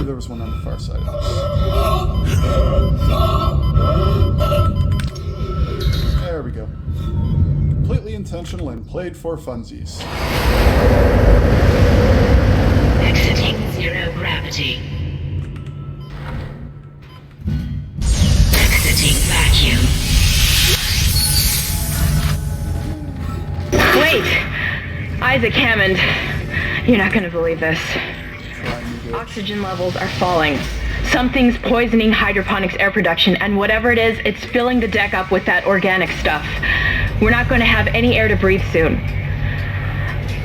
There was one on the far side of this. There we go. Completely intentional and played for funsies. Exiting zero gravity. Exiting vacuum. Wait! Isaac Hammond, you're not gonna believe this. Oxygen levels are falling. Something's poisoning hydroponics air production, and whatever it is, it's filling the deck up with that organic stuff. We're not going to have any air to breathe soon.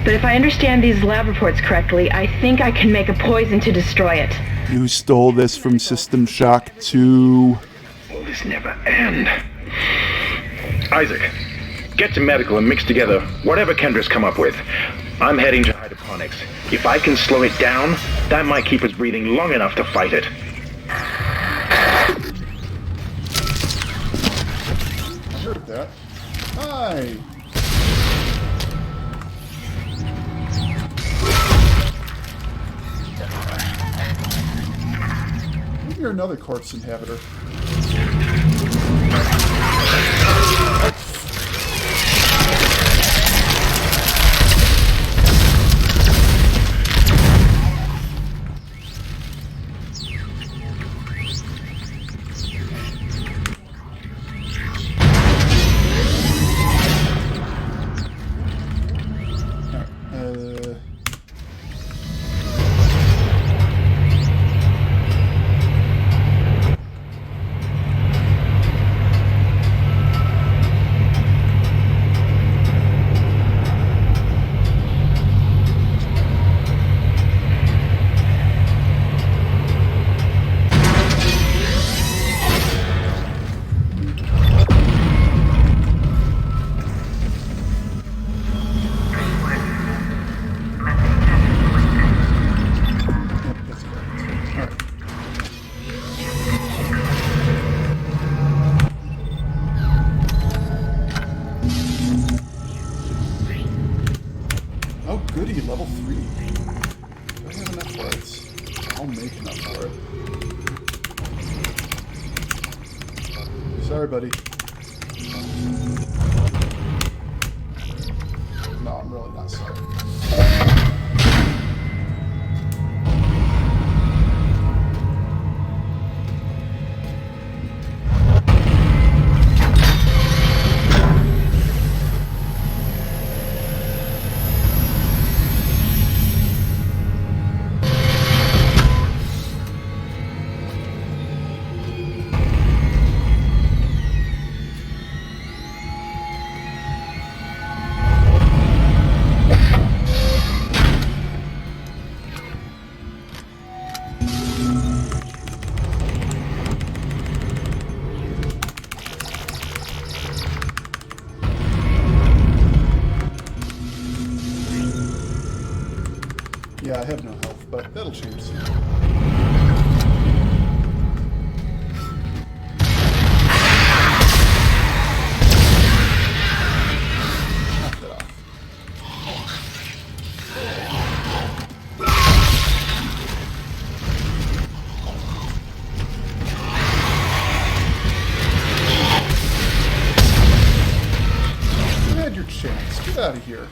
But if I understand these lab reports correctly, I think I can make a poison to destroy it. You stole this from System Shock 2. Will this never end? Isaac, get to medical and mix together whatever Kendra's come up with. I'm heading to hydroponics. If I can slow it down, that might keep us breathing long enough to fight it. I heard that. Hi! Maybe you're another corpse inhabitor. Goody, level 3. Do I have enough parts? I'll make enough for it. Sorry, buddy. really necessary. Yeah, I have no health, but that'll change soon. Knock that off. You had your chance. Get out of here.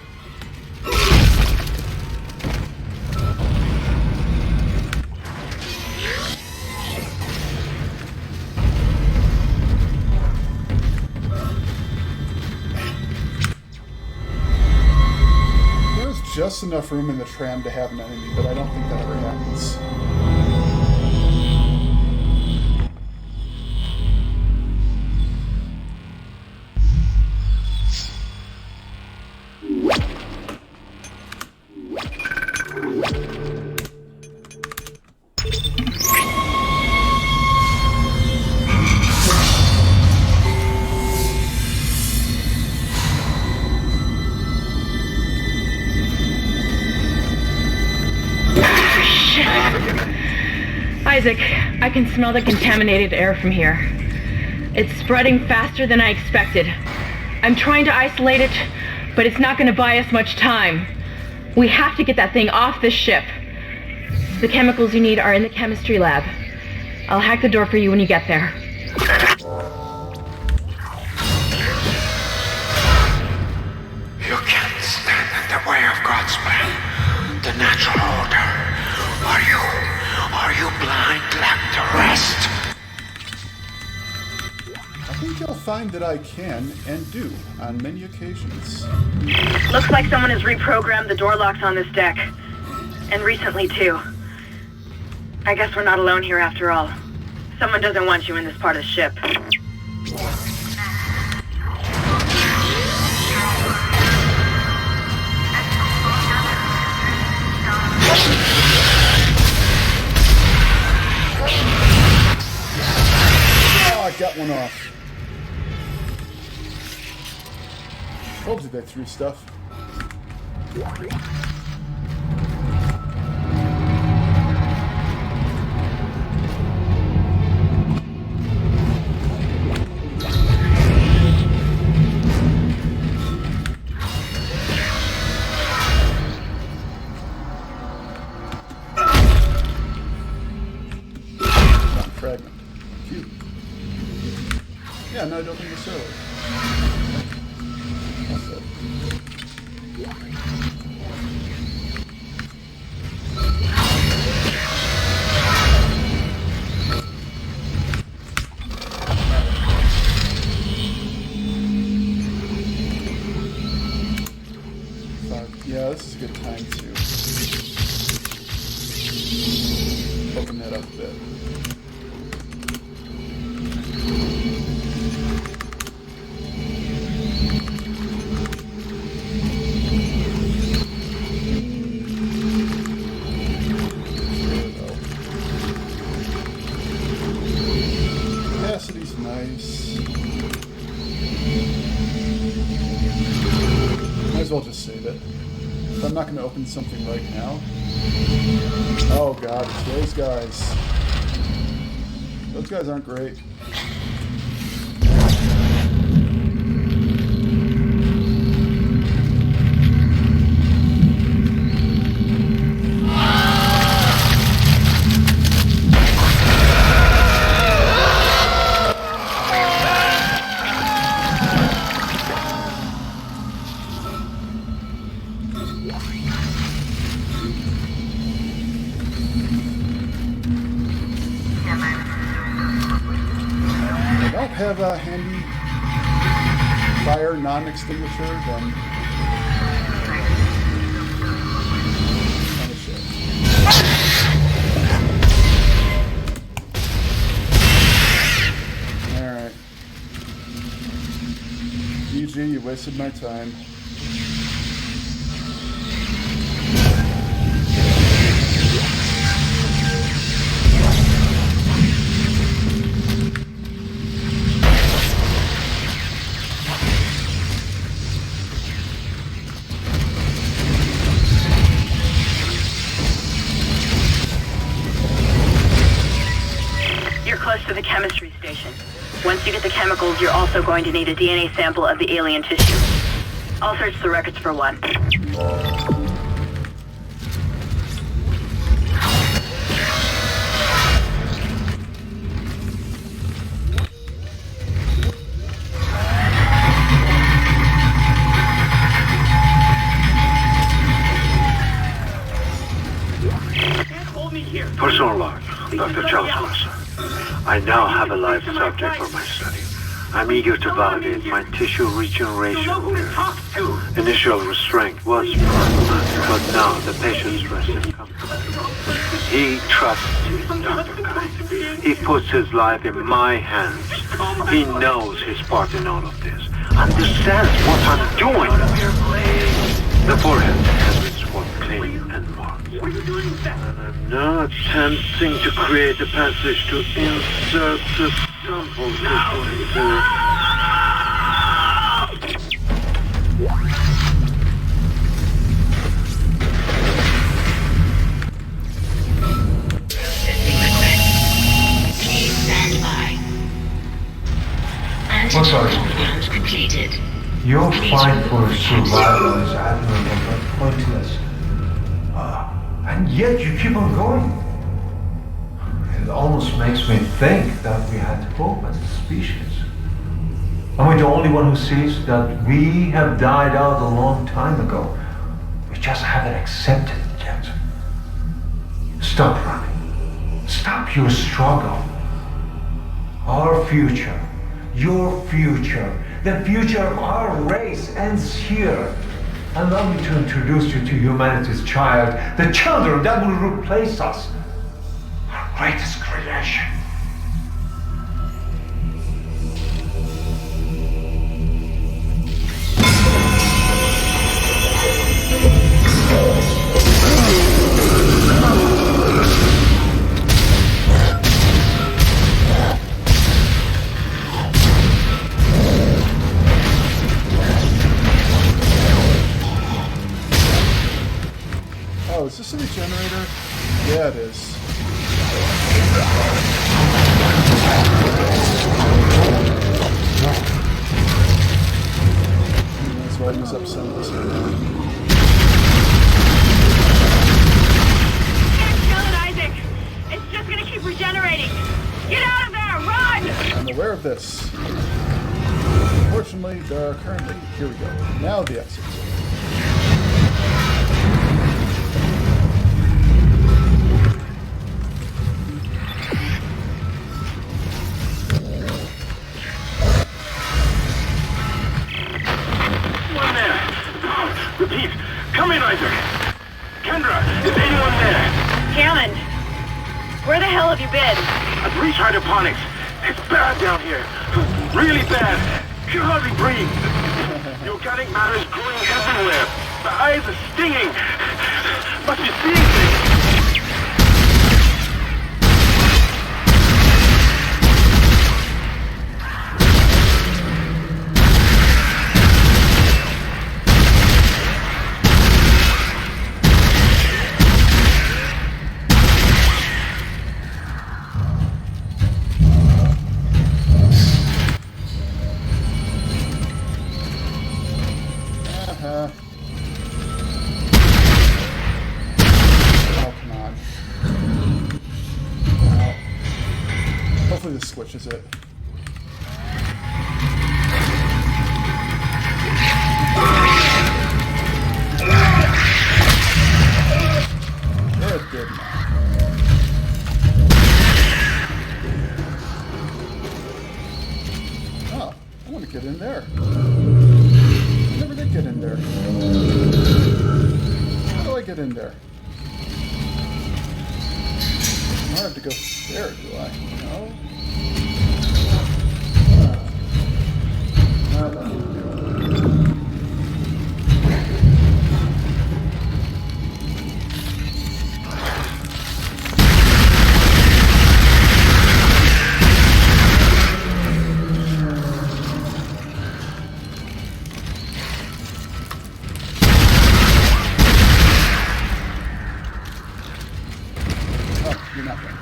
Just enough room in the tram to have an enemy, but I don't think that ever happens. Isaac, I can smell the contaminated air from here. It's spreading faster than I expected. I'm trying to isolate it, but it's not going to buy us much time. We have to get that thing off this ship. The chemicals you need are in the chemistry lab. I'll hack the door for you when you get there. You can't stand in the way of God's plan, the natural order. Are you blind like the rest? I think you'll find that I can, and do, on many occasions. Looks like someone has reprogrammed the door locks on this deck. And recently, too. I guess we're not alone here after all. Someone doesn't want you in this part of the ship. Oh, I got one off. Told you they threw stuff. Fragment. Cute. Yeah, no, I don't think it's so. Yeah, this is a good time to open that up a bit. Capacity's nice. Might as well just save it. If I'm not going to open something right now. Oh god, it's those guys. Those guys aren't great. don't have a handy fire non-extinguisher, then kind of shit. Alright. GG, you wasted my time. Close to the chemistry station. Once you get the chemicals, you're also going to need a DNA sample of the alien tissue. I'll search the records for one. Personal log, Dr. Charles Wilson. I now have a live subject for my study. I'm eager to validate my tissue regeneration theory. Initial restraint was problematic, but now the patient's resting comfortably. He trusts me, Dr. Guy. He puts his life in my hands. He knows his part in all of this. Understands what I'm doing. The forehead has been swabbed clean and marked. And I'm now attempting to create a passage to insert the sample into... Please stand by. What's our Antigen completed. Your fight for survival is admirable but pointless. And yet you keep on going. It almost makes me think that we had hope as a species. Am I the only one who sees that we have died out a long time ago? We just haven't accepted it yet. Stop running. Stop your struggle. Our future, your future, the future of our race ends here. Allow me to introduce you to humanity's child, the children that will replace us, our greatest creation. Oh, is this a regenerator? Yeah, it is. Might as well use up some of this. Can't kill it, Isaac! It's just gonna keep regenerating! Get out of there! Run! I'm aware of this. Unfortunately, there are currently... Here we go. Now the exits. Repeat. Come in, Isaac. Kendra, is anyone there? Hammond! Where the hell have you been? I've reached hydroponics. It's bad down here. Really bad. Can hardly breathe. The organic matter is growing everywhere. My eyes are stinging. Must be seeing things. Hopefully this switches it. It did not. want to get in there. I never did get in there. How do I get in there? I don't have to go there, do I? No? No. You're not going.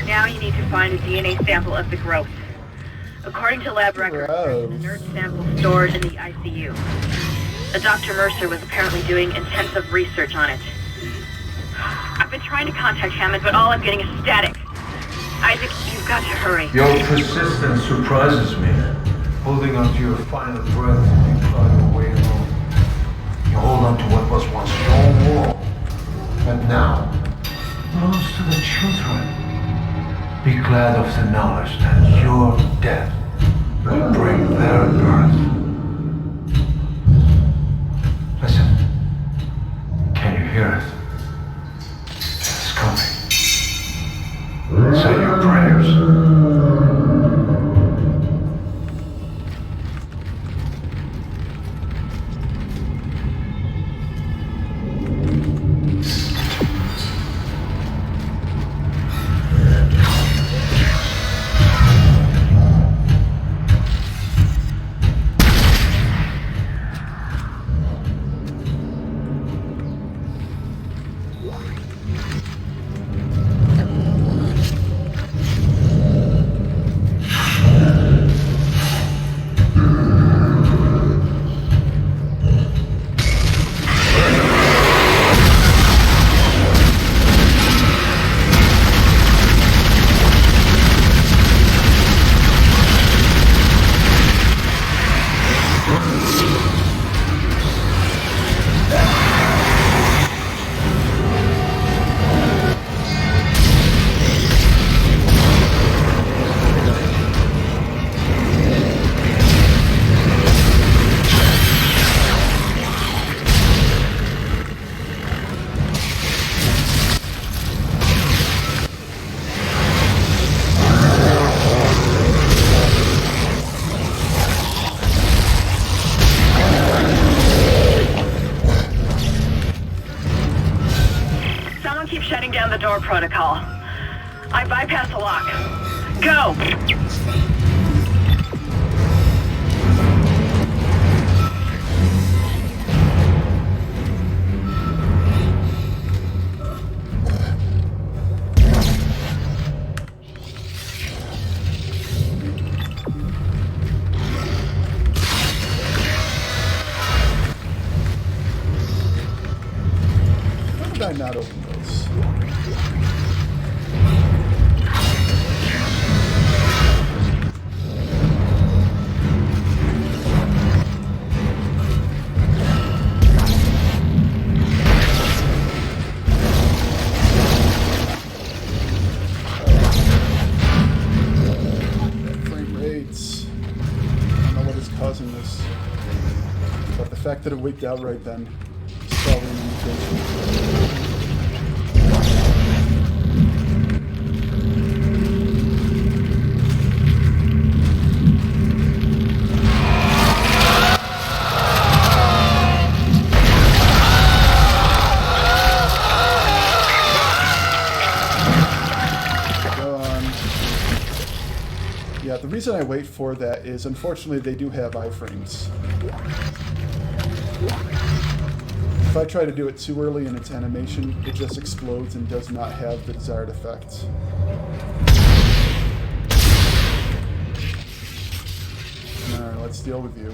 Now you need to find a DNA sample of the growth. According to lab records, there's an inert sample stored in the ICU. A Dr. Mercer was apparently doing intensive research on it. I've been trying to contact Hammond, but all I'm getting is static. Isaac, you've got to hurry. Your persistence surprises me. Holding on to your final breath and plodding away alone. You hold on to what was once your wall, but now belongs to the children. Be glad of the knowledge that your death will bring their birth. Listen. Can you hear it? It's coming. Say your prayers. Shutting down the door protocol. I bypassed the lock. Go! How did I not open those? Frame rates. I don't know what is causing this. But the fact that it wigged out right then is probably an indication. reason I wait for that is, unfortunately, they do have iframes. If I try to do it too early in its animation, it just explodes and does not have the desired effect. Alright, let's deal with you.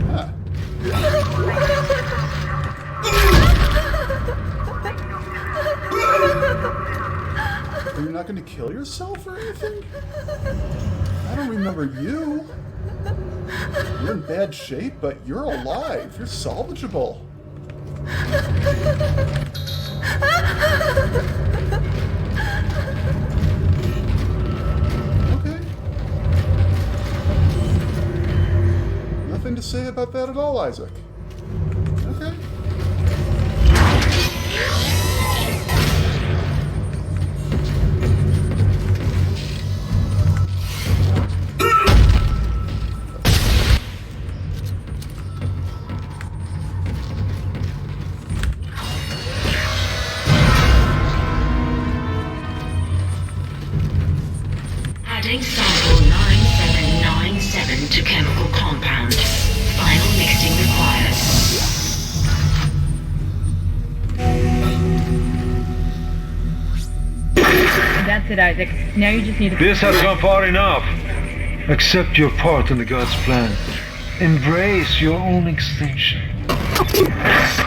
Ah. Are you not going to kill yourself or anything? I don't remember you. You're in bad shape, but you're alive. You're salvageable. Okay. Nothing to say about that at all, Isaac. Okay. Adding sample 9797 to chemical compound. Final mixing required. That's it, Isaac. Now you just need to... This has gone far enough. Accept your part in the God's plan. Embrace your own extinction.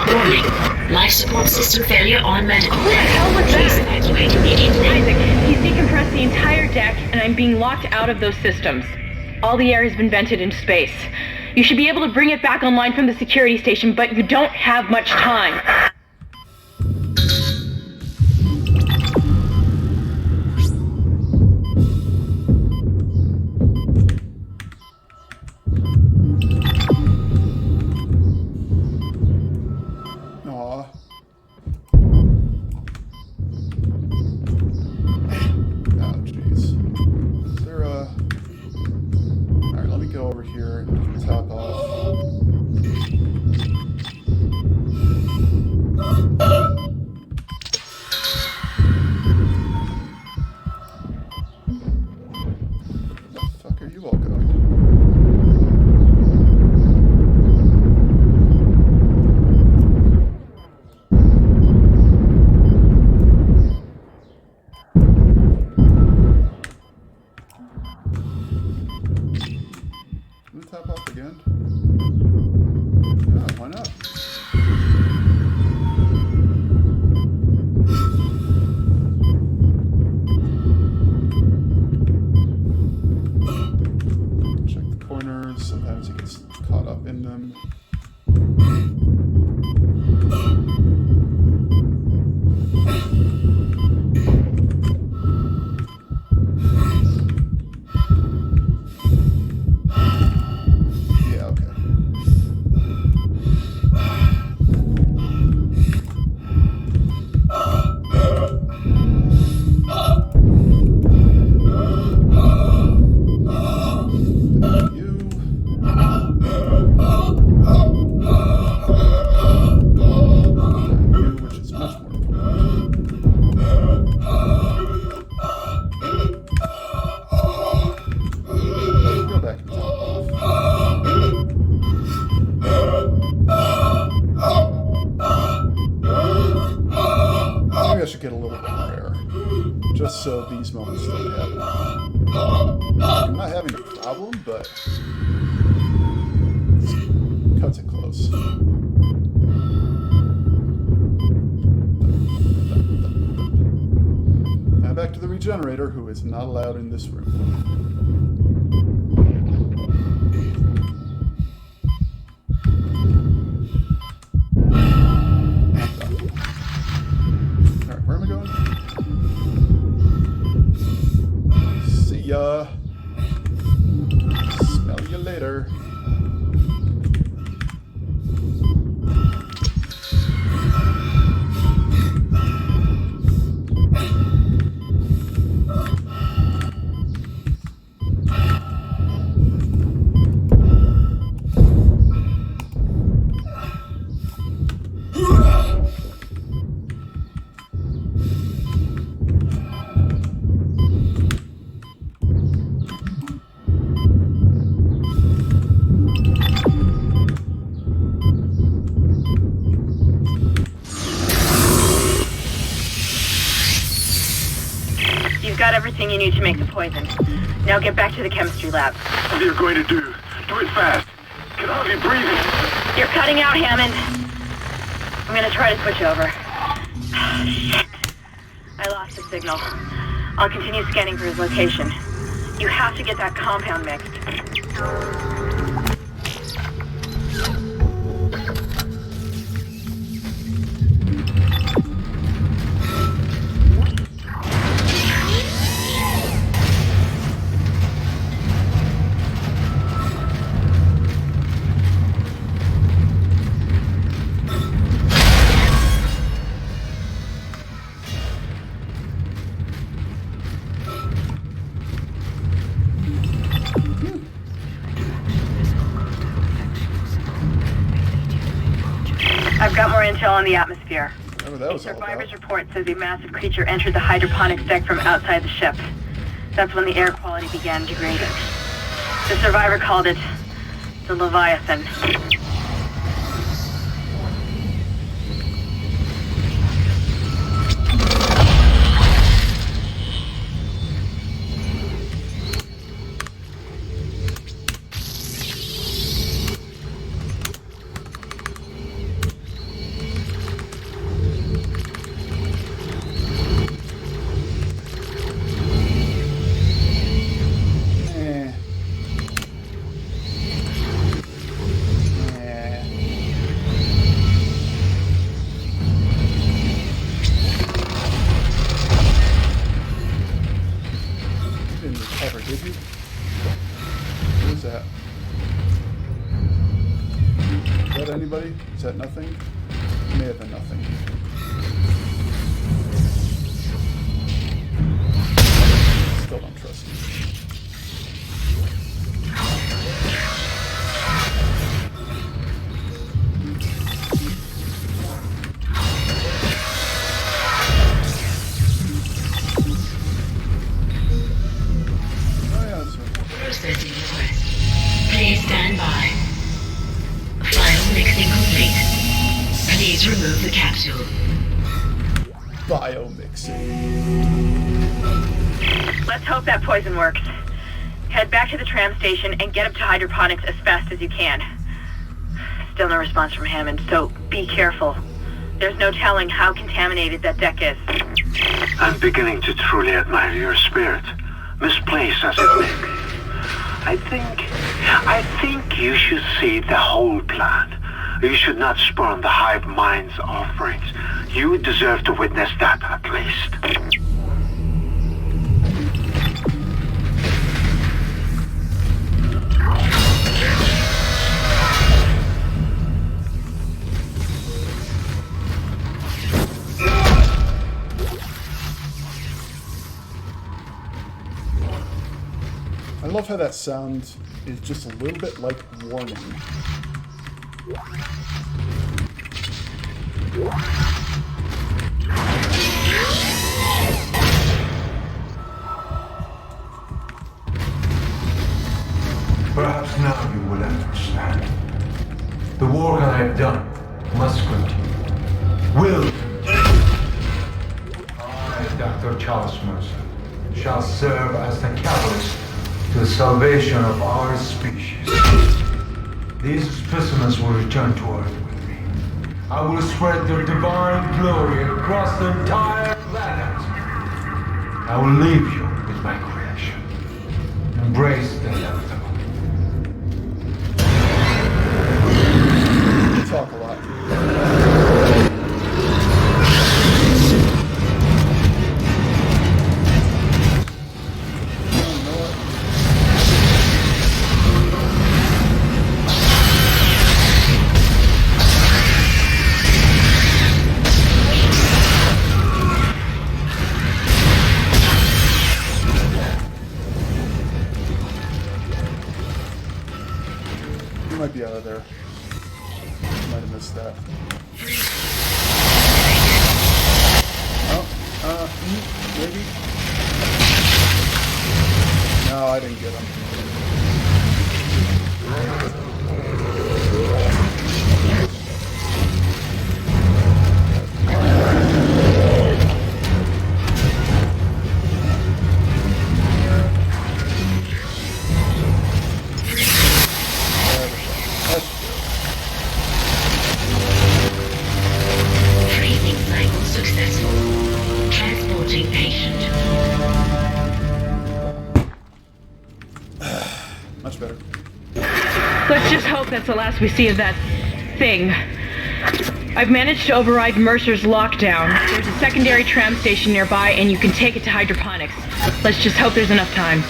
Warning. Life support system failure on medical. What the hell was Please that? evacuate immediately. Isaac, he's decompressed the entire deck, and I'm being locked out of those systems. All the air has been vented into space. You should be able to bring it back online from the security station, but you don't have much time. Aw. Oh, jeez. Is there a... Alright, let me go over here and top off. Where the fuck are you all going? Can we top off again? Yeah, why not? Check the corners. Sometimes he gets caught up in them. Yeah, okay. You, which is much more important. Go back and top off. Maybe I should get a little bit more air, just so these moments don't happen. I'm not having a problem, but it cuts it close. Now back to the regenerator, who is not allowed in this room. Alright, where am I going? See ya. Smell you later. everything you need to make the poison. Now get back to the chemistry lab. What are you going to do? Do it fast. Can hardly breathe. You're cutting out, Hammond. I'm gonna try to switch over. I lost the signal. I'll continue scanning for his location. You have to get that compound mixed. I've got more intel on the atmosphere. A survivor's report says a massive creature entered the hydroponics deck from outside the ship. That's when the air quality began degrading. The survivor called it the Leviathan. Anybody? Is that nothing? May have been nothing. Still don't trust you. Processing request. Please stand by. Final mixing complete. Please remove the capsule. Biomixing. Let's hope that poison works. Head back to the tram station and get up to hydroponics as fast as you can. Still no response from Hammond, so be careful. There's no telling how contaminated that deck is. I'm beginning to truly admire your spirit, misplaced as it may be. I think you should see the whole plan. You should not spurn the hive mind's offerings. You deserve to witness that, at least. I love how that sound is just a little bit like warning. Perhaps now you will understand. The work I have done must continue. Will I, Dr. Charles Mercer, shall serve as the catalyst to the salvation of our species. These specimens will return to Earth with me. I will spread their divine glory across the entire planet. I will leave you with my creation. Embrace the inevitable. You talk a lot. Might be out of there. Might have missed that. Oh, maybe. No, I didn't get him. That's the last we see of that thing. I've managed to override Mercer's lockdown. There's a secondary tram station nearby, and you can take it to hydroponics. Let's just hope there's enough time.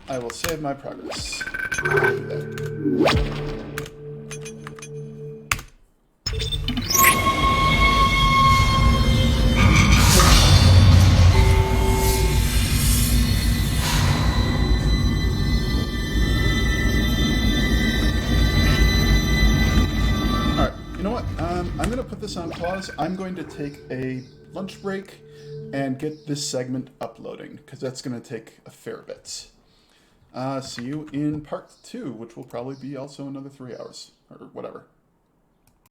I will save my progress. Alright, you know what? I'm going to put this on pause. I'm going to take a lunch break and get this segment uploading, because that's going to take a fair bit. See you in part 2, which will probably be also another 3 hours, or whatever.